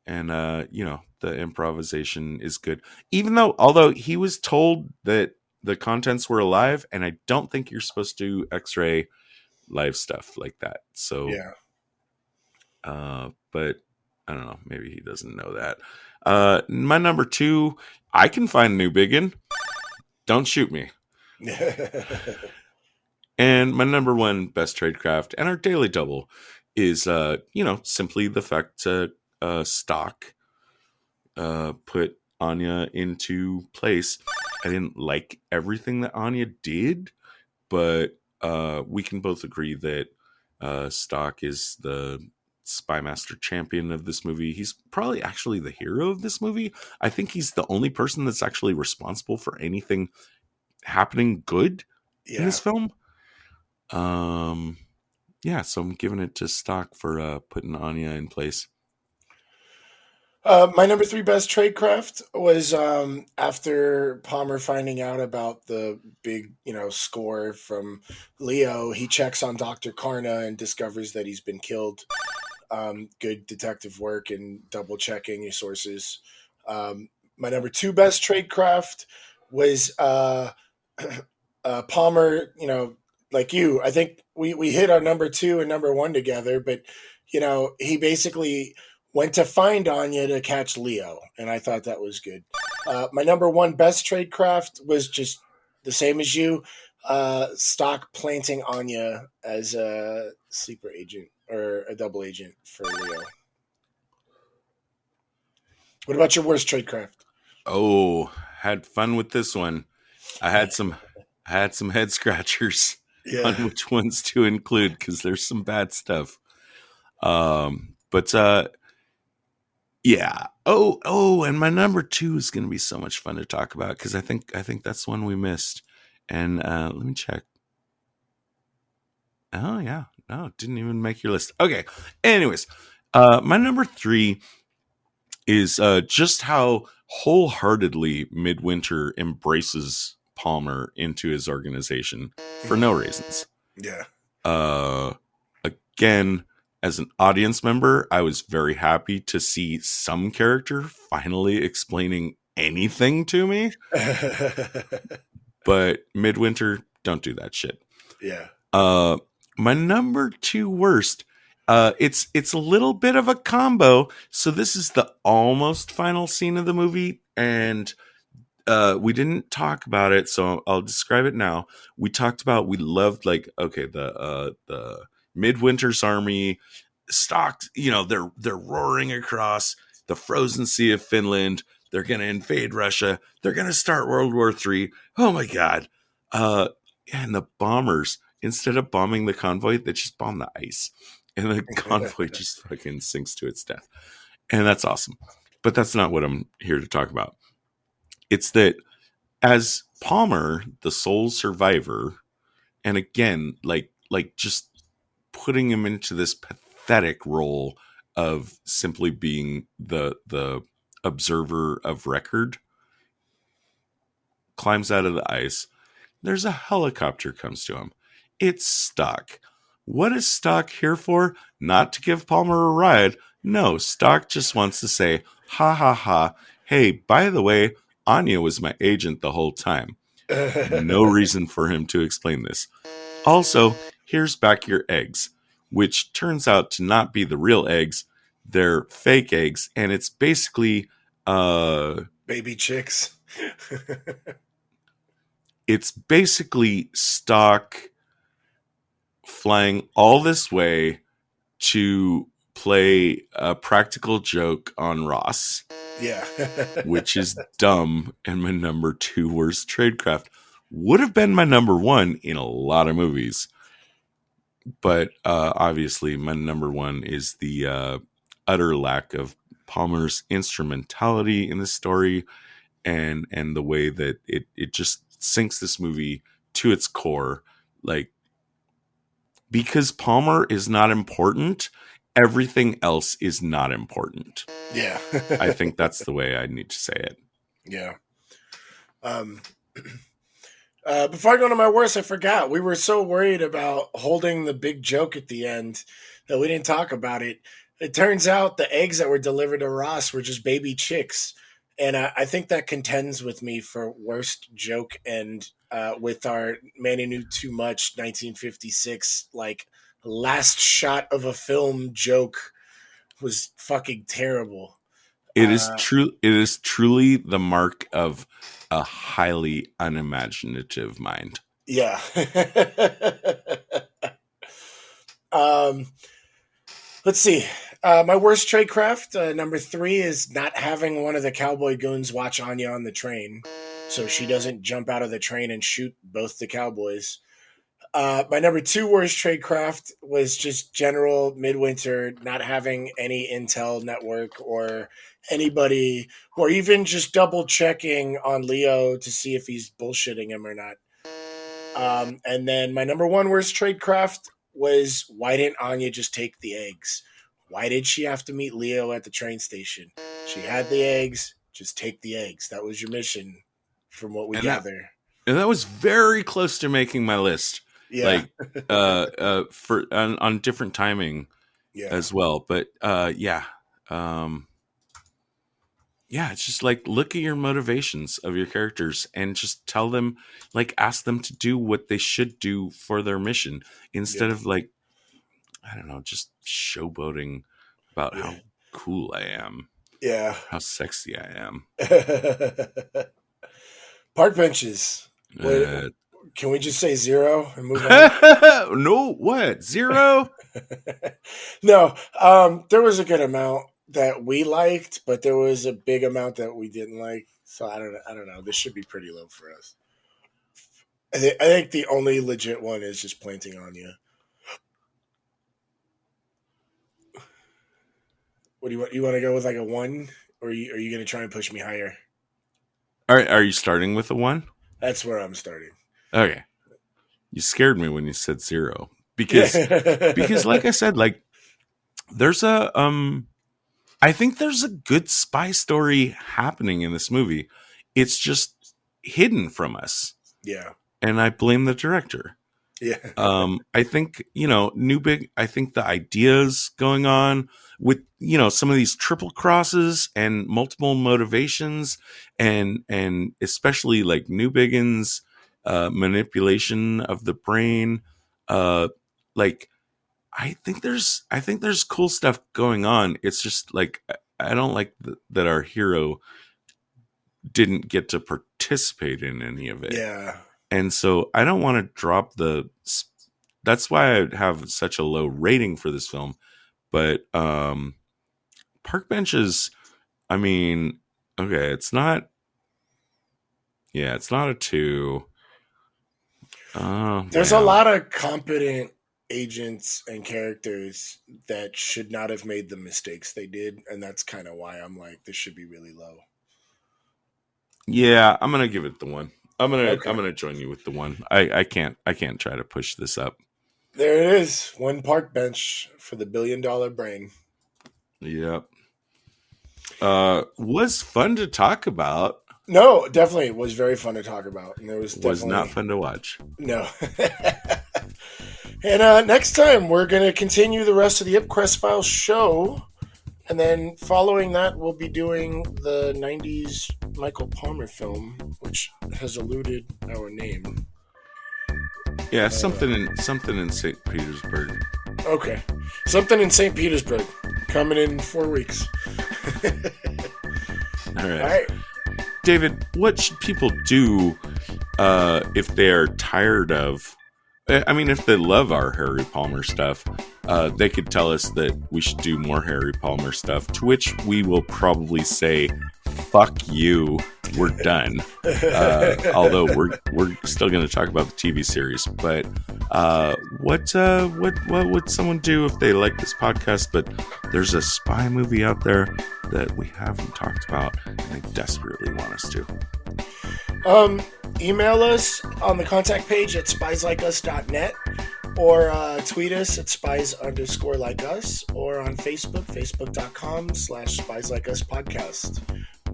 and the improvisation is good. Although he was told that the contents were alive, and I don't think you're supposed to X-ray live stuff like that. So yeah. But I don't know. Maybe he doesn't know that. My number 2, I Can Find New Biggin. Don't shoot me. And my number one best tradecraft and our daily double is, simply the fact Stock put Anya into place. I didn't like everything that Anya did, but we can both agree that Stock is the spy master champion of this movie. He's probably actually the hero of this movie. I think he's the only person that's actually responsible for anything happening good in this film. So I'm giving it to Stock for putting Anya in place. My number 3 best tradecraft was after Palmer finding out about the big, score from Leo. He checks on Dr. Karna and discovers that he's been killed. Good detective work and double checking your sources. My number 2 best tradecraft was Palmer. Like you, I think we hit our number 2 and number 1 together, but he basically went to find Anya to catch Leo, and I thought that was good. My number 1 best tradecraft was just the same as you, Stock planting Anya as a sleeper agent or a double agent for Leo. What about your worst tradecraft? Oh, had fun with this one. I had some head scratchers on which ones to include because there's some bad stuff. Yeah. Oh, and my number 2 is going to be so much fun to talk about because I think that's one we missed. And let me check. Oh yeah, no, it didn't even make your list. Okay. Anyways, my number 3 is just how wholeheartly Midwinter embraces Palmer into his organization for no reasons. Yeah. Again, as an audience member, I was very happy to see some character finally explaining anything to me. But Midwinter, don't do that shit. Yeah. My number 2 worst, it's a little bit of a combo. So this is the almost final scene of the movie, and we didn't talk about it, so I'll describe it now. We loved the Midwinter's army stocked, they're roaring across the frozen sea of Finland. They're going to invade Russia. They're going to start World War III. Oh my God. And the bombers, instead of bombing the convoy, they just bomb the ice. And the convoy just fucking sinks to its death. And that's awesome. But that's not what I'm here to talk about. It's that as Palmer, the sole survivor, and again, like just putting him into this pathetic role of simply being the observer of record, climbs out of the ice. There's a helicopter comes to him. It's Stock. What is Stock here for? Not to give Palmer a ride. No, Stock just wants to say, ha ha ha, hey, by the way, Anya was my agent the whole time. No reason for him to explain this. Also, here's back your eggs, which turns out to not be the real eggs. They're fake eggs, and it's basically baby chicks. It's basically Stock flying all this way to play a practical joke on Ross. Yeah. Which is dumb, and my number 2 worst tradecraft. Would have been my number 1 in a lot of movies. But obviously my number 1 is the utter lack of Palmer's instrumentality in the story and the way that it just sinks this movie to its core. Like, because Palmer is not important, everything else is not important. Yeah. I think that's the way I need to say it. Yeah. Before I go to my worst, I forgot. We were so worried about holding the big joke at the end that we didn't talk about it. It turns out the eggs that were delivered to Ross were just baby chicks. And I think that contends with me for worst joke, and with our Man Who Knew Too Much 1956, like, last shot of a film joke was fucking terrible. It is true. It is truly the mark of a highly unimaginative mind. Yeah. um, let's see. My worst tradecraft, number 3, is not having one of the cowboy goons watch Anya on the train, so she doesn't jump out of the train and shoot both the cowboys. My number 2 worst tradecraft was just general Midwinter not having any intel network or anybody, or even just double checking on Leo to see if he's bullshitting him or not. And then my number 1 worst tradecraft was, why didn't Anya just take the eggs? Why did she have to meet Leo at the train station? She had the eggs, just take the eggs. That was your mission, from what we gather. And that was very close to making my list. Yeah. Like for on different timing as well. But yeah, it's just like, look at your motivations of your characters and just tell them, like, ask them to do what they should do for their mission instead of, like, I don't know, just showboating about how cool I am. Yeah. How sexy I am. Park benches. Can we just say 0 and move on? No, what? 0? No. There was a good amount that we liked, but there was a big amount that we didn't like. So I don't know. This should be pretty low for us. I think the only legit one is just planting Anya. What do you want? You want to go with like a 1, or are you going to try and push me higher? Are you starting with a 1? That's where I'm starting. Okay. You scared me when you said 0 because like I said, like, there's a I think there's a good spy story happening in this movie. It's just hidden from us. Yeah. And I blame the director. Yeah. I think, I think the ideas going on with, some of these triple crosses and multiple motivations and especially like Newbigin's manipulation of the brain. Like, I think there's cool stuff going on. It's just like, I don't like that our hero didn't get to participate in any of it. Yeah. And so I don't want to drop that's why I have such a low rating for this film. But park benches, I mean, okay, it's not a 2. There's a lot of competent agents and characters that should not have made the mistakes they did, and that's kind of why I'm like, this should be really low. Yeah, I'm gonna give it the 1. I'm gonna join you with the 1. I can't try to push this up. There it is. 1 park bench for the $1 billion brain. Yep. Was fun to talk about. No, definitely, it was very fun to talk about, and was not fun to watch. No. And next time we're gonna continue the rest of the Ipcrest Files show, and then following that we'll be doing the 90s Michael Palmer film, which has eluded our name. Yeah, something in St. Petersburg. Okay, something in St. Petersburg coming in 4 weeks. All right. David, what should people do if they're tired of? I mean, if they love our Harry Palmer stuff, they could tell us that we should do more Harry Palmer stuff, to which we will probably say, fuck you, we're done. Although we're still going to talk about the TV series. But what would someone do if they like this podcast, but there's a spy movie out there that we haven't talked about and they desperately want us to? Email us on the contact page at spieslikeus.net, or tweet us at spies_like_us, or on Facebook, facebook.com/spieslikeUspodcast.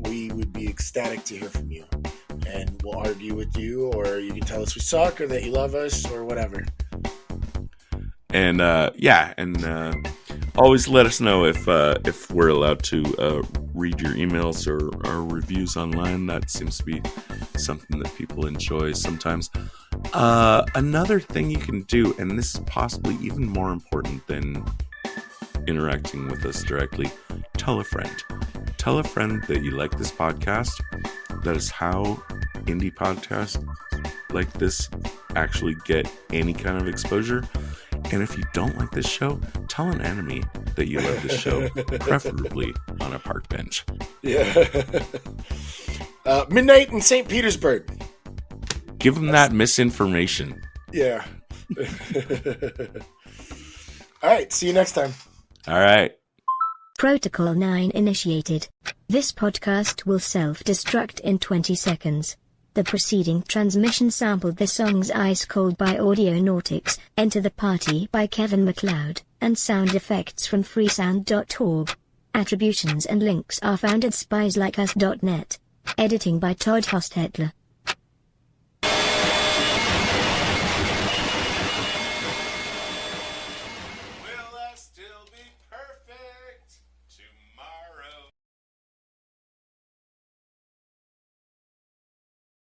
We would be ecstatic to hear from you, and we'll argue with you, or you can tell us we suck, or that you love us, or whatever. And always let us know if we're allowed to read your emails or reviews online. That seems to be something that people enjoy sometimes. Another thing you can do, and this is possibly even more important than interacting with us directly, tell a friend. Tell a friend that you like this podcast. That is how indie podcasts like this actually get any kind of exposure. And if you don't like this show, tell an enemy that you love this show, preferably on a park bench. Yeah. Midnight in St. Petersburg. Give them that misinformation. Yeah. All right. See you next time. All right. Protocol 9 initiated. This podcast will self-destruct in 20 seconds. The preceding transmission sampled the songs Ice Cold by Audionautix, Enter the Party by Kevin MacLeod, and sound effects from freesound.org. Attributions and links are found at spieslikeus.net. Editing by Todd Hostetler.